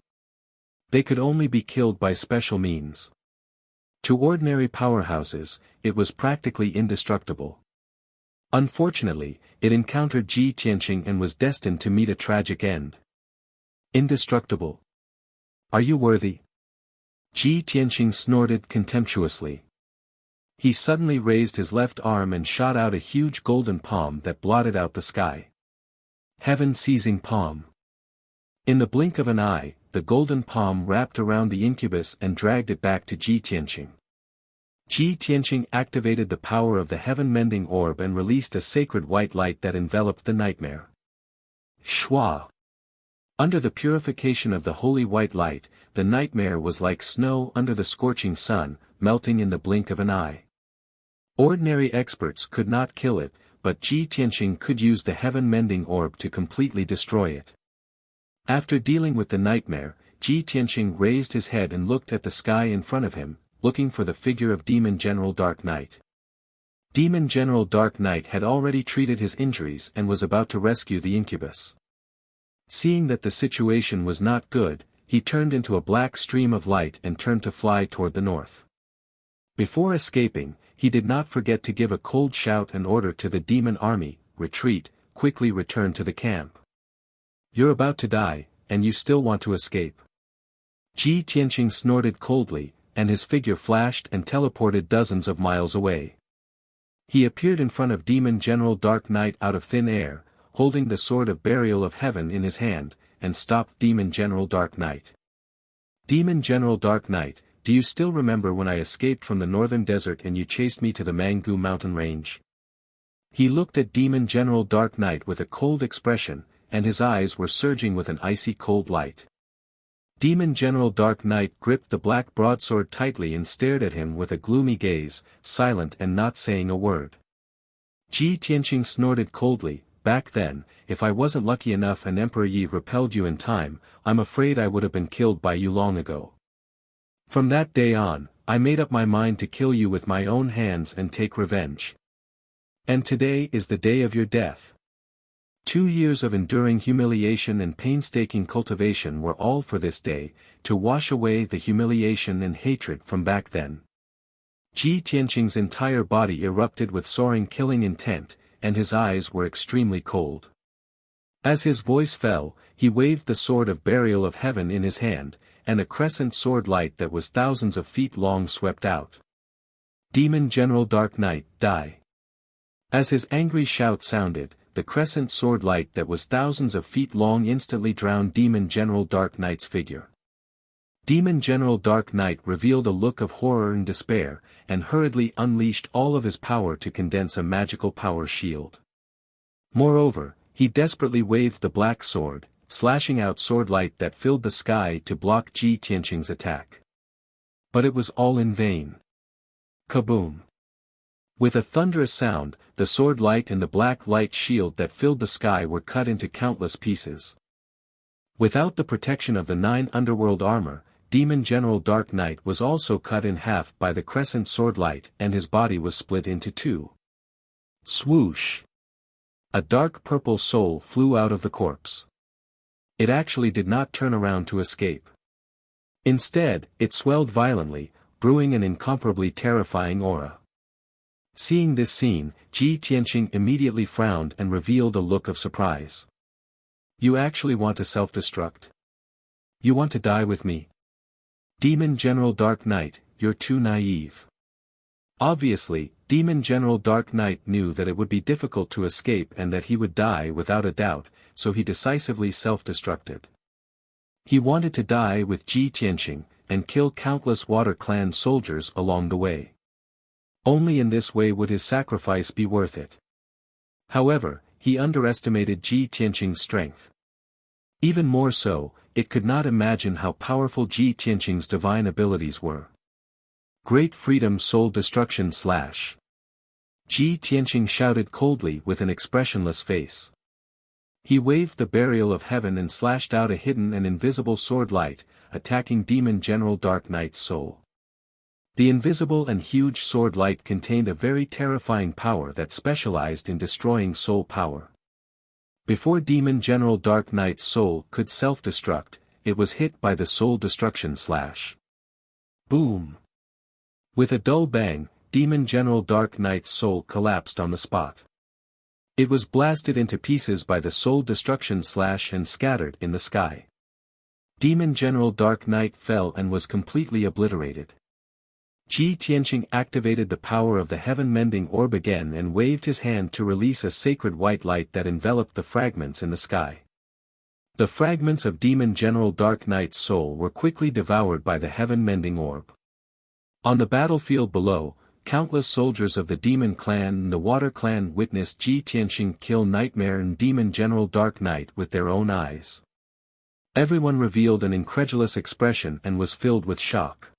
They could only be killed by special means. To ordinary powerhouses, it was practically indestructible. Unfortunately, it encountered Ji Tianqing and was destined to meet a tragic end. Indestructible. Are you worthy? Ji Tianqing snorted contemptuously. He suddenly raised his left arm and shot out a huge golden palm that blotted out the sky. Heaven-seizing palm. In the blink of an eye, the golden palm wrapped around the incubus and dragged it back to Ji Tianqing. Ji Tianqing activated the power of the heaven-mending orb and released a sacred white light that enveloped the nightmare. Shwa! Under the purification of the holy white light, the nightmare was like snow under the scorching sun, melting in the blink of an eye. Ordinary experts could not kill it, but Ji Tianqing could use the heaven-mending orb to completely destroy it. After dealing with the nightmare, Ji Tianqing raised his head and looked at the sky in front of him, looking for the figure of Demon General Dark Knight. Demon General Dark Knight had already treated his injuries and was about to rescue the incubus. Seeing that the situation was not good, he turned into a black stream of light and turned to fly toward the north. Before escaping, he did not forget to give a cold shout and order to the demon army, retreat, quickly return to the camp. You're about to die, and you still want to escape. Ji Tianqing snorted coldly, and his figure flashed and teleported dozens of miles away. He appeared in front of Demon General Dark Knight out of thin air, holding the sword of burial of heaven in his hand, and stopped Demon General Dark Knight. Demon General Dark Knight, do you still remember when I escaped from the northern desert and you chased me to the Mangu mountain range? He looked at Demon General Dark Knight with a cold expression, and his eyes were surging with an icy cold light. Demon General Dark Knight gripped the black broadsword tightly and stared at him with a gloomy gaze, silent and not saying a word. Ji Tianqing snorted coldly, back then, if I wasn't lucky enough and Emperor Yi repelled you in time, I'm afraid I would have been killed by you long ago. From that day on, I made up my mind to kill you with my own hands and take revenge. And today is the day of your death. 2 years of enduring humiliation and painstaking cultivation were all for this day, to wash away the humiliation and hatred from back then. Ji Tianqing's entire body erupted with soaring killing intent, and his eyes were extremely cold. As his voice fell, he waved the sword of burial of heaven in his hand, and a crescent sword light that was thousands of feet long swept out. Demon General Dark Knight, die! As his angry shout sounded, the crescent sword light that was thousands of feet long instantly drowned Demon General Dark Knight's figure. Demon General Dark Knight revealed a look of horror and despair, and hurriedly unleashed all of his power to condense a magical power shield. Moreover, he desperately waved the black sword, slashing out sword light that filled the sky to block Ji Tianqing's attack. But it was all in vain. Kaboom! With a thunderous sound, the sword light and the black light shield that filled the sky were cut into countless pieces. Without the protection of the 9 underworld armor, Demon General Dark Knight was also cut in half by the crescent sword light and his body was split into 2. Swoosh! A dark purple soul flew out of the corpse. It actually did not turn around to escape. Instead, it swelled violently, brewing an incomparably terrifying aura. Seeing this scene, Ji Tianqing immediately frowned and revealed a look of surprise. You actually want to self-destruct? You want to die with me? Demon General Dark Knight, you're too naive. Obviously, Demon General Dark Knight knew that it would be difficult to escape and that he would die without a doubt, so he decisively self-destructed. He wanted to die with Ji Tianqing, and kill countless Water Clan soldiers along the way. Only in this way would his sacrifice be worth it. However, he underestimated Ji Tianqing's strength. Even more so, it could not imagine how powerful Ji Tianqing's divine abilities were. Great Freedom Soul Destruction / Ji Tianqing shouted coldly with an expressionless face. He waved the burial of heaven and slashed out a hidden and invisible sword light, attacking Demon General Dark Knight's soul. The invisible and huge sword light contained a very terrifying power that specialized in destroying soul power. Before Demon General Dark Knight's soul could self-destruct, it was hit by the soul destruction slash. Boom! With a dull bang, Demon General Dark Knight's soul collapsed on the spot. It was blasted into pieces by the soul destruction slash and scattered in the sky. Demon General Dark Knight fell and was completely obliterated. Ji Tianqing activated the power of the heaven-mending orb again and waved his hand to release a sacred white light that enveloped the fragments in the sky. The fragments of Demon General Dark Knight's soul were quickly devoured by the heaven-mending orb. On the battlefield below, countless soldiers of the Demon Clan and the Water Clan witnessed Ji Tianqing kill Nightmare and Demon General Dark Knight with their own eyes. Everyone revealed an incredulous expression and was filled with shock.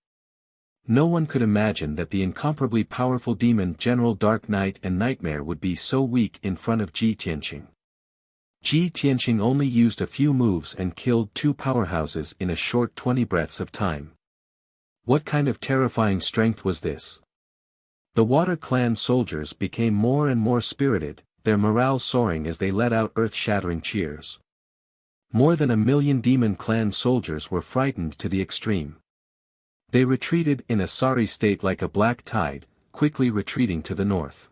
No one could imagine that the incomparably powerful Demon General Dark Knight and Nightmare would be so weak in front of Ji Tianqing. Ji Tianqing only used a few moves and killed two powerhouses in a short 20 breaths of time. What kind of terrifying strength was this? The Water Clan soldiers became more and more spirited, their morale soaring as they let out earth-shattering cheers. More than 1 million Demon Clan soldiers were frightened to the extreme. They retreated in a sorry state like a black tide, quickly retreating to the north.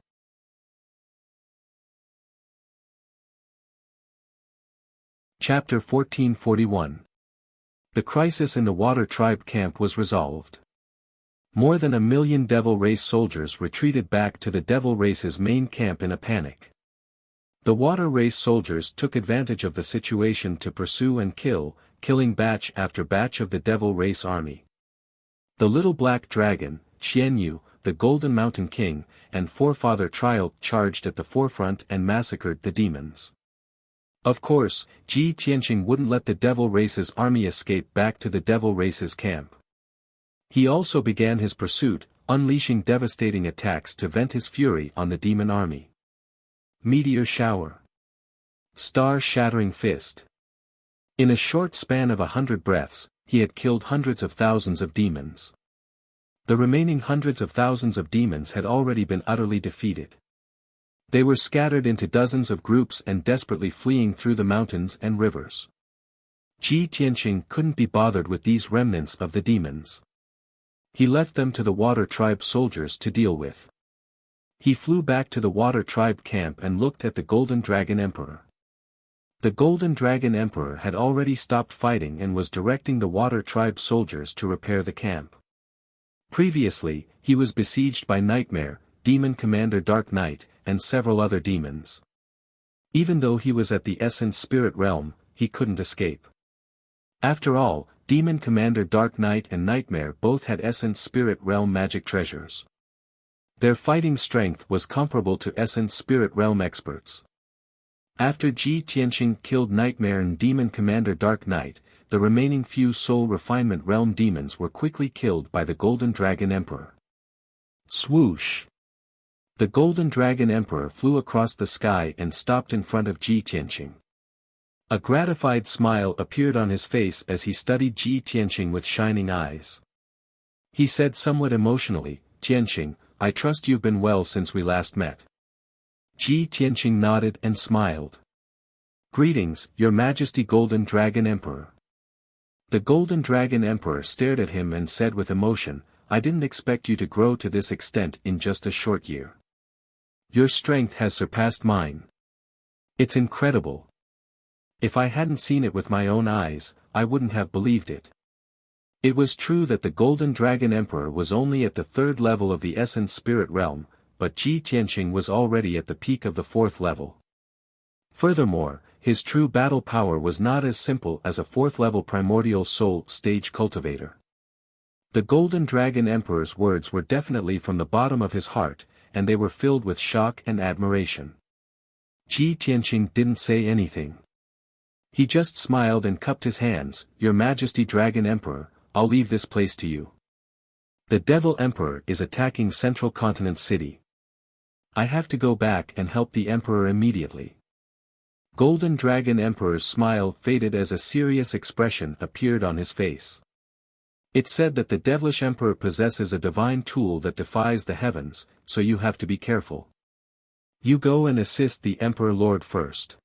Chapter 1441. The crisis in the Water Tribe camp was resolved. More than 1 million Devil Race soldiers retreated back to the Devil Race's main camp in a panic. The Water Race soldiers took advantage of the situation to pursue and killing batch after batch of the Devil Race army. The Little Black Dragon, Qianyu, the Golden Mountain King, and Forefather Trial charged at the forefront and massacred the demons. Of course, Ji Tianqing wouldn't let the Devil Race's army escape back to the Devil Race's camp. He also began his pursuit, unleashing devastating attacks to vent his fury on the demon army. Meteor Shower. Star-Shattering Fist. In a short span of 100 breaths, he had killed hundreds of thousands of demons. The remaining hundreds of thousands of demons had already been utterly defeated. They were scattered into dozens of groups and desperately fleeing through the mountains and rivers. Ji Tianqing couldn't be bothered with these remnants of the demons. He left them to the Water Tribe soldiers to deal with. He flew back to the Water Tribe camp and looked at the Golden Dragon Emperor. The Golden Dragon Emperor had already stopped fighting and was directing the Water Tribe soldiers to repair the camp. Previously, he was besieged by Nightmare, Demon Commander Dark Knight, and several other demons. Even though he was at the Essence Spirit Realm, he couldn't escape. After all, Demon Commander Dark Knight and Nightmare both had Essence Spirit Realm magic treasures. Their fighting strength was comparable to Essence Spirit Realm experts. After Ji Tianqing killed Nightmare and Demon Commander Dark Knight, the remaining few Soul Refinement Realm demons were quickly killed by the Golden Dragon Emperor. Swoosh! The Golden Dragon Emperor flew across the sky and stopped in front of Ji Tianqing. A gratified smile appeared on his face as he studied Ji Tianqing with shining eyes. He said somewhat emotionally, "Tianqing, I trust you've been well since we last met." Ji Tianqing nodded and smiled. "Greetings, Your Majesty Golden Dragon Emperor." The Golden Dragon Emperor stared at him and said with emotion, "I didn't expect you to grow to this extent in just a short year. Your strength has surpassed mine. It's incredible. If I hadn't seen it with my own eyes, I wouldn't have believed it." It was true that the Golden Dragon Emperor was only at the 3rd level of the Essence Spirit Realm, but Ji Tianqing was already at the peak of the 4th level. Furthermore, his true battle power was not as simple as a 4th level Primordial Soul Stage Cultivator. The Golden Dragon Emperor's words were definitely from the bottom of his heart, and they were filled with shock and admiration. Ji Tianqing didn't say anything. He just smiled and cupped his hands. "Your Majesty Dragon Emperor, I'll leave this place to you. The Devil Emperor is attacking Central Continent City. I have to go back and help the Emperor immediately. Golden Dragon Emperor's smile faded as a serious expression appeared on his face. It said that the devilish Emperor possesses a divine tool that defies the heavens, so you have to be careful. You go and assist the Emperor Lord first.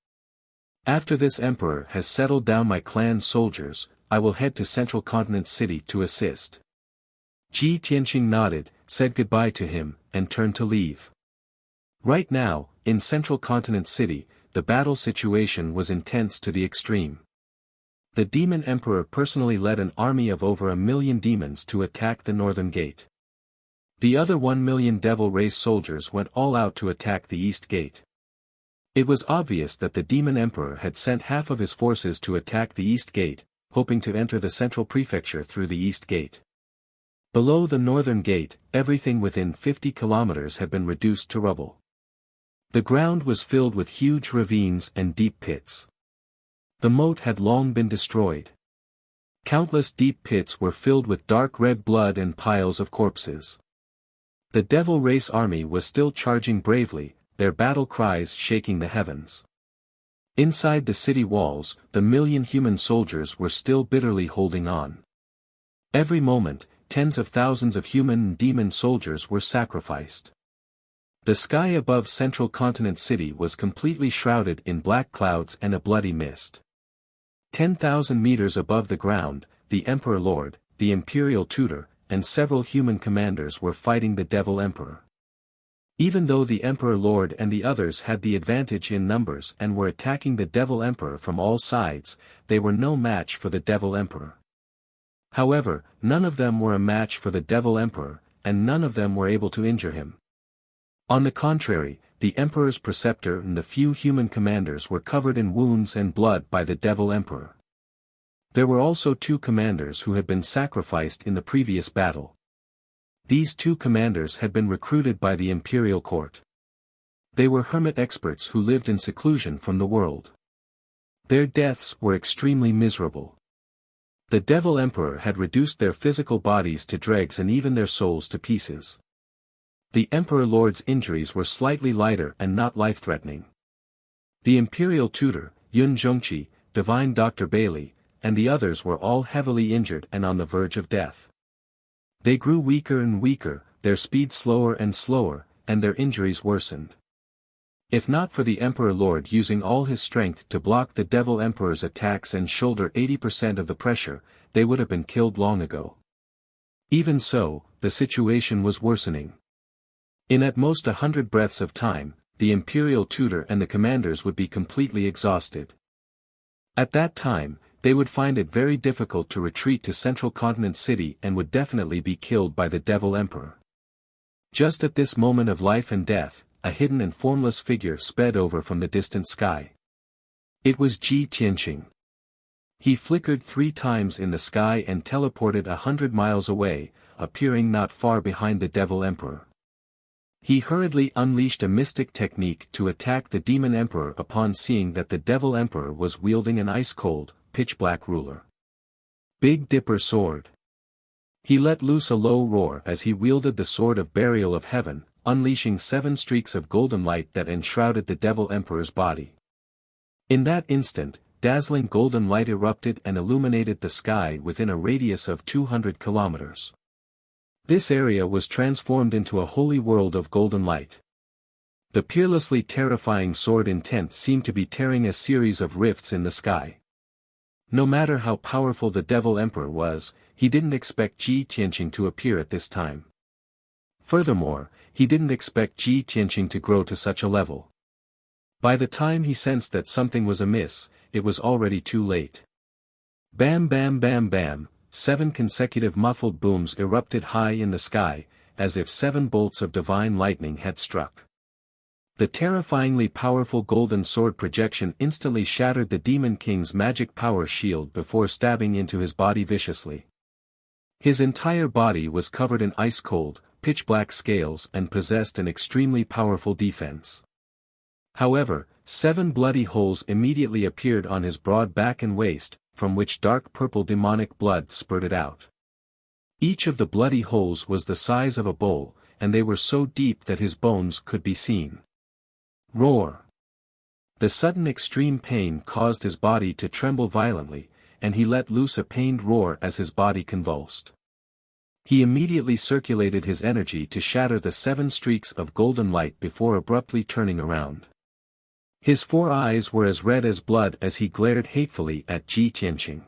After this Emperor has settled down my clan's soldiers, I will head to Central Continent City to assist. Ji Tianqing nodded, said goodbye to him, and turned to leave. Right now, in Central Continent City, the battle situation was intense to the extreme. The Demon Emperor personally led an army of over 1 million demons to attack the northern gate. The other 1 million devil race soldiers went all out to attack the east gate. It was obvious that the Demon Emperor had sent half of his forces to attack the east gate, hoping to enter the central prefecture through the east gate. Below the northern gate, everything within 50 kilometers had been reduced to rubble. The ground was filled with huge ravines and deep pits. The moat had long been destroyed. Countless deep pits were filled with dark red blood and piles of corpses. The Devil Race army was still charging bravely, their battle cries shaking the heavens. Inside the city walls, the 1 million human soldiers were still bitterly holding on. Every moment, tens of thousands of human and demon soldiers were sacrificed. The sky above Central Continent City was completely shrouded in black clouds and a bloody mist. 10,000 meters above the ground, the Emperor Lord, the Imperial Tutor, and several human commanders were fighting the Devil Emperor. Even though the Emperor Lord and the others had the advantage in numbers and were attacking the Devil Emperor from all sides, they were no match for the Devil Emperor. However, none of them were a match for the Devil Emperor, and none of them were able to injure him. On the contrary, the Emperor's preceptor and the few human commanders were covered in wounds and blood by the Devil Emperor. There were also 2 commanders who had been sacrificed in the previous battle. These 2 commanders had been recruited by the imperial court. They were hermit experts who lived in seclusion from the world. Their deaths were extremely miserable. The Devil Emperor had reduced their physical bodies to dregs and even their souls to pieces. The Emperor Lord's injuries were slightly lighter and not life-threatening. The Imperial Tutor, Yun Zhongqi, Divine Dr. Bailey, and the others were all heavily injured and on the verge of death. They grew weaker and weaker, their speed slower and slower, and their injuries worsened. If not for the Emperor Lord using all his strength to block the Devil Emperor's attacks and shoulder 80% of the pressure, they would have been killed long ago. Even so, the situation was worsening. In at most 100 breaths of time, the Imperial Tutor and the commanders would be completely exhausted. At that time, they would find it very difficult to retreat to Central Continent City and would definitely be killed by the Devil Emperor. Just at this moment of life and death, a hidden and formless figure sped over from the distant sky. It was Ji Tianqing. He flickered 3 times in the sky and teleported 100 miles away, appearing not far behind the Devil Emperor. He hurriedly unleashed a mystic technique to attack the Demon Emperor upon seeing that the Devil Emperor was wielding an ice-cold, pitch-black ruler. Big Dipper Sword. He let loose a low roar as he wielded the Sword of Burial of Heaven, unleashing 7 streaks of golden light that enshrouded the Devil Emperor's body. In that instant, dazzling golden light erupted and illuminated the sky within a radius of 200 kilometers. This area was transformed into a holy world of golden light. The peerlessly terrifying sword intent seemed to be tearing a series of rifts in the sky. No matter how powerful the Devil Emperor was, he didn't expect Ji Tianqing to appear at this time. Furthermore, he didn't expect Ji Tianqing to grow to such a level. By the time he sensed that something was amiss, it was already too late. Bam bam bam bam, 7 consecutive muffled booms erupted high in the sky, as if 7 bolts of divine lightning had struck. The terrifyingly powerful golden sword projection instantly shattered the Demon King's magic power shield before stabbing into his body viciously. His entire body was covered in ice-cold, pitch-black scales and possessed an extremely powerful defense. However, 7 bloody holes immediately appeared on his broad back and waist, from which dark purple demonic blood spurted out. Each of the bloody holes was the size of a bowl, and they were so deep that his bones could be seen. Roar! The sudden extreme pain caused his body to tremble violently, and he let loose a pained roar as his body convulsed. He immediately circulated his energy to shatter the 7 streaks of golden light before abruptly turning around. His 4 eyes were as red as blood as he glared hatefully at Ji Tianqing.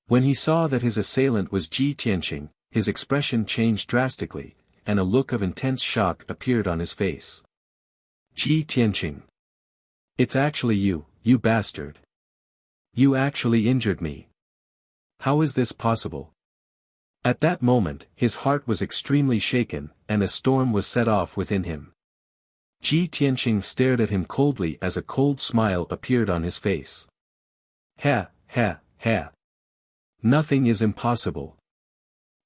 When he saw that his assailant was Ji Tianqing, his expression changed drastically, and a look of intense shock appeared on his face. Ji Tianqing. It's actually you, you bastard. You actually injured me. How is this possible? At that moment, his heart was extremely shaken, and a storm was set off within him. Ji Tianqing stared at him coldly as a cold smile appeared on his face. Ha, ha, ha. Nothing is impossible.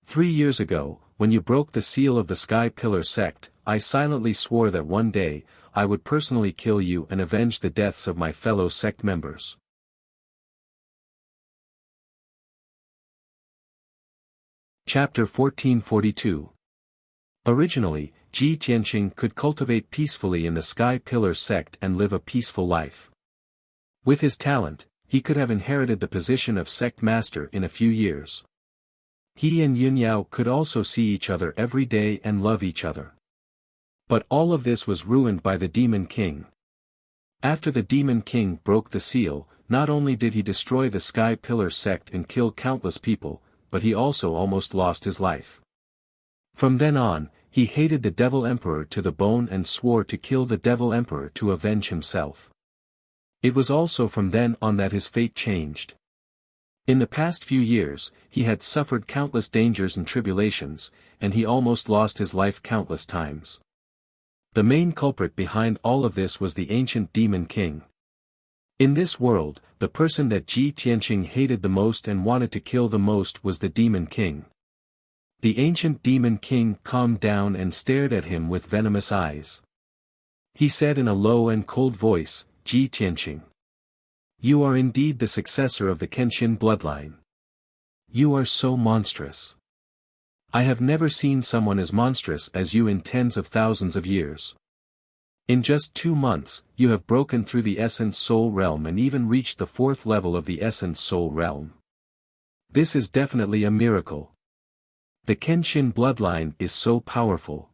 3 years ago, when you broke the seal of the Sky Pillar sect, I silently swore that one day, I would personally kill you and avenge the deaths of my fellow sect members. Chapter 1442. Originally, Ji Tianqing could cultivate peacefully in the Sky Pillar sect and live a peaceful life. With his talent, he could have inherited the position of sect master in a few years. He and Yunyao could also see each other every day and love each other. But all of this was ruined by the Demon King. After the Demon King broke the seal, not only did he destroy the Sky Pillar sect and kill countless people, but he also almost lost his life. From then on, he hated the Devil Emperor to the bone and swore to kill the Devil Emperor to avenge himself. It was also from then on that his fate changed. In the past few years, he had suffered countless dangers and tribulations, and he almost lost his life countless times. The main culprit behind all of this was the ancient Demon King. In this world, the person that Ji Tianqing hated the most and wanted to kill the most was the Demon King. The ancient Demon King calmed down and stared at him with venomous eyes. He said in a low and cold voice, Ji Tianqing. You are indeed the successor of the Kenshin bloodline. You are so monstrous. I have never seen someone as monstrous as you in tens of thousands of years. In just 2 months, you have broken through the Essence Soul Realm and even reached the 4th level of the Essence Soul Realm. This is definitely a miracle. The Kenshin bloodline is so powerful.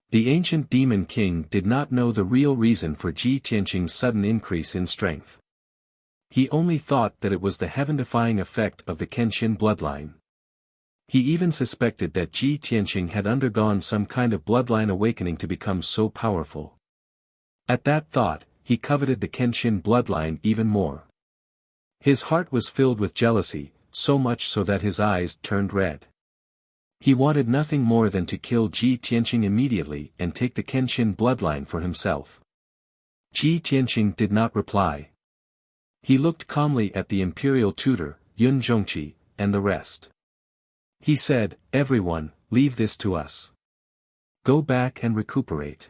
The ancient Demon King did not know the real reason for Ji Tianqing's sudden increase in strength. He only thought that it was the heaven-defying effect of the Kenshin bloodline. He even suspected that Ji Tianqing had undergone some kind of bloodline awakening to become so powerful. At that thought, he coveted the Kenshin bloodline even more. His heart was filled with jealousy, so much so that his eyes turned red. He wanted nothing more than to kill Ji Tianqing immediately and take the Kenshin bloodline for himself. Ji Tianqing did not reply. He looked calmly at the imperial tutor, Yun Zhongqi, and the rest. He said, everyone, leave this to us. Go back and recuperate.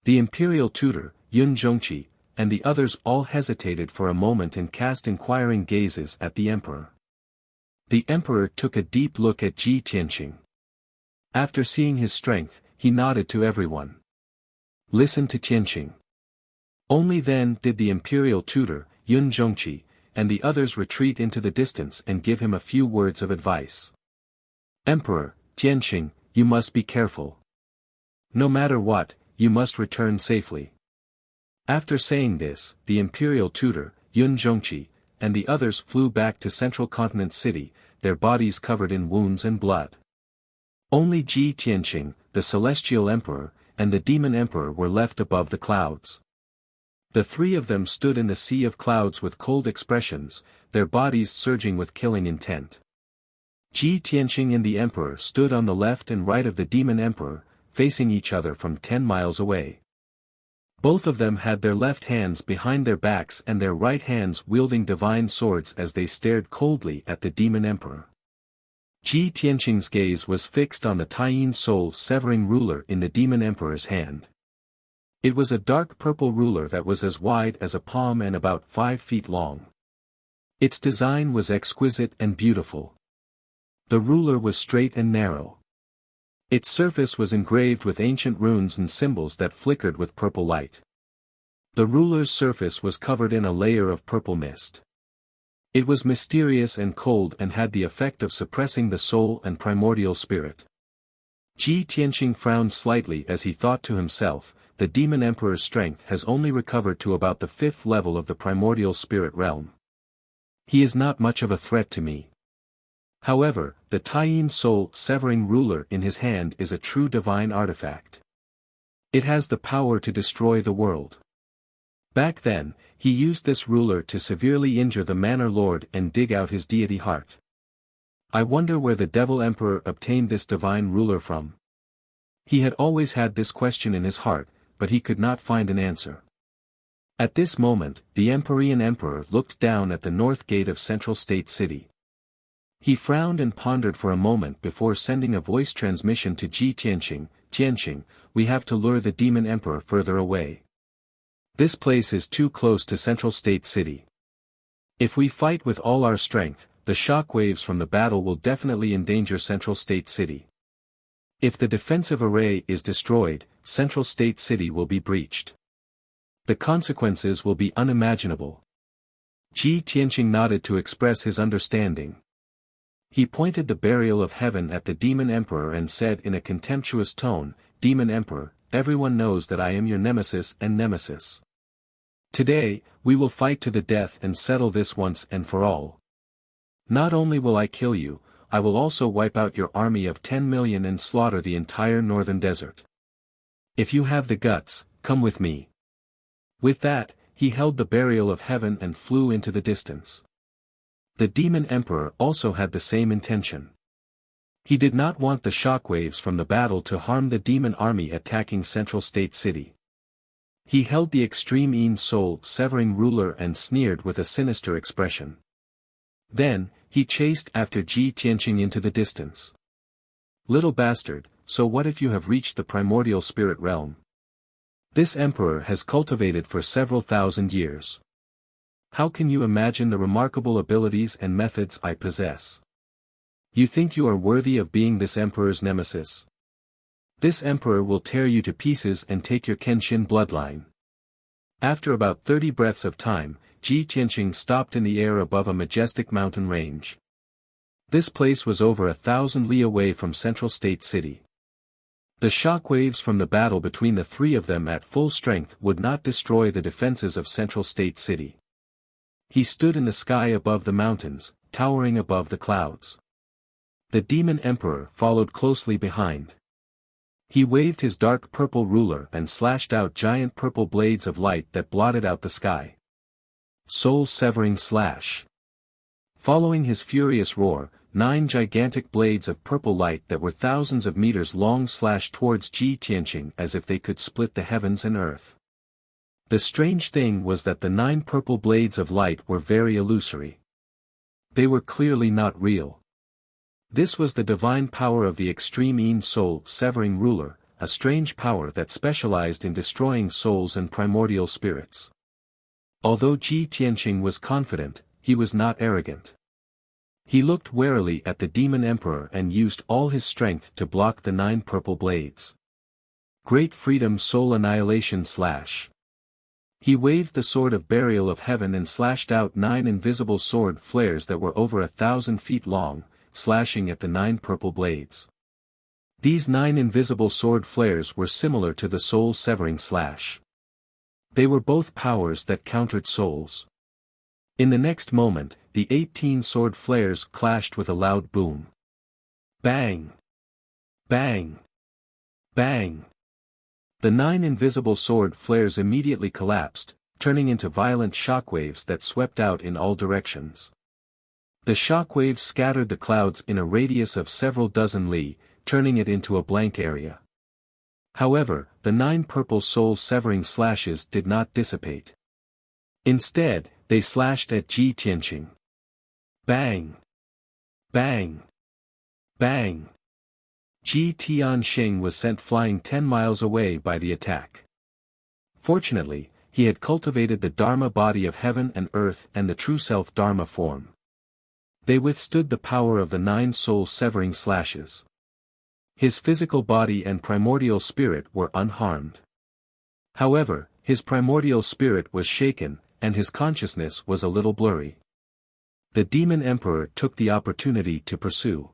The imperial tutor, Yun Zhongqi, and the others all hesitated for a moment and cast inquiring gazes at the emperor. The emperor took a deep look at Ji Tianqing. After seeing his strength, he nodded to everyone. Listen to Tianqing. Only then did the imperial tutor, Yun Zhongqi, and the others retreat into the distance and give him a few words of advice. Emperor, Tianqing, you must be careful. No matter what, you must return safely. After saying this, the imperial tutor, Yun Zhongqi, and the others flew back to Central Continent City, their bodies covered in wounds and blood. Only Ji Tianqing, the celestial emperor, and the demon emperor were left above the clouds. The 3 of them stood in the sea of clouds with cold expressions, their bodies surging with killing intent. Ji Tianqing and the emperor stood on the left and right of the demon emperor, facing each other from 10 miles away. Both of them had their left hands behind their backs and their right hands wielding divine swords as they stared coldly at the demon emperor. Ji Tianqing's gaze was fixed on the Taiyin soul-severing ruler in the demon emperor's hand. It was a dark purple ruler that was as wide as a palm and about 5 feet long. Its design was exquisite and beautiful. The ruler was straight and narrow. Its surface was engraved with ancient runes and symbols that flickered with purple light. The ruler's surface was covered in a layer of purple mist. It was mysterious and cold and had the effect of suppressing the soul and primordial spirit. Ji Tianqing frowned slightly as he thought to himself, the demon emperor's strength has only recovered to about the 5th level of the primordial spirit realm. He is not much of a threat to me. However, the Taiyin soul-severing ruler in his hand is a true divine artifact. It has the power to destroy the world. Back then, he used this ruler to severely injure the Manor Lord and dig out his deity heart. I wonder where the Devil Emperor obtained this divine ruler from. He had always had this question in his heart, but he could not find an answer. At this moment, the Empyrean Emperor looked down at the north gate of Central State City. He frowned and pondered for a moment before sending a voice transmission to Ji Tianqing, "Tianqing, we have to lure the Demon Emperor further away. This place is too close to Central State City. If we fight with all our strength, the shockwaves from the battle will definitely endanger Central State City. If the defensive array is destroyed, Central State City will be breached. The consequences will be unimaginable." Ji Tianqing nodded to express his understanding. He pointed the burial of heaven at the Demon Emperor and said in a contemptuous tone, "Demon Emperor, everyone knows that I am your nemesis and nemesis. Today, we will fight to the death and settle this once and for all. Not only will I kill you, I will also wipe out your army of 10 million and slaughter the entire northern desert. If you have the guts, come with me." With that, he held the burial of heaven and flew into the distance. The Demon Emperor also had the same intention. He did not want the shockwaves from the battle to harm the demon army attacking Central State City. He held the extreme Yin soul-severing ruler and sneered with a sinister expression. Then, he chased after Ji Tianqing into the distance. "Little bastard, so what if you have reached the primordial spirit realm? This emperor has cultivated for several thousand years. How can you imagine the remarkable abilities and methods I possess? You think you are worthy of being this emperor's nemesis? This emperor will tear you to pieces and take your Kenshin bloodline." After about 30 breaths of time, Ji Tianqing stopped in the air above a majestic mountain range. This place was over 1,000 li away from Central State City. The shockwaves from the battle between the three of them at full strength would not destroy the defenses of Central State City. He stood in the sky above the mountains, towering above the clouds. The Demon Emperor followed closely behind. He waved his dark purple ruler and slashed out giant purple blades of light that blotted out the sky. Soul-severing slash. Following his furious roar, 9 gigantic blades of purple light that were thousands of meters long slashed towards Ji Tianqing as if they could split the heavens and earth. The strange thing was that the 9 purple blades of light were very illusory. They were clearly not real. This was the divine power of the extreme Yin soul-severing ruler, a strange power that specialized in destroying souls and primordial spirits. Although Ji Tianqing was confident, he was not arrogant. He looked warily at the Demon Emperor and used all his strength to block the 9 purple blades. Great Freedom Soul Annihilation Slash. He waved the sword of burial of heaven and slashed out 9 invisible sword flares that were over 1,000 feet long, slashing at the 9 purple blades. These 9 invisible sword flares were similar to the soul-severing slash. They were both powers that countered souls. In the next moment, the 18 sword flares clashed with a loud boom. Bang! Bang! Bang! The 9 invisible sword flares immediately collapsed, turning into violent shockwaves that swept out in all directions. The shockwaves scattered the clouds in a radius of several dozen li, turning it into a blank area. However, the 9 purple soul-severing slashes did not dissipate. Instead, they slashed at Ji Tianqing. Bang! Bang! Bang! Ji Tianqing was sent flying 10 miles away by the attack. Fortunately, he had cultivated the Dharma body of heaven and earth and the true self Dharma form. They withstood the power of the 9 soul-severing slashes. His physical body and primordial spirit were unharmed. However, his primordial spirit was shaken, and his consciousness was a little blurry. The demon emperor took the opportunity to pursue.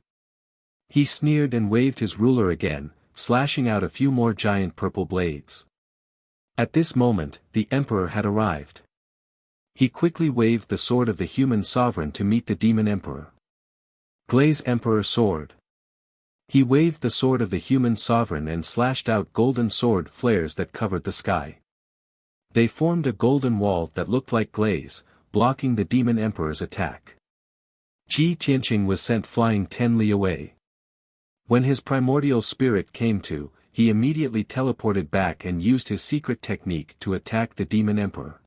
He sneered and waved his ruler again, slashing out a few more giant purple blades. At this moment, the emperor had arrived. He quickly waved the sword of the human sovereign to meet the demon emperor. Glaze Emperor Sword. He waved the sword of the human sovereign and slashed out golden sword flares that covered the sky. They formed a golden wall that looked like glaze, blocking the demon emperor's attack. Ji Tianqing was sent flying 10 li away. When his primordial spirit came to, he immediately teleported back and used his secret technique to attack the demon emperor.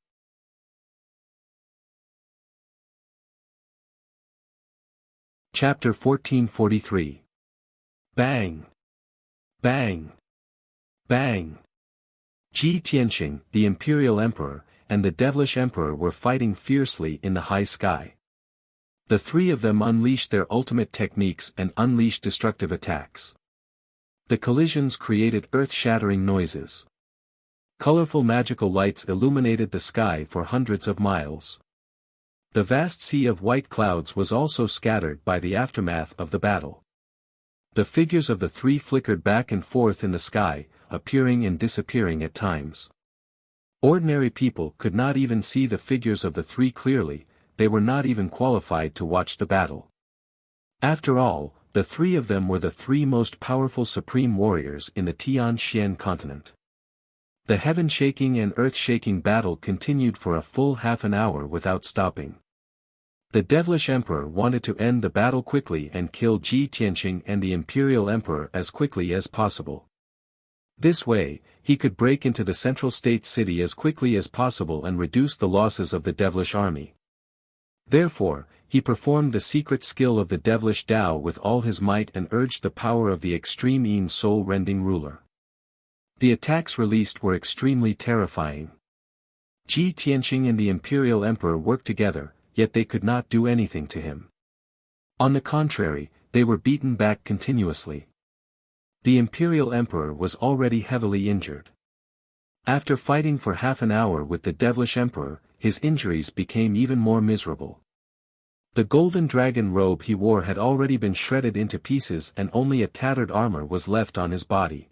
Chapter 1443. Bang! Bang! Bang! Ji Tianqing, the imperial emperor, and the devilish emperor were fighting fiercely in the high sky. The three of them unleashed their ultimate techniques and unleashed destructive attacks. The collisions created earth-shattering noises. Colorful magical lights illuminated the sky for hundreds of miles. The vast sea of white clouds was also scattered by the aftermath of the battle. The figures of the three flickered back and forth in the sky, appearing and disappearing at times. Ordinary people could not even see the figures of the three clearly, they were not even qualified to watch the battle. After all, the three of them were the three most powerful supreme warriors in the Tianxian continent. The heaven-shaking and earth-shaking battle continued for a full half an hour without stopping. The devilish emperor wanted to end the battle quickly and kill Ji Tianqing and the imperial emperor as quickly as possible. This way, he could break into the central state city as quickly as possible and reduce the losses of the devilish army. Therefore, he performed the secret skill of the devilish Tao with all his might and urged the power of the extreme Yin soul-rending ruler. The attacks released were extremely terrifying. Ji Tianqing and the imperial emperor worked together, yet they could not do anything to him. On the contrary, they were beaten back continuously. The imperial emperor was already heavily injured. After fighting for half an hour with the devilish emperor, his injuries became even more miserable. The golden dragon robe he wore had already been shredded into pieces and only a tattered armor was left on his body.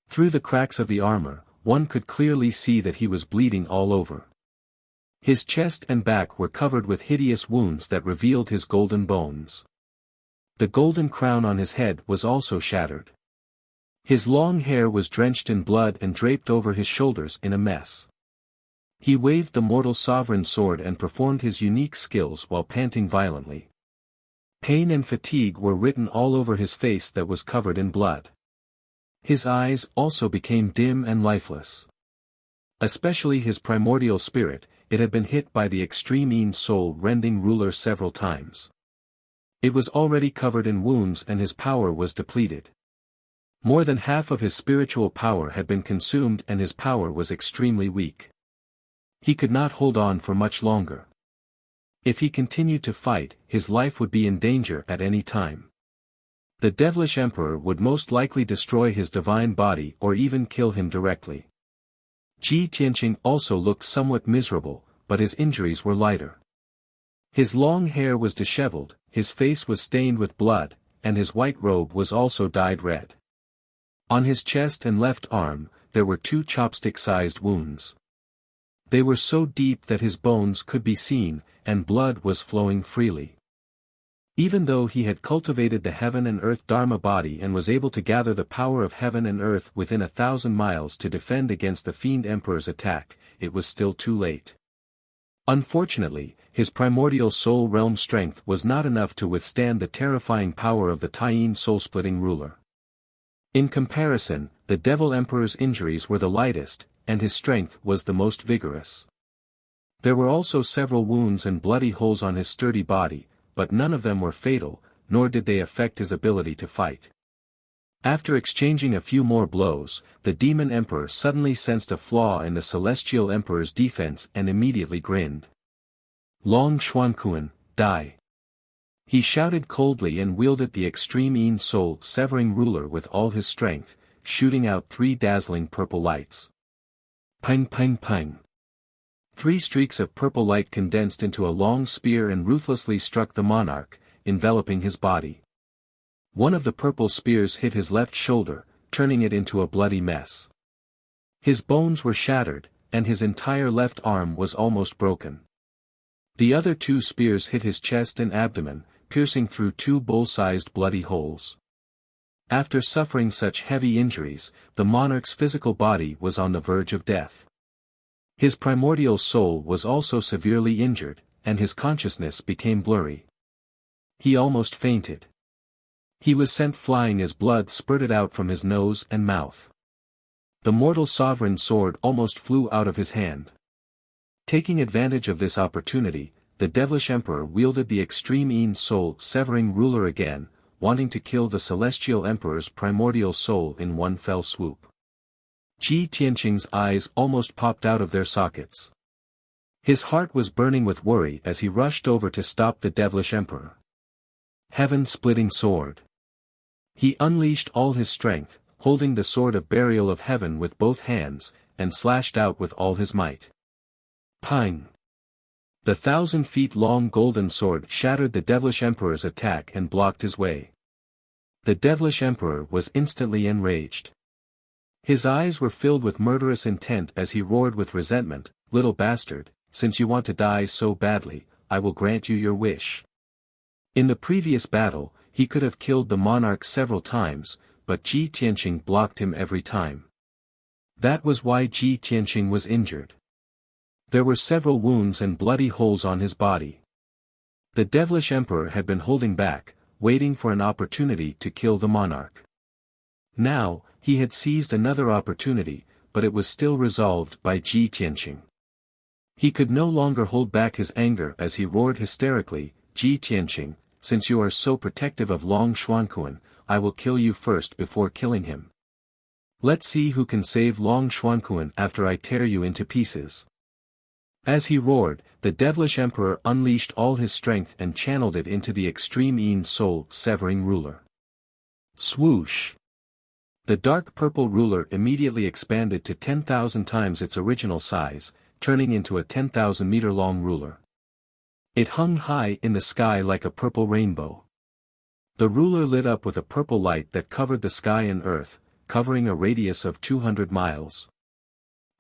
Through the cracks of the armor, one could clearly see that he was bleeding all over. His chest and back were covered with hideous wounds that revealed his golden bones. The golden crown on his head was also shattered. His long hair was drenched in blood and draped over his shoulders in a mess. He waved the mortal sovereign sword and performed his unique skills while panting violently. Pain and fatigue were written all over his face that was covered in blood. His eyes also became dim and lifeless. Especially his primordial spirit, it had been hit by the extreme Yin soul-rending ruler several times. It was already covered in wounds and his power was depleted. More than half of his spiritual power had been consumed and his power was extremely weak. He could not hold on for much longer. If he continued to fight, his life would be in danger at any time. The devilish emperor would most likely destroy his divine body or even kill him directly. Ji Tianqing also looked somewhat miserable, but his injuries were lighter. His long hair was disheveled, his face was stained with blood, and his white robe was also dyed red. On his chest and left arm, there were 2 chopstick-sized wounds. They were so deep that his bones could be seen, and blood was flowing freely. Even though he had cultivated the heaven and earth Dharma body and was able to gather the power of heaven and earth within 1,000 miles to defend against the Fiend Emperor's attack, it was still too late. Unfortunately, his primordial soul realm strength was not enough to withstand the terrifying power of the Taiyin soul-splitting ruler. In comparison, the Devil Emperor's injuries were the lightest, and his strength was the most vigorous. There were also several wounds and bloody holes on his sturdy body, but none of them were fatal, nor did they affect his ability to fight. After exchanging a few more blows, the Demon Emperor suddenly sensed a flaw in the Celestial Emperor's defense and immediately grinned. Long Xuankuan, die. He shouted coldly and wielded the extreme soul-severing ruler with all his strength, shooting out 3 dazzling purple lights. Ping ping ping. 3 streaks of purple light condensed into a long spear and ruthlessly struck the monarch, enveloping his body. One of the purple spears hit his left shoulder, turning it into a bloody mess. His bones were shattered, and his entire left arm was almost broken. The other 2 spears hit his chest and abdomen, piercing through 2 bull-sized bloody holes. After suffering such heavy injuries, the monarch's physical body was on the verge of death. His primordial soul was also severely injured, and his consciousness became blurry. He almost fainted. He was sent flying as blood spurted out from his nose and mouth. The mortal sovereign's sword almost flew out of his hand. Taking advantage of this opportunity, the devilish emperor wielded the extreme soul-severing ruler again, wanting to kill the celestial emperor's primordial soul in one fell swoop. Ji Tianqing's eyes almost popped out of their sockets. His heart was burning with worry as he rushed over to stop the devilish emperor. Heaven-splitting sword. He unleashed all his strength, holding the sword of burial of heaven with both hands, and slashed out with all his might. Ping! The 1,000-feet-long golden sword shattered the devilish emperor's attack and blocked his way. The devilish emperor was instantly enraged. His eyes were filled with murderous intent as he roared with resentment, "Little bastard, since you want to die so badly, I will grant you your wish." In the previous battle, he could have killed the monarch several times, but Ji Tianqing blocked him every time. That was why Ji Tianqing was injured. There were several wounds and bloody holes on his body. The devilish emperor had been holding back, waiting for an opportunity to kill the monarch. Now, he had seized another opportunity, but it was still resolved by Ji Tianqing. He could no longer hold back his anger as he roared hysterically, "Ji Tianqing, since you are so protective of Long Xuanquan, I will kill you first before killing him. Let's see who can save Long Xuanquan after I tear you into pieces." As he roared, the devilish emperor unleashed all his strength and channeled it into the extreme soul-severing ruler. Swoosh! The dark purple ruler immediately expanded to 10,000 times its original size, turning into a 10,000-meter-long ruler. It hung high in the sky like a purple rainbow. The ruler lit up with a purple light that covered the sky and earth, covering a radius of 200 miles.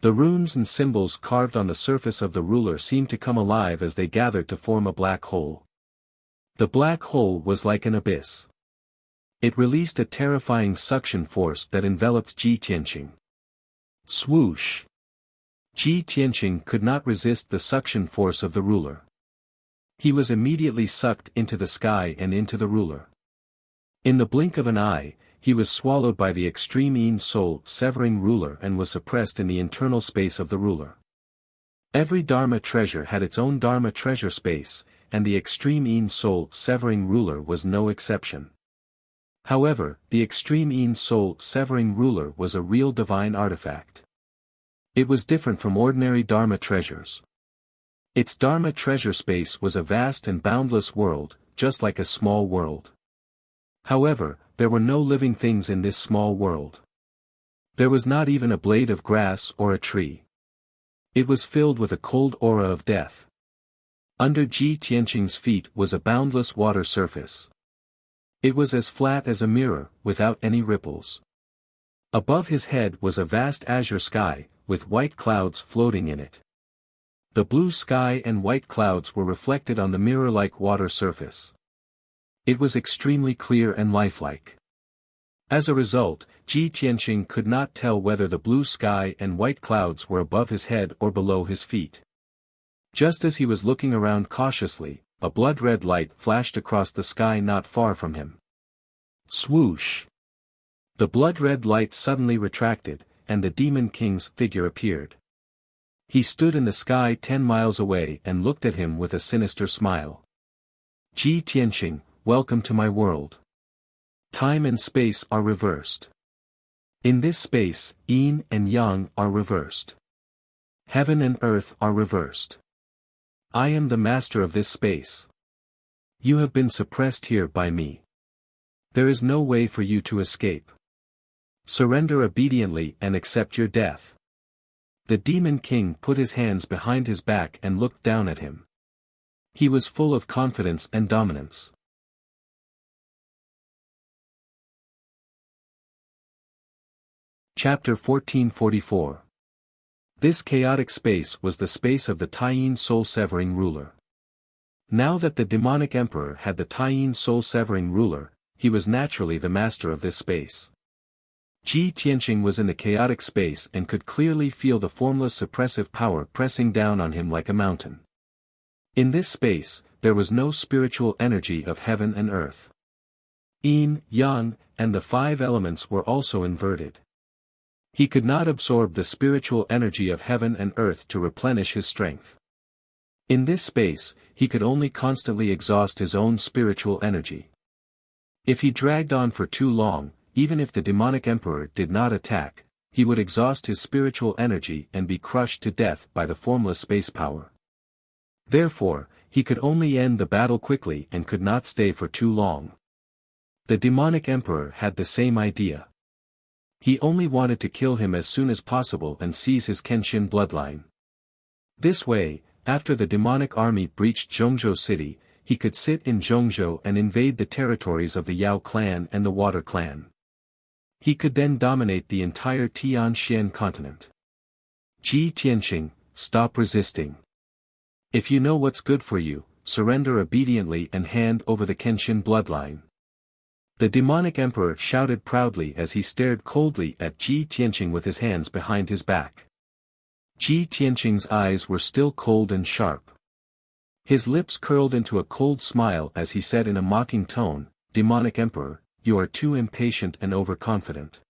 The runes and symbols carved on the surface of the ruler seemed to come alive as they gathered to form a black hole. The black hole was like an abyss. It released a terrifying suction force that enveloped Ji Tianqing. Swoosh! Ji Tianqing could not resist the suction force of the ruler. He was immediately sucked into the sky and into the ruler. In the blink of an eye, he was swallowed by the extreme soul-severing ruler and was suppressed in the internal space of the ruler. Every Dharma treasure had its own Dharma treasure space, and the extreme soul-severing ruler was no exception. However, the extreme soul-severing ruler was a real divine artifact. It was different from ordinary Dharma treasures. Its Dharma treasure space was a vast and boundless world, just like a small world. However, there were no living things in this small world. There was not even a blade of grass or a tree. It was filled with a cold aura of death. Under Ji Tianqing's feet was a boundless water surface. It was as flat as a mirror, without any ripples. Above his head was a vast azure sky, with white clouds floating in it. The blue sky and white clouds were reflected on the mirror-like water surface. It was extremely clear and lifelike. As a result, Ji Tianqing could not tell whether the blue sky and white clouds were above his head or below his feet. Just as he was looking around cautiously, a blood-red light flashed across the sky not far from him. Swoosh! The blood-red light suddenly retracted, and the Demon King's figure appeared. He stood in the sky 10 miles away and looked at him with a sinister smile. "Ji Tianqing, welcome to my world. Time and space are reversed. In this space, yin and yang are reversed. Heaven and earth are reversed. I am the master of this space. You have been suppressed here by me. There is no way for you to escape. Surrender obediently and accept your death." The demon king put his hands behind his back and looked down at him. He was full of confidence and dominance. Chapter 1444. This chaotic space was the space of the Taiyin soul-severing ruler. Now that the demonic emperor had the Taiyin soul-severing ruler, he was naturally the master of this space. Ji Tianqing was in the chaotic space and could clearly feel the formless suppressive power pressing down on him like a mountain. In this space, there was no spiritual energy of heaven and earth. Yin, Yang, and the 5 elements were also inverted. He could not absorb the spiritual energy of heaven and earth to replenish his strength. In this space, he could only constantly exhaust his own spiritual energy. If he dragged on for too long, even if the demonic emperor did not attack, he would exhaust his spiritual energy and be crushed to death by the formless space power. Therefore, he could only end the battle quickly and could not stay for too long. The demonic emperor had the same idea. He only wanted to kill him as soon as possible and seize his Kenshin bloodline. This way, after the demonic army breached Zhongzhou city, he could sit in Zhongzhou and invade the territories of the Yao clan and the Water clan. He could then dominate the entire Tianxian continent. Ji Tianqing, stop resisting. If you know what's good for you, surrender obediently and hand over the Kenshin bloodline. The demonic emperor shouted proudly as he stared coldly at Ji Tianqing with his hands behind his back. Ji Tianqing's eyes were still cold and sharp. His lips curled into a cold smile as he said in a mocking tone, "Demonic emperor, you are too impatient and overconfident.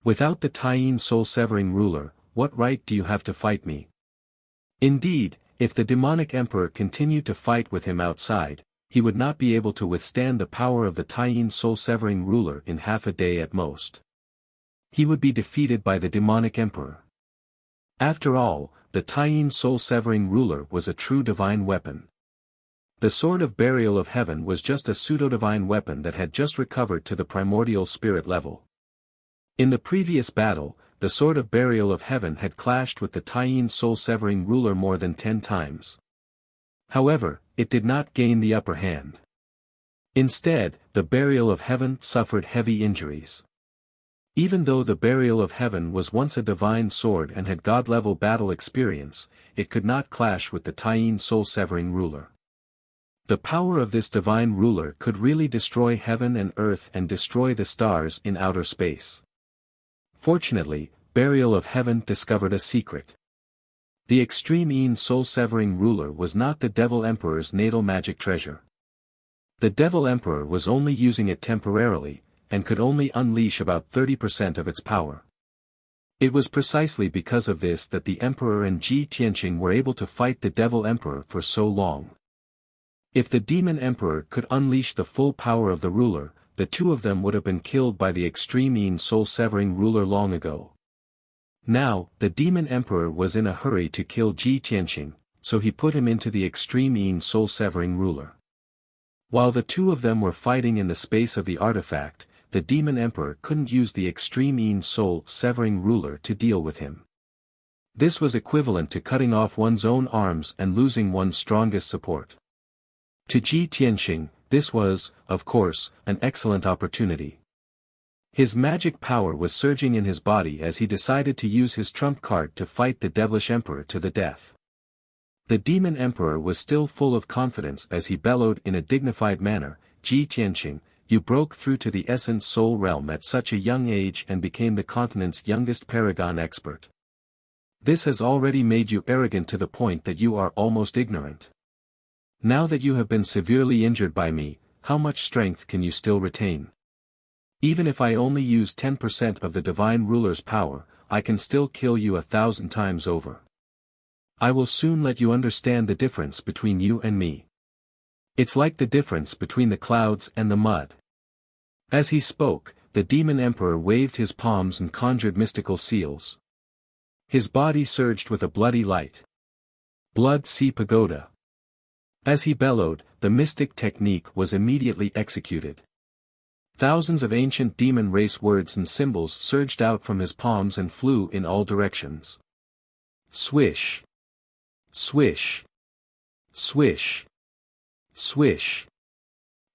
Without the Taiyin soul-severing ruler, what right do you have to fight me?" Indeed, if the demonic emperor continued to fight with him outside, he would not be able to withstand the power of the Taiyin soul-severing ruler in half a day at most. He would be defeated by the demonic emperor. After all, the Taiyin soul-severing ruler was a true divine weapon. The sword of burial of heaven was just a pseudo-divine weapon that had just recovered to the primordial spirit level. In the previous battle, the sword of burial of heaven had clashed with the Taiyin soul-severing ruler more than 10 times. However, it did not gain the upper hand. Instead, the burial of heaven suffered heavy injuries. Even though the burial of heaven was once a divine sword and had god-level battle experience, it could not clash with the Taiyin soul-severing ruler. The power of this divine ruler could really destroy heaven and earth and destroy the stars in outer space. Fortunately, Burial of Heaven discovered a secret. The extreme Yin soul-severing ruler was not the Devil Emperor's natal magic treasure. The Devil Emperor was only using it temporarily, and could only unleash about 30% of its power. It was precisely because of this that the Emperor and Ji Tianqing were able to fight the Devil Emperor for so long. If the Demon Emperor could unleash the full power of the ruler, the two of them would have been killed by the extreme Yin soul-severing ruler long ago. Now, the Demon Emperor was in a hurry to kill Ji Tianqing, so he put him into the extreme Yin soul-severing ruler. While the two of them were fighting in the space of the artifact, the Demon Emperor couldn't use the extreme Yin soul-severing ruler to deal with him. This was equivalent to cutting off one's own arms and losing one's strongest support. To Ji Tianqing, this was, of course, an excellent opportunity. His magic power was surging in his body as he decided to use his trump card to fight the Devilish Emperor to the death. The Demon Emperor was still full of confidence as he bellowed in a dignified manner, "Ji Tianqing, you broke through to the Essence Soul realm at such a young age and became the continent's youngest paragon expert. This has already made you arrogant to the point that you are almost ignorant. Now that you have been severely injured by me, how much strength can you still retain? Even if I only use 10% of the Divine Ruler's power, I can still kill you 1,000 times over. I will soon let you understand the difference between you and me. It's like the difference between the clouds and the mud." As he spoke, the Demon Emperor waved his palms and conjured mystical seals. His body surged with a bloody light. Blood Sea Pagoda. As he bellowed, the mystic technique was immediately executed. Thousands of ancient demon race words and symbols surged out from his palms and flew in all directions. Swish. Swish. Swish. Swish.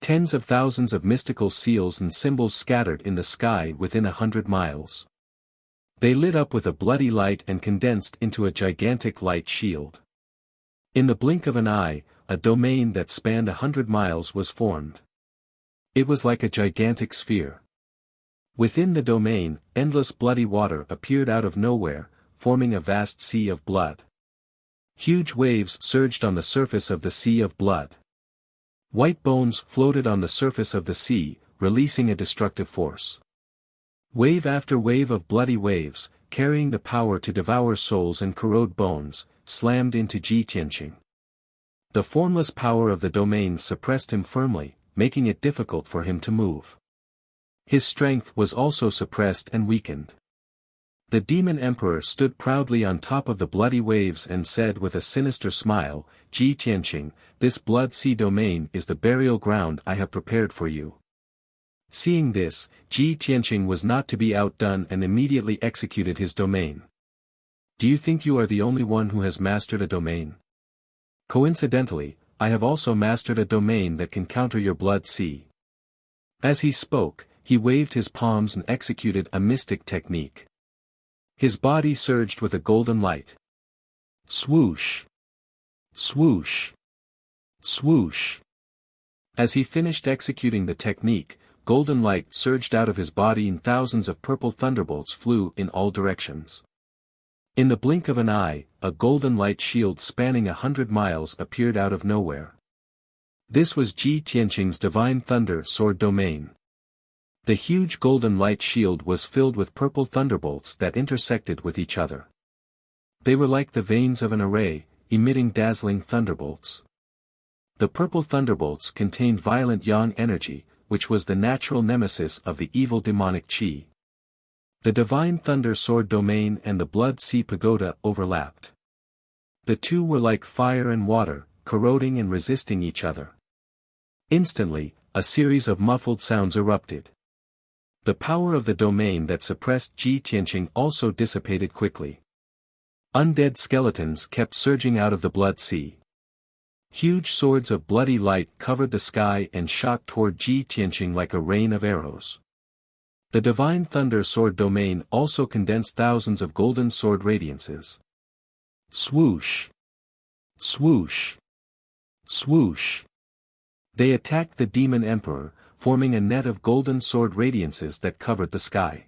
Tens of thousands of mystical seals and symbols scattered in the sky within 100 miles. They lit up with a bloody light and condensed into a gigantic light shield. In the blink of an eye, a domain that spanned 100 miles was formed. It was like a gigantic sphere. Within the domain, endless bloody water appeared out of nowhere, forming a vast sea of blood. Huge waves surged on the surface of the sea of blood. White bones floated on the surface of the sea, releasing a destructive force. Wave after wave of bloody waves, carrying the power to devour souls and corrode bones, slammed into Ji Tianqing. The formless power of the domain suppressed him firmly, making it difficult for him to move. His strength was also suppressed and weakened. The demon emperor stood proudly on top of the bloody waves and said with a sinister smile, "Ji Tianqing, this blood sea domain is the burial ground I have prepared for you." Seeing this, Ji Tianqing was not to be outdone and immediately executed his domain. "Do you think you are the only one who has mastered a domain? Coincidentally, I have also mastered a domain that can counter your blood sea." As he spoke, he waved his palms and executed a mystic technique. His body surged with a golden light. Swoosh! Swoosh! Swoosh! As he finished executing the technique, golden light surged out of his body and thousands of purple thunderbolts flew in all directions. In the blink of an eye, a golden light shield spanning 100 miles appeared out of nowhere. This was Ji Tianqing's divine thunder sword domain. The huge golden light shield was filled with purple thunderbolts that intersected with each other. They were like the veins of an array, emitting dazzling thunderbolts. The purple thunderbolts contained violent yang energy, which was the natural nemesis of the evil demonic qi. The divine thunder sword domain and the blood sea pagoda overlapped. The two were like fire and water, corroding and resisting each other. Instantly, a series of muffled sounds erupted. The power of the domain that suppressed Ji Tianqing also dissipated quickly. Undead skeletons kept surging out of the blood sea. Huge swords of bloody light covered the sky and shot toward Ji Tianqing like a rain of arrows. The divine thunder sword domain also condensed thousands of golden sword radiances. Swoosh! Swoosh! Swoosh! They attacked the demon emperor, forming a net of golden sword radiances that covered the sky.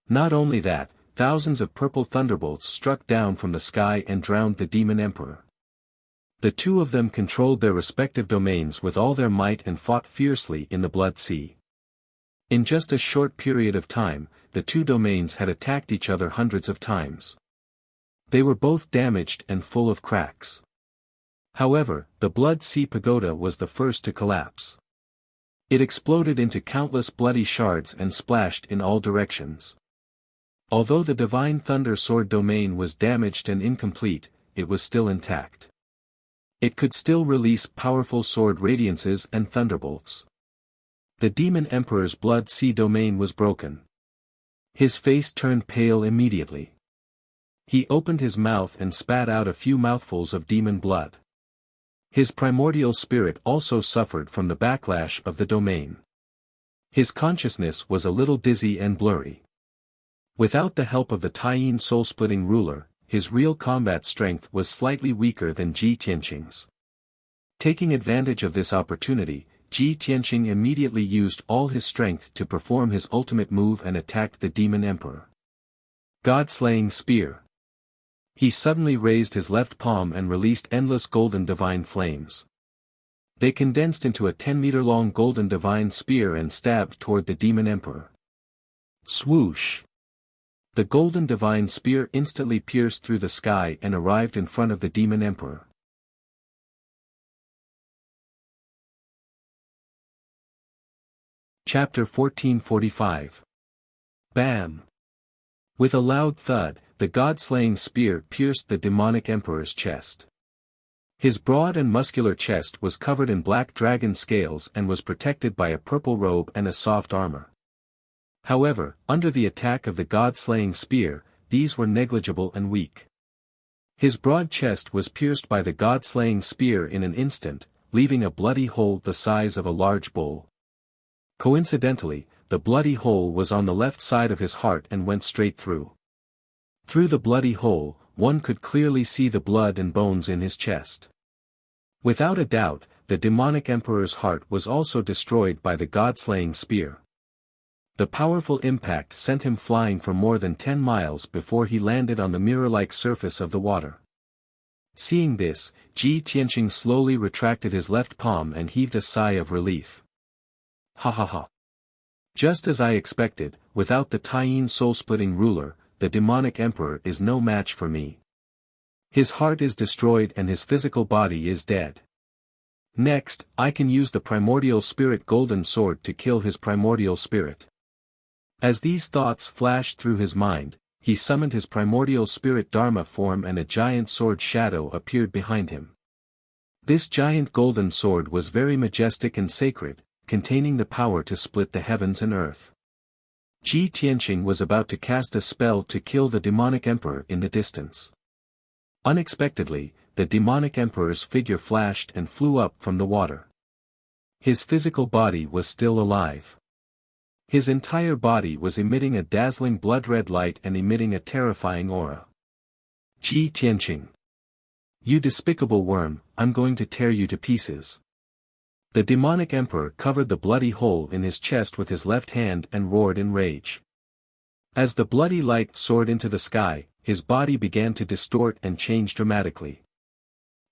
Not only that, thousands of purple thunderbolts struck down from the sky and drowned the demon emperor. The two of them controlled their respective domains with all their might and fought fiercely in the blood sea. In just a short period of time, the two domains had attacked each other hundreds of times. They were both damaged and full of cracks. However, the blood sea pagoda was the first to collapse. It exploded into countless bloody shards and splashed in all directions. Although the divine thunder sword domain was damaged and incomplete, it was still intact. It could still release powerful sword radiances and thunderbolts. The demon emperor's blood sea domain was broken. His face turned pale immediately. He opened his mouth and spat out a few mouthfuls of demon blood. His primordial spirit also suffered from the backlash of the domain. His consciousness was a little dizzy and blurry. Without the help of the Taiyin soul-splitting ruler, his real combat strength was slightly weaker than Ji Tianqing's. Taking advantage of this opportunity, Ji Tianqing immediately used all his strength to perform his ultimate move and attacked the demon emperor. God-slaying spear. He suddenly raised his left palm and released endless golden divine flames. They condensed into a 10-meter-long golden divine spear and stabbed toward the demon emperor. Swoosh! The golden divine spear instantly pierced through the sky and arrived in front of the demon emperor. Chapter 1445. Bam! With a loud thud, the god-slaying spear pierced the demonic emperor's chest. His broad and muscular chest was covered in black dragon scales and was protected by a purple robe and a soft armor. However, under the attack of the god-slaying spear, these were negligible and weak. His broad chest was pierced by the god-slaying spear in an instant, leaving a bloody hole the size of a large bowl. Coincidentally, the bloody hole was on the left side of his heart and went straight through. Through the bloody hole, one could clearly see the blood and bones in his chest. Without a doubt, the demonic emperor's heart was also destroyed by the god-slaying spear. The powerful impact sent him flying for more than 10 miles before he landed on the mirror-like surface of the water. Seeing this, Ji Tianqing slowly retracted his left palm and heaved a sigh of relief. Ha ha ha. Just as I expected, without the Taiyin soul-splitting ruler, the demonic emperor is no match for me. His heart is destroyed and his physical body is dead. Next, I can use the primordial spirit golden sword to kill his primordial spirit. As these thoughts flashed through his mind, he summoned his primordial spirit Dharma form and a giant sword shadow appeared behind him. This giant golden sword was very majestic and sacred, containing the power to split the heavens and earth. Ji Tianqing was about to cast a spell to kill the demonic emperor in the distance. Unexpectedly, the demonic emperor's figure flashed and flew up from the water. His physical body was still alive. His entire body was emitting a dazzling blood-red light and emitting a terrifying aura. Ji Tianqing. You despicable worm, I'm going to tear you to pieces. The demonic emperor covered the bloody hole in his chest with his left hand and roared in rage. As the bloody light soared into the sky, his body began to distort and change dramatically.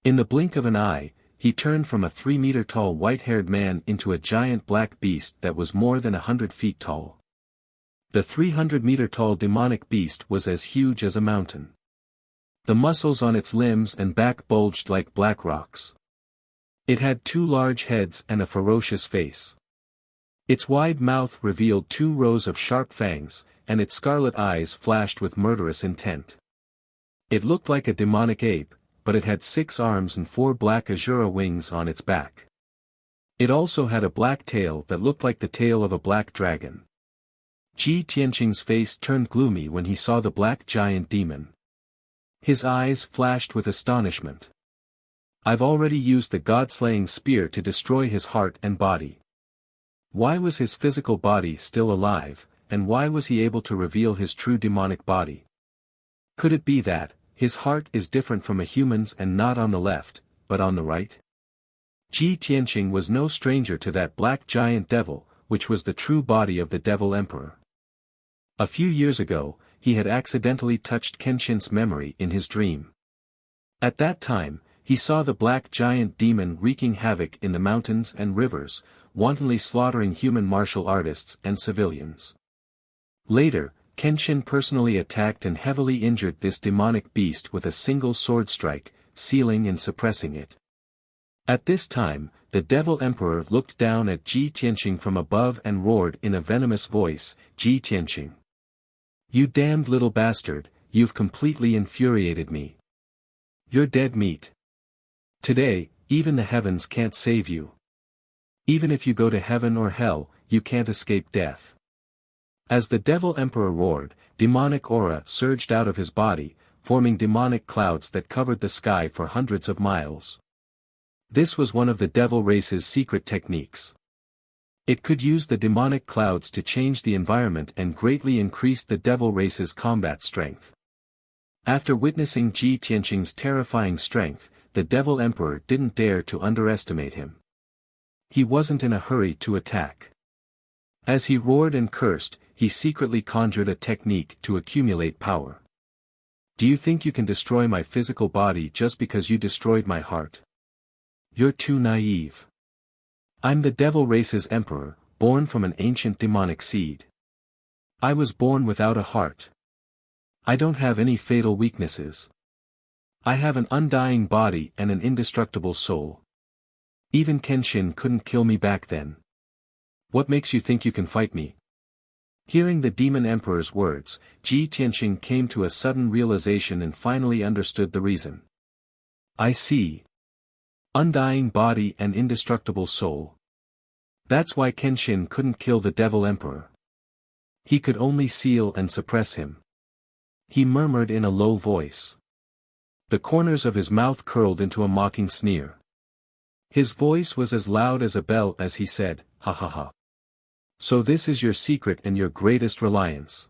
In the blink of an eye, he turned from a 3-meter-tall white-haired man into a giant black beast that was more than 100 feet tall. The 300-meter-tall demonic beast was as huge as a mountain. The muscles on its limbs and back bulged like black rocks. It had 2 large heads and a ferocious face. Its wide mouth revealed 2 rows of sharp fangs, and its scarlet eyes flashed with murderous intent. It looked like a demonic ape, but it had 6 arms and 4 black azura wings on its back. It also had a black tail that looked like the tail of a black dragon. Ji Tianqing's face turned gloomy when he saw the black giant demon. His eyes flashed with astonishment. I've already used the god-slaying spear to destroy his heart and body. Why was his physical body still alive, and why was he able to reveal his true demonic body? Could it be that, his heart is different from a human's and not on the left, but on the right? Ji Tianqing was no stranger to that black giant devil, which was the true body of the devil emperor. A few years ago, he had accidentally touched Kenshin's memory in his dream. At that time, he saw the black giant demon wreaking havoc in the mountains and rivers, wantonly slaughtering human martial artists and civilians. Later, Kenshin personally attacked and heavily injured this demonic beast with a single sword strike, sealing and suppressing it. At this time, the Devil Emperor looked down at Ji Tianqing from above and roared in a venomous voice, Ji Tianqing. You damned little bastard, you've completely infuriated me. You're dead meat. Today, even the heavens can't save you. Even if you go to heaven or hell, you can't escape death. As the Devil Emperor roared, demonic aura surged out of his body, forming demonic clouds that covered the sky for hundreds of miles. This was one of the devil race's secret techniques. It could use the demonic clouds to change the environment and greatly increase the devil race's combat strength. After witnessing Ji Tianqing's terrifying strength, the Devil Emperor didn't dare to underestimate him. He wasn't in a hurry to attack. As he roared and cursed, he secretly conjured a technique to accumulate power. Do you think you can destroy my physical body just because you destroyed my heart? You're too naive. I'm the devil race's emperor, born from an ancient demonic seed. I was born without a heart. I don't have any fatal weaknesses. I have an undying body and an indestructible soul. Even Kenshin couldn't kill me back then. What makes you think you can fight me? Hearing the demon emperor's words, Ji Tianqing came to a sudden realization and finally understood the reason. I see. Undying body and indestructible soul. That's why Kenshin couldn't kill the Devil Emperor. He could only seal and suppress him. He murmured in a low voice. The corners of his mouth curled into a mocking sneer. His voice was as loud as a bell as he said, "Ha ha ha. So this is your secret and your greatest reliance.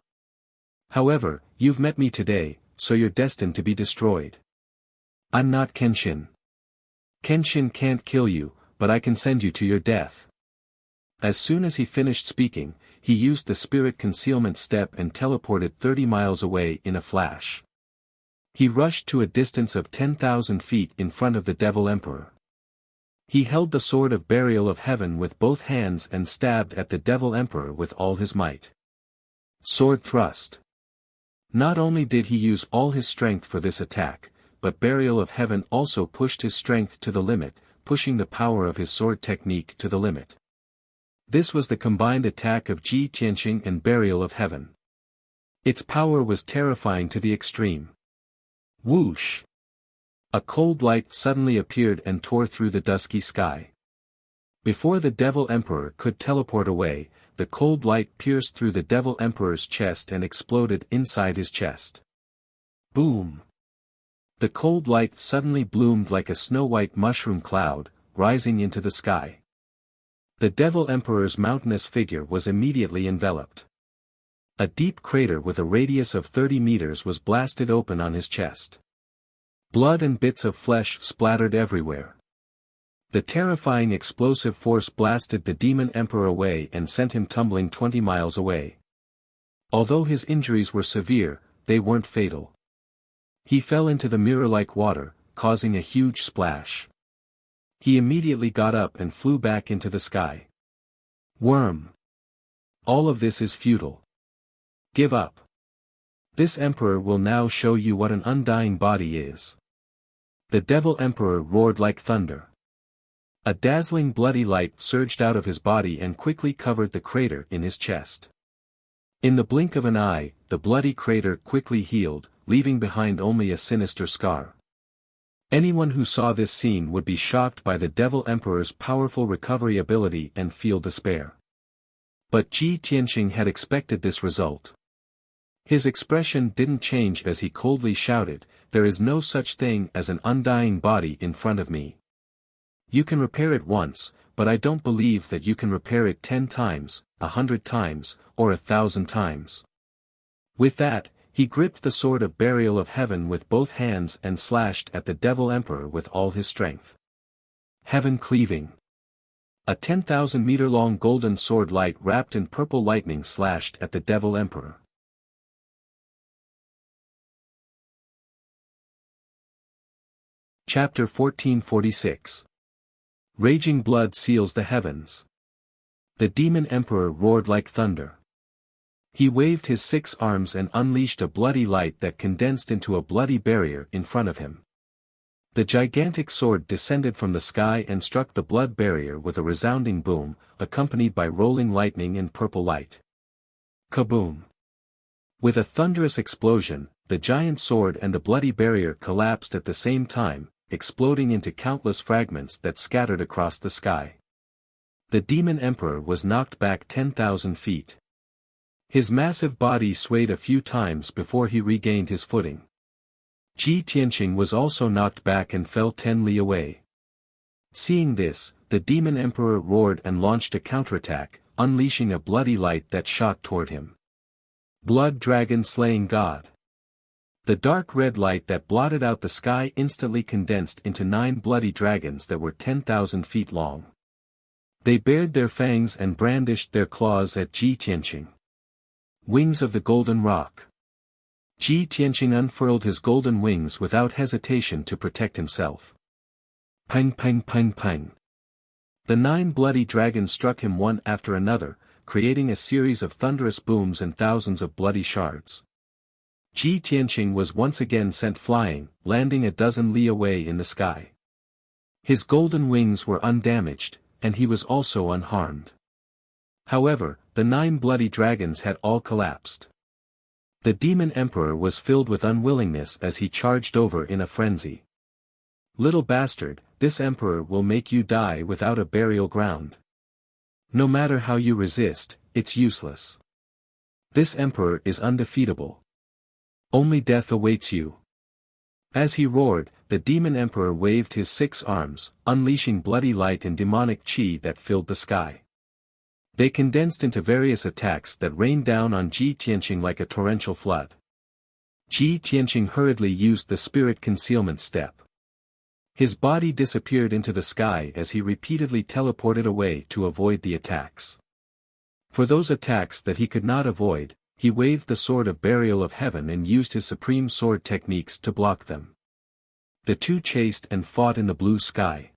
However, you've met me today, so you're destined to be destroyed. I'm not Kenshin. Kenshin can't kill you, but I can send you to your death." As soon as he finished speaking, he used the spirit concealment step and teleported 30 miles away in a flash. He rushed to a distance of 10,000 feet in front of the Devil Emperor. He held the sword of burial of heaven with both hands and stabbed at the Devil Emperor with all his might. Sword thrust. Not only did he use all his strength for this attack, but burial of heaven also pushed his strength to the limit, pushing the power of his sword technique to the limit. This was the combined attack of Ji Tianqing and burial of heaven. Its power was terrifying to the extreme. Whoosh! A cold light suddenly appeared and tore through the dusky sky. Before the Devil Emperor could teleport away, the cold light pierced through the Devil Emperor's chest and exploded inside his chest. Boom! The cold light suddenly bloomed like a snow-white mushroom cloud, rising into the sky. The Devil Emperor's mountainous figure was immediately enveloped. A deep crater with a radius of 30 meters was blasted open on his chest. Blood and bits of flesh splattered everywhere. The terrifying explosive force blasted the Demon Emperor away and sent him tumbling 20 miles away. Although his injuries were severe, they weren't fatal. He fell into the mirror-like water, causing a huge splash. He immediately got up and flew back into the sky. Worm! All of this is futile. Give up. This emperor will now show you what an undying body is. The Devil Emperor roared like thunder. A dazzling bloody light surged out of his body and quickly covered the crater in his chest. In the blink of an eye, the bloody crater quickly healed, leaving behind only a sinister scar. Anyone who saw this scene would be shocked by the Devil Emperor's powerful recovery ability and feel despair. But Ji Tianqing had expected this result. His expression didn't change as he coldly shouted, "There is no such thing as an undying body in front of me. You can repair it once, but I don't believe that you can repair it 10 times, 100 times, or 1,000 times." With that, he gripped the sword of burial of heaven with both hands and slashed at the Devil Emperor with all his strength. Heaven Cleaving. A 10,000-meter-long golden sword light wrapped in purple lightning slashed at the Devil Emperor. Chapter 1446. Raging blood seals the heavens. The Demon Emperor roared like thunder. He waved his 6 arms and unleashed a bloody light that condensed into a bloody barrier in front of him. The gigantic sword descended from the sky and struck the blood barrier with a resounding boom, accompanied by rolling lightning and purple light. Kaboom! With a thunderous explosion, the giant sword and the bloody barrier collapsed at the same time, exploding into countless fragments that scattered across the sky. The Demon Emperor was knocked back 10,000 feet. His massive body swayed a few times before he regained his footing. Ji Tianqing was also knocked back and fell 10 li away. Seeing this, the Demon Emperor roared and launched a counterattack, unleashing a bloody light that shot toward him. Blood Dragon Slaying God. The dark red light that blotted out the sky instantly condensed into 9 bloody dragons that were 10,000 feet long. They bared their fangs and brandished their claws at Ji Tianqing. Wings of the Golden Rock. Ji Tianqing unfurled his golden wings without hesitation to protect himself. Pang pang pang pang. The 9 bloody dragons struck him one after another, creating a series of thunderous booms and thousands of bloody shards. Ji Tianqing was once again sent flying, landing a dozen li away in the sky. His golden wings were undamaged, and he was also unharmed. However, the 9 bloody dragons had all collapsed. The Demon Emperor was filled with unwillingness as he charged over in a frenzy. Little bastard, this emperor will make you die without a burial ground. No matter how you resist, it's useless. This emperor is undefeatable. Only death awaits you. As he roared, the demon emperor waved his 6 arms, unleashing bloody light and demonic chi that filled the sky. They condensed into various attacks that rained down on Ji Tianqing like a torrential flood. Ji Tianqing hurriedly used the spirit concealment step. His body disappeared into the sky as he repeatedly teleported away to avoid the attacks. For those attacks that he could not avoid, he waved the sword of burial of heaven and used his supreme sword techniques to block them. The two chased and fought in the blue sky.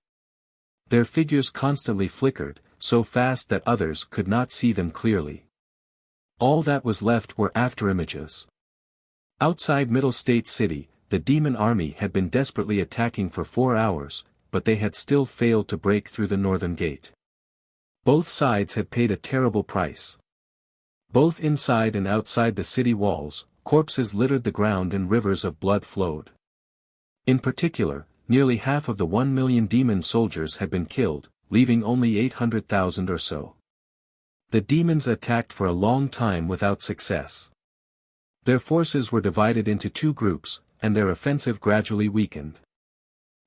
Their figures constantly flickered, so fast that others could not see them clearly. All that was left were afterimages. Outside Middle State City, the demon army had been desperately attacking for 4 hours, but they had still failed to break through the northern gate. Both sides had paid a terrible price. Both inside and outside the city walls, corpses littered the ground and rivers of blood flowed. In particular, nearly half of the 1 million demon soldiers had been killed, leaving only 800,000 or so. The demons attacked for a long time without success. Their forces were divided into 2 groups, and their offensive gradually weakened.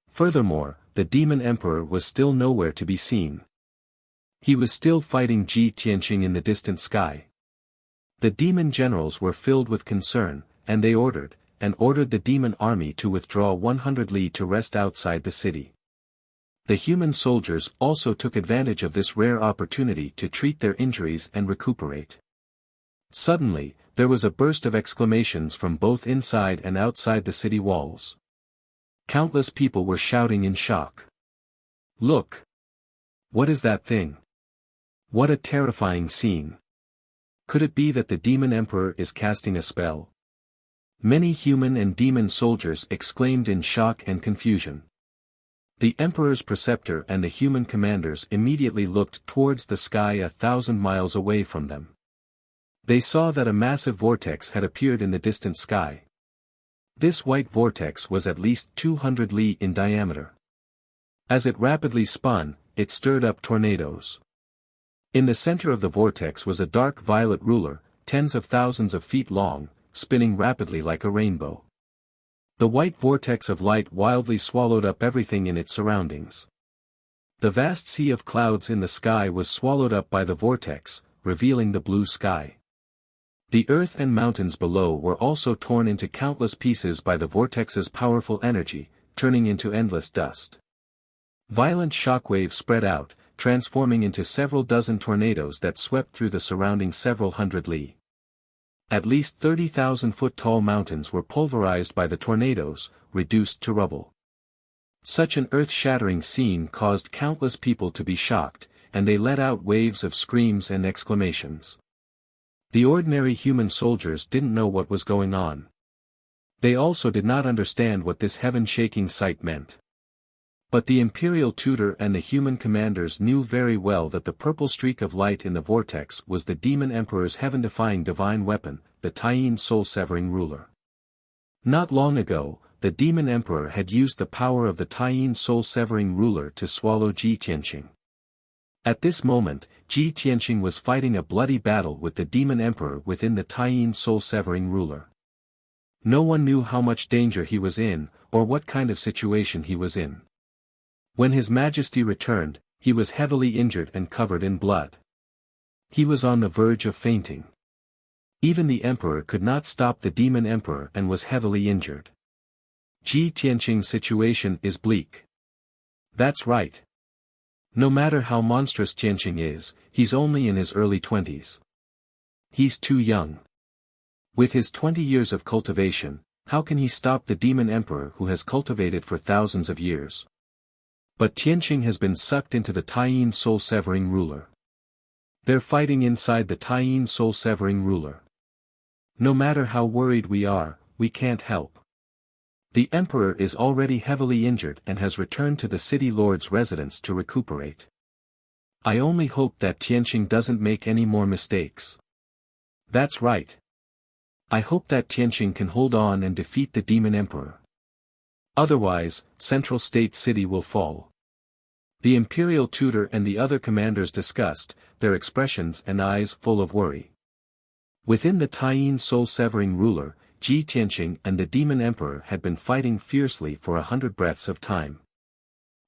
Furthermore, the demon emperor was still nowhere to be seen. He was still fighting Ji Tianqing in the distant sky. The demon generals were filled with concern, and they ordered the demon army to withdraw 100 li to rest outside the city. The human soldiers also took advantage of this rare opportunity to treat their injuries and recuperate. Suddenly, there was a burst of exclamations from both inside and outside the city walls. Countless people were shouting in shock. Look! What is that thing? What a terrifying scene! Could it be that the demon emperor is casting a spell? Many human and demon soldiers exclaimed in shock and confusion. The emperor's preceptor and the human commanders immediately looked towards the sky 1,000 miles away from them. They saw that a massive vortex had appeared in the distant sky. This white vortex was at least 200 li in diameter. As it rapidly spun, it stirred up tornadoes. In the center of the vortex was a dark violet ruler, tens of thousands of feet long, spinning rapidly like a rainbow. The white vortex of light wildly swallowed up everything in its surroundings. The vast sea of clouds in the sky was swallowed up by the vortex, revealing the blue sky. The earth and mountains below were also torn into countless pieces by the vortex's powerful energy, turning into endless dust. Violent shockwaves spread out, transforming into several dozen tornadoes that swept through the surrounding several hundred li. At least 30,000-foot-tall mountains were pulverized by the tornadoes, reduced to rubble. Such an earth-shattering scene caused countless people to be shocked, and they let out waves of screams and exclamations. The ordinary human soldiers didn't know what was going on. They also did not understand what this heaven-shaking sight meant. But the imperial tutor and the human commanders knew very well that the purple streak of light in the vortex was the demon emperor's heaven-defying divine weapon, the Taiyin soul-severing ruler. Not long ago, the demon emperor had used the power of the Taiyin soul-severing ruler to swallow Ji Tianqing. At this moment, Ji Tianqing was fighting a bloody battle with the demon emperor within the Taiyin soul-severing ruler. No one knew how much danger he was in, or what kind of situation he was in. When His Majesty returned, he was heavily injured and covered in blood. He was on the verge of fainting. Even the emperor could not stop the demon emperor and was heavily injured. Ji Tianqing's situation is bleak. That's right. No matter how monstrous Tianqing is, he's only in his early 20s. He's too young. With his 20 years of cultivation, how can he stop the demon emperor who has cultivated for thousands of years? But Tianqing has been sucked into the Taiyin soul-severing ruler. They're fighting inside the Taiyin soul-severing ruler. No matter how worried we are, we can't help. The emperor is already heavily injured and has returned to the city lord's residence to recuperate. I only hope that Tianqing doesn't make any more mistakes. That's right. I hope that Tianqing can hold on and defeat the demon emperor. Otherwise, Central State City will fall. The Imperial Tutor and the other commanders discussed, their expressions and eyes full of worry. Within the Taiyin soul-severing ruler, Ji Tianqing and the Demon Emperor had been fighting fiercely for 100 breaths of time.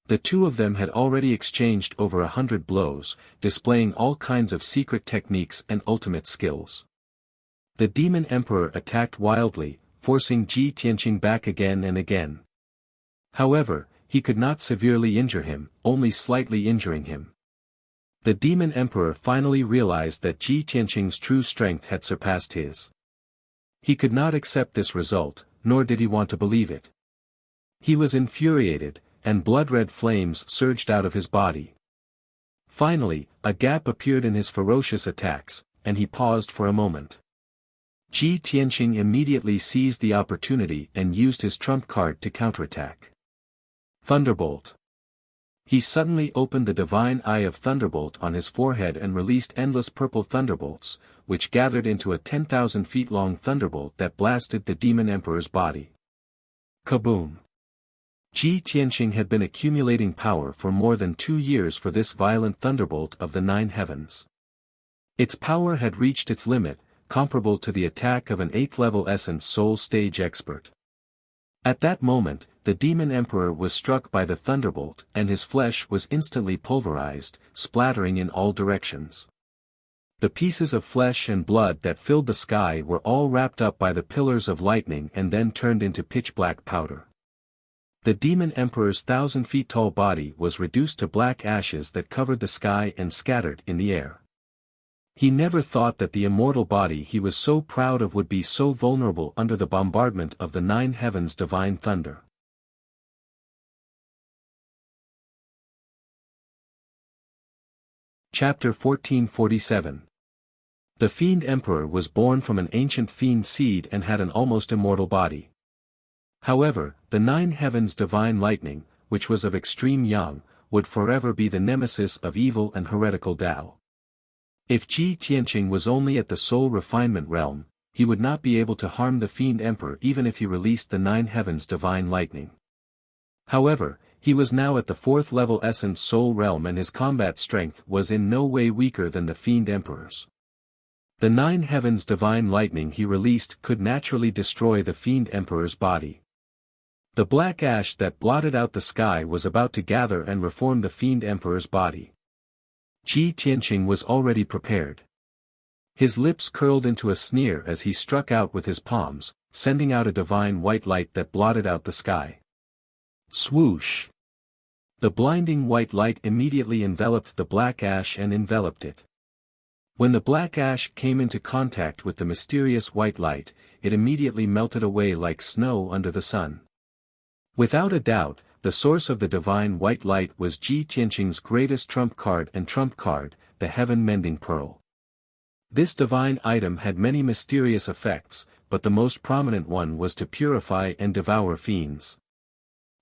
The two of them had already exchanged over 100 blows, displaying all kinds of secret techniques and ultimate skills. The Demon Emperor attacked wildly, forcing Ji Tianqing back again and again. However, he could not severely injure him, only slightly injuring him. The Demon Emperor finally realized that Ji Tianqing's true strength had surpassed his. He could not accept this result, nor did he want to believe it. He was infuriated, and blood-red flames surged out of his body. Finally, a gap appeared in his ferocious attacks, and he paused for a moment. Ji Tianqing immediately seized the opportunity and used his trump card to counterattack. Thunderbolt. He suddenly opened the divine eye of Thunderbolt on his forehead and released endless purple thunderbolts, which gathered into a 10,000 feet long thunderbolt that blasted the Demon Emperor's body. Kaboom! Ji Tianqing had been accumulating power for more than 2 years for this violent thunderbolt of the 9 heavens. Its power had reached its limit, comparable to the attack of an 8th-level Essence Soul Stage expert. At that moment, the Demon Emperor was struck by the thunderbolt and his flesh was instantly pulverized, splattering in all directions. The pieces of flesh and blood that filled the sky were all wrapped up by the pillars of lightning and then turned into pitch-black powder. The Demon Emperor's 1,000 feet tall body was reduced to black ashes that covered the sky and scattered in the air. He never thought that the immortal body he was so proud of would be so vulnerable under the bombardment of the 9 heavens' divine thunder. Chapter 1447. The Fiend Emperor was born from an ancient fiend seed and had an almost immortal body. However, the 9 heavens' divine lightning, which was of extreme yang, would forever be the nemesis of evil and heretical Tao. If Ji Tianqing was only at the soul refinement realm, he would not be able to harm the Fiend Emperor even if he released the 9 heavens' divine lightning. However, he was now at the 4th level Essence Soul realm and his combat strength was in no way weaker than the Fiend Emperor's. The 9 heavens' divine lightning he released could naturally destroy the Fiend Emperor's body. The black ash that blotted out the sky was about to gather and reform the Fiend Emperor's body. Ji Tianqing was already prepared. His lips curled into a sneer as he struck out with his palms, sending out a divine white light that blotted out the sky. Swoosh! The blinding white light immediately enveloped the black ash and enveloped it. When the black ash came into contact with the mysterious white light, it immediately melted away like snow under the sun. Without a doubt, the source of the divine white light was Ji Tianqing's greatest trump card, the Heaven-Mending Pearl. This divine item had many mysterious effects, but the most prominent one was to purify and devour fiends.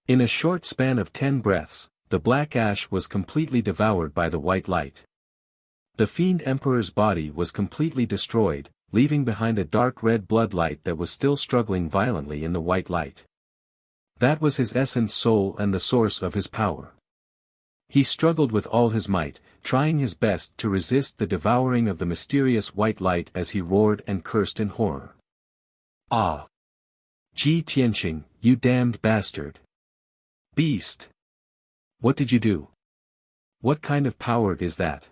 In a short span of 10 breaths, the black ash was completely devoured by the white light. The Fiend Emperor's body was completely destroyed, leaving behind a dark red blood light that was still struggling violently in the white light. That was his essence soul and the source of his power. He struggled with all his might, trying his best to resist the devouring of the mysterious white light as he roared and cursed in horror. Ah! Ji Tianqing, you damned bastard! Beast! What did you do? What kind of power is that?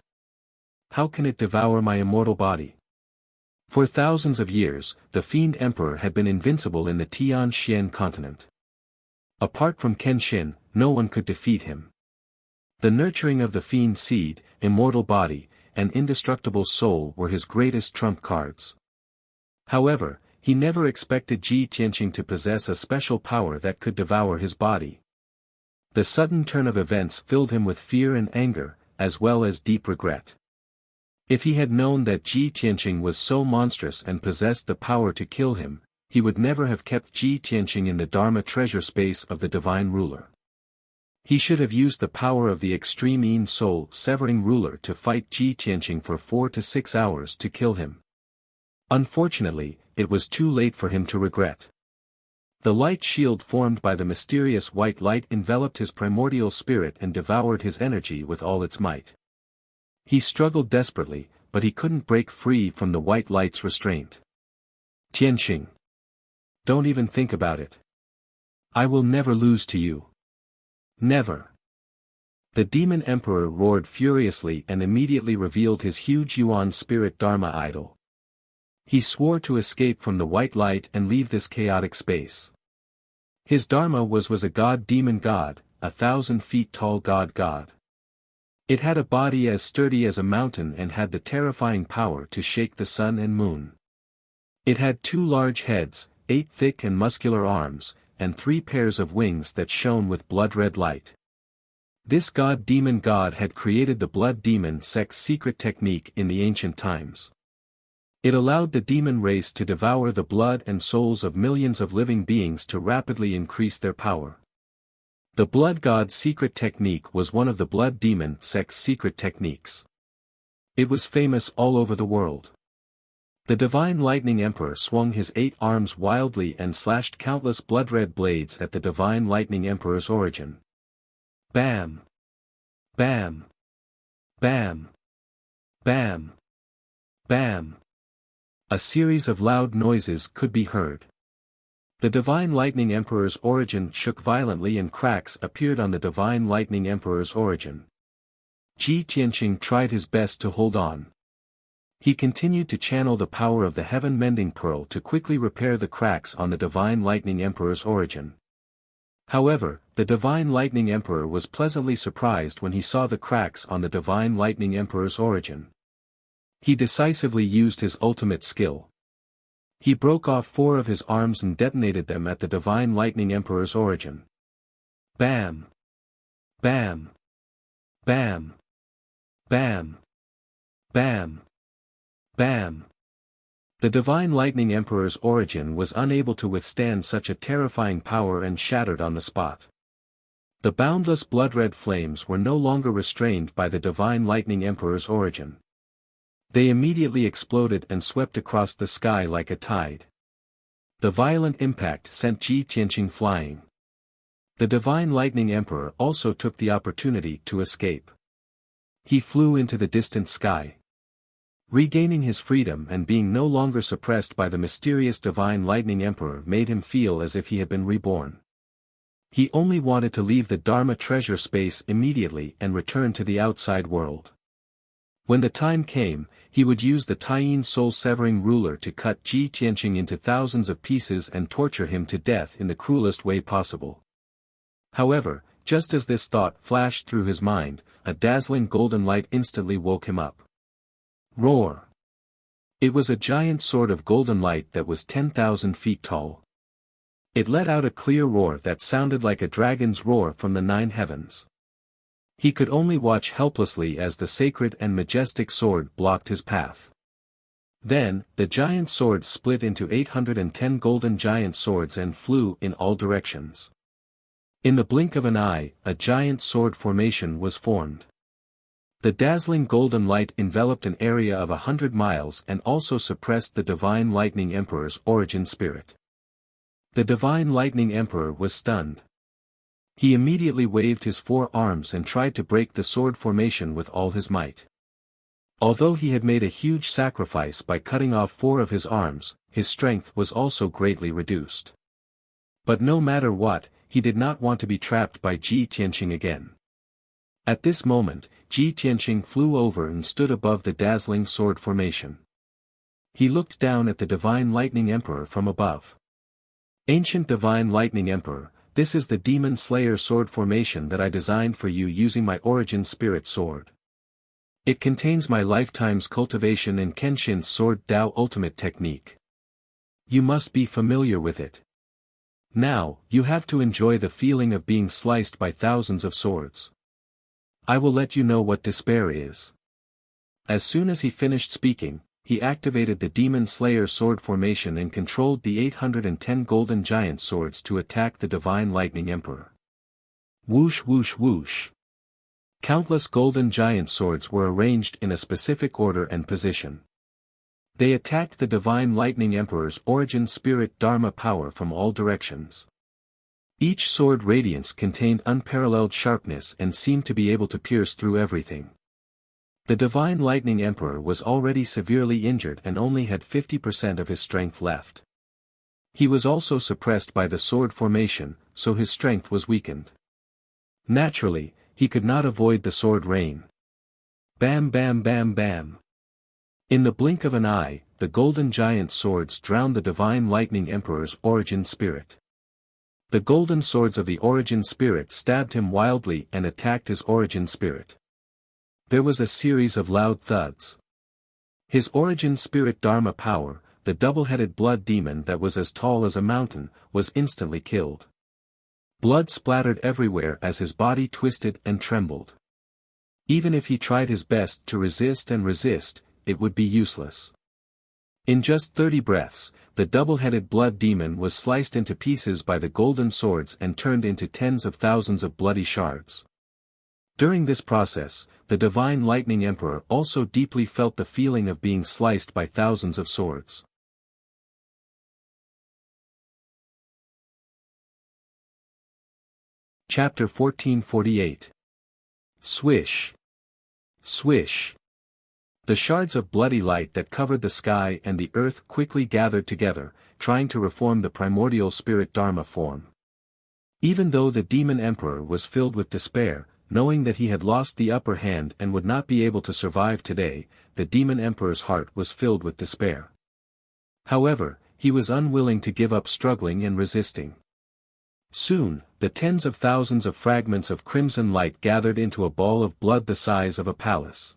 How can it devour my immortal body? For thousands of years, the Fiend Emperor had been invincible in the Tianxian continent. Apart from Kenshin, no one could defeat him. The nurturing of the fiend seed, immortal body, and indestructible soul were his greatest trump cards. However, he never expected Ji Tianqing to possess a special power that could devour his body. The sudden turn of events filled him with fear and anger, as well as deep regret. If he had known that Ji Tianqing was so monstrous and possessed the power to kill him, he would never have kept Ji Tianqing in the Dharma treasure space of the divine ruler. He should have used the power of the extreme Yin soul severing ruler to fight Ji Tianqing for 4 to 6 hours to kill him. Unfortunately, it was too late for him to regret. The light shield formed by the mysterious white light enveloped his primordial spirit and devoured his energy with all its might. He struggled desperately, but he couldn't break free from the white light's restraint. Tianqing. Don't even think about it. I will never lose to you. Never. The demon emperor roared furiously and immediately revealed his huge Yuan spirit Dharma idol. He swore to escape from the white light and leave this chaotic space. His Dharma was a god-demon god, 1,000 feet tall god. It had a body as sturdy as a mountain and had the terrifying power to shake the sun and moon. It had 2 large heads, 8 thick and muscular arms, and 3 pairs of wings that shone with blood-red light. This god-demon god had created the blood demon sect's secret technique in the ancient times. It allowed the demon race to devour the blood and souls of millions of living beings to rapidly increase their power. The blood god's secret technique was one of the blood demon sect's secret techniques. It was famous all over the world. The Divine Lightning Emperor swung his 8 arms wildly and slashed countless blood-red blades at the Divine Lightning Emperor's origin. Bam! Bam! Bam! Bam! Bam! A series of loud noises could be heard. The Divine Lightning Emperor's origin shook violently and cracks appeared on the Divine Lightning Emperor's origin. Ji Tianqing tried his best to hold on. He continued to channel the power of the Heaven Mending Pearl to quickly repair the cracks on the Divine Lightning Emperor's origin. However, the Divine Lightning Emperor was pleasantly surprised when he saw the cracks on the Divine Lightning Emperor's origin. He decisively used his ultimate skill. He broke off 4 of his arms and detonated them at the Divine Lightning Emperor's origin. Bam! Bam! Bam! Bam! Bam! Bam! The Divine Lightning Emperor's origin was unable to withstand such a terrifying power and shattered on the spot. The boundless blood-red flames were no longer restrained by the Divine Lightning Emperor's origin. They immediately exploded and swept across the sky like a tide. The violent impact sent Ji Tianqing flying. The Divine Lightning Emperor also took the opportunity to escape. He flew into the distant sky. Regaining his freedom and being no longer suppressed by the mysterious Divine Lightning Emperor made him feel as if he had been reborn. He only wanted to leave the Dharma treasure space immediately and return to the outside world. When the time came, he would use the Taiyin soul-severing ruler to cut Ji Tianqing into thousands of pieces and torture him to death in the cruelest way possible. However, just as this thought flashed through his mind, a dazzling golden light instantly woke him up. Roar! It was a giant sword of golden light that was 10,000 feet tall. It let out a clear roar that sounded like a dragon's roar from the 9 heavens. He could only watch helplessly as the sacred and majestic sword blocked his path. Then, the giant sword split into 810 golden giant swords and flew in all directions. In the blink of an eye, a giant sword formation was formed. The dazzling golden light enveloped an area of 100 miles and also suppressed the Divine Lightning Emperor's origin spirit. The Divine Lightning Emperor was stunned. He immediately waved his 4 arms and tried to break the sword formation with all his might. Although he had made a huge sacrifice by cutting off 4 of his arms, his strength was also greatly reduced. But no matter what, he did not want to be trapped by Ji Tianqing again. At this moment, Ji Tianqing flew over and stood above the dazzling sword formation. He looked down at the Divine Lightning Emperor from above. Ancient Divine Lightning Emperor, this is the Demon Slayer sword formation that I designed for you using my origin spirit sword. It contains my lifetime's cultivation in Kenshin's Sword Dao ultimate technique. You must be familiar with it. Now, you have to enjoy the feeling of being sliced by thousands of swords. I will let you know what despair is. As soon as he finished speaking, he activated the Demon Slayer sword formation and controlled the 810 golden giant swords to attack the Divine Lightning Emperor. Whoosh whoosh whoosh. Countless golden giant swords were arranged in a specific order and position. They attacked the Divine Lightning Emperor's origin spirit Dharma power from all directions. Each sword radiance contained unparalleled sharpness and seemed to be able to pierce through everything. The Divine Lightning Emperor was already severely injured and only had 50% of his strength left. He was also suppressed by the sword formation, so his strength was weakened. Naturally, he could not avoid the sword rain. Bam bam bam bam. In the blink of an eye, the golden giant swords drowned the Divine Lightning Emperor's origin spirit. The golden swords of the origin spirit stabbed him wildly and attacked his origin spirit. There was a series of loud thuds. His origin spirit Dharma power, the double-headed blood demon that was as tall as a mountain, was instantly killed. Blood splattered everywhere as his body twisted and trembled. Even if he tried his best to resist, it would be useless. In just 30 breaths, the double-headed blood demon was sliced into pieces by the golden swords and turned into tens of thousands of bloody shards. During this process, the Divine Lightning Emperor also deeply felt the feeling of being sliced by thousands of swords. Chapter 1448. Swish. Swish. The shards of bloody light that covered the sky and the earth quickly gathered together, trying to reform the primordial spirit Dharma form. Even though the demon emperor was filled with despair, knowing that he had lost the upper hand and would not be able to survive today, the demon emperor's heart was filled with despair. However, he was unwilling to give up struggling and resisting. Soon, the tens of thousands of fragments of crimson light gathered into a ball of blood the size of a palace.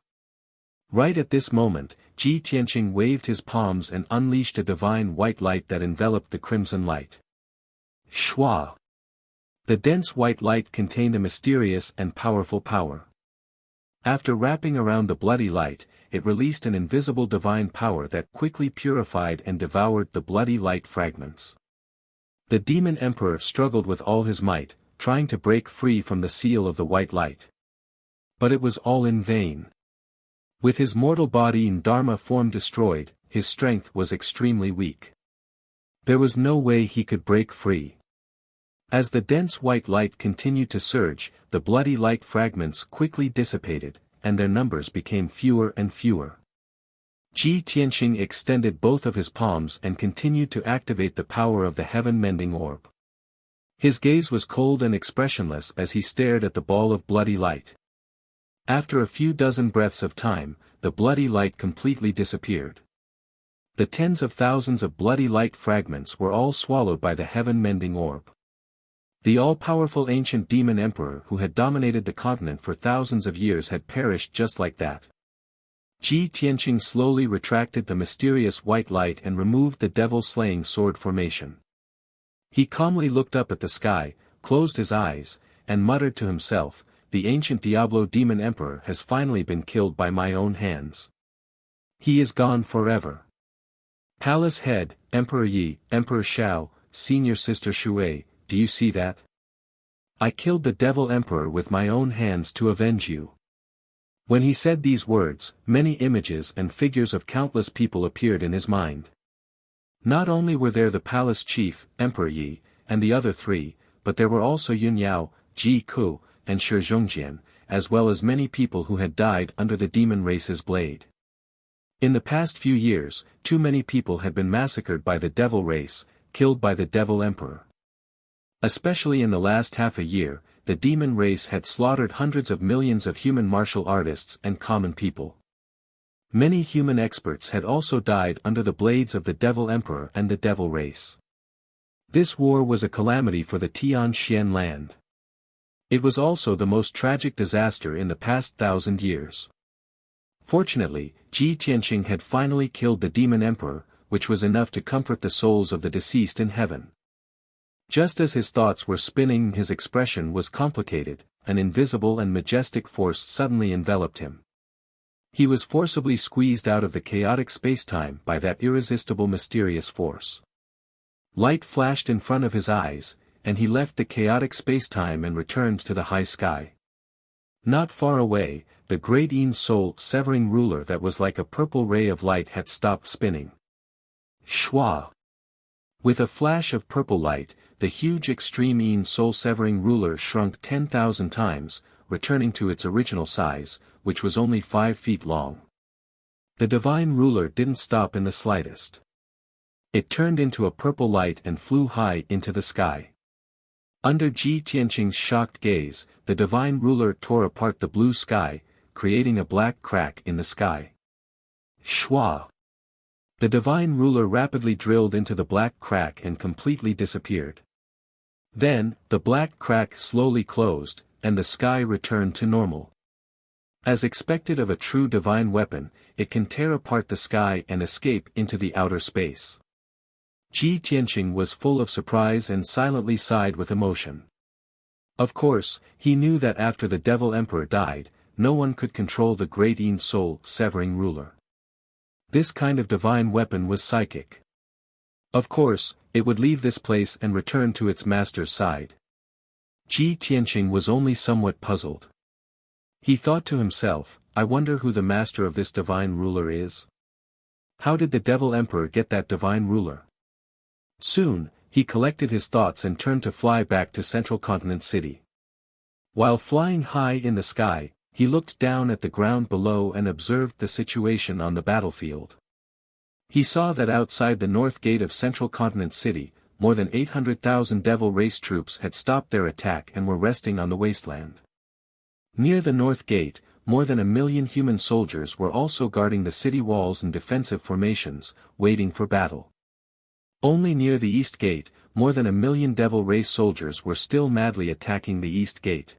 Right at this moment, Ji Tianqing waved his palms and unleashed a divine white light that enveloped the crimson light. Shwa! The dense white light contained a mysterious and powerful power. After wrapping around the bloody light, it released an invisible divine power that quickly purified and devoured the bloody light fragments. The demon emperor struggled with all his might, trying to break free from the seal of the white light. But it was all in vain. With his mortal body in Dharma form destroyed, his strength was extremely weak. There was no way he could break free. As the dense white light continued to surge, the bloody light fragments quickly dissipated, and their numbers became fewer and fewer. Ji Tianqing extended both of his palms and continued to activate the power of the heaven-mending orb. His gaze was cold and expressionless as he stared at the ball of bloody light. After a few dozen breaths of time, the bloody light completely disappeared. The tens of thousands of bloody light fragments were all swallowed by the heaven-mending orb. The all-powerful ancient demon emperor who had dominated the continent for thousands of years had perished just like that. Ji Tianqing slowly retracted the mysterious white light and removed the devil-slaying sword formation. He calmly looked up at the sky, closed his eyes, and muttered to himself, "The ancient Diablo demon emperor has finally been killed by my own hands. He is gone forever. Palace head, Emperor Yi, Emperor Shao, senior sister Shui, do you see that? I killed the devil emperor with my own hands to avenge you." When he said these words, many images and figures of countless people appeared in his mind. Not only were there the palace chief, Emperor Yi, and the other three, but there were also Yun Yao, Ji Ku, and Shi Zhongjian, as well as many people who had died under the demon race's blade. In the past few years, too many people had been massacred by the devil race, killed by the devil emperor. Especially in the last half a year, the demon race had slaughtered hundreds of millions of human martial artists and common people. Many human experts had also died under the blades of the devil emperor and the devil race. This war was a calamity for the Tianxian land. It was also the most tragic disaster in the past 1,000 years. Fortunately, Ji Tianqing had finally killed the demon emperor, which was enough to comfort the souls of the deceased in heaven. Just as his thoughts were spinning, his expression was complicated, an invisible and majestic force suddenly enveloped him. He was forcibly squeezed out of the chaotic spacetime by that irresistible mysterious force. Light flashed in front of his eyes, and he left the chaotic spacetime and returned to the high sky. Not far away, the great soul-severing ruler that was like a purple ray of light had stopped spinning. Shwa! With a flash of purple light, the huge extreme soul-severing ruler shrunk 10,000 times, returning to its original size, which was only 5 feet long. The divine ruler didn't stop in the slightest. It turned into a purple light and flew high into the sky. Under Ji Tianqing's shocked gaze, the divine ruler tore apart the blue sky, creating a black crack in the sky. Shwa! The divine ruler rapidly drilled into the black crack and completely disappeared. Then, the black crack slowly closed, and the sky returned to normal. As expected of a true divine weapon, it can tear apart the sky and escape into the outer space. Ji Tianqing was full of surprise and silently sighed with emotion. Of course, he knew that after the Devil Emperor died, no one could control the great soul-severing ruler. This kind of divine weapon was psychic. Of course, it would leave this place and return to its master's side. Ji Tianqing was only somewhat puzzled. He thought to himself, I wonder who the master of this divine ruler is? How did the Devil Emperor get that divine ruler? Soon, he collected his thoughts and turned to fly back to Central Continent City. While flying high in the sky, he looked down at the ground below and observed the situation on the battlefield. He saw that outside the north gate of Central Continent City, more than 800,000 Devil Race troops had stopped their attack and were resting on the wasteland. Near the north gate, more than 1 million human soldiers were also guarding the city walls in defensive formations, waiting for battle. Only near the east gate, more than 1 million Devil Race soldiers were still madly attacking the east gate.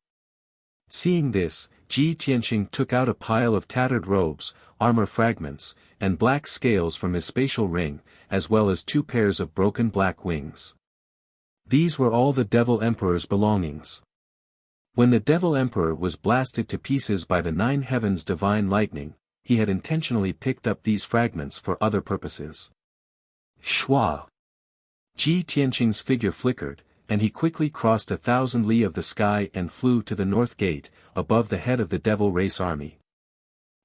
Seeing this, Ji Tianqing took out a pile of tattered robes, armor fragments, and black scales from his spatial ring, as well as 2 pairs of broken black wings. These were all the Devil Emperor's belongings. When the Devil Emperor was blasted to pieces by the 9 heavens divine lightning, he had intentionally picked up these fragments for other purposes. Shwa! Ji Tianqing's figure flickered, and he quickly crossed 1,000 li of the sky and flew to the north gate, above the head of the Devil Race army.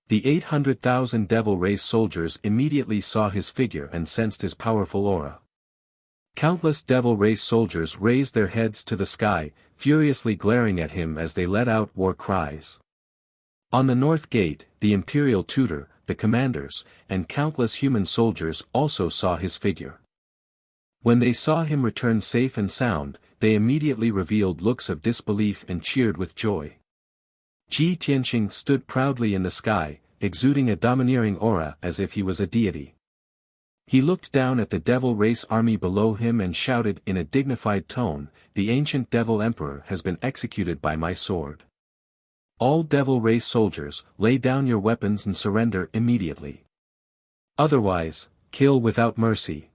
The 800,000 Devil Race soldiers immediately saw his figure and sensed his powerful aura. Countless Devil Race soldiers raised their heads to the sky, furiously glaring at him as they let out war cries. On the north gate, the imperial tutor, the commanders, and countless human soldiers also saw his figure. When they saw him return safe and sound, they immediately revealed looks of disbelief and cheered with joy. Ji Tianqing stood proudly in the sky, exuding a domineering aura as if he was a deity. He looked down at the Devil Race army below him and shouted in a dignified tone, "The ancient Devil Emperor has been executed by my sword. All Devil Race soldiers, lay down your weapons and surrender immediately. Otherwise, kill without mercy."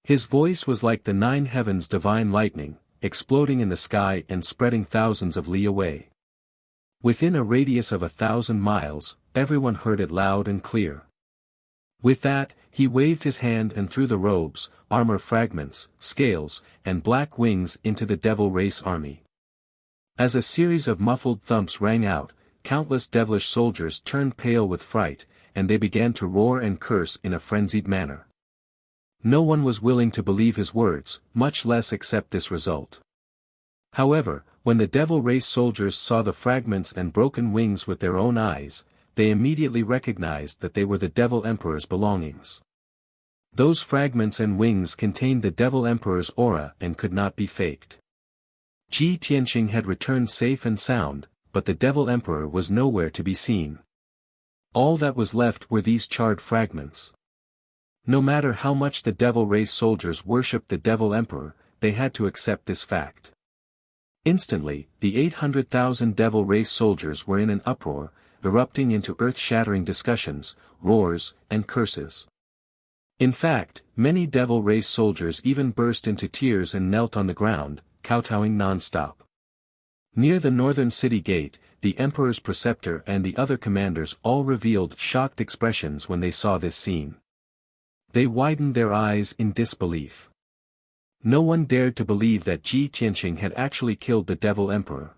His voice was like the 9 heavens divine lightning, exploding in the sky and spreading thousands of li away. Within a radius of 1,000 miles, everyone heard it loud and clear. With that, he waved his hand and threw the robes, armor fragments, scales, and black wings into the Devil Race army. As a series of muffled thumps rang out, countless devilish soldiers turned pale with fright, and they began to roar and curse in a frenzied manner. No one was willing to believe his words, much less accept this result. However, when the Devil Race soldiers saw the fragments and broken wings with their own eyes, they immediately recognized that they were the Devil Emperor's belongings. Those fragments and wings contained the Devil Emperor's aura and could not be faked. Ji Tianqing had returned safe and sound, but the Devil Emperor was nowhere to be seen. All that was left were these charred fragments. No matter how much the Devil Race soldiers worshipped the Devil Emperor, they had to accept this fact. Instantly, the 800,000 Devil Race soldiers were in an uproar, erupting into earth-shattering discussions, roars, and curses. In fact, many Devil Race soldiers even burst into tears and knelt on the ground, kowtowing non-stop. Near the northern city gate, the Emperor's preceptor and the other commanders all revealed shocked expressions when they saw this scene. They widened their eyes in disbelief. No one dared to believe that Ji Tianqing had actually killed the Devil Emperor.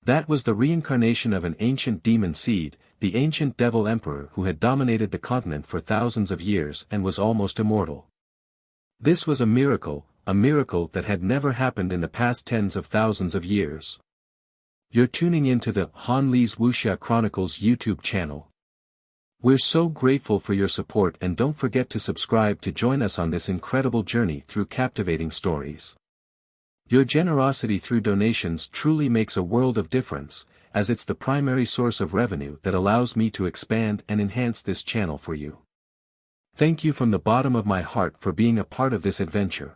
That was the reincarnation of an ancient demon seed, the ancient devil emperor who had dominated the continent for thousands of years and was almost immortal. This was a miracle that had never happened in the past tens of thousands of years. You're tuning into the Han Lee's Wuxia Chronicles YouTube channel. We're so grateful for your support, and don't forget to subscribe to join us on this incredible journey through captivating stories. Your generosity through donations truly makes a world of difference, as it's the primary source of revenue that allows me to expand and enhance this channel for you. Thank you from the bottom of my heart for being a part of this adventure.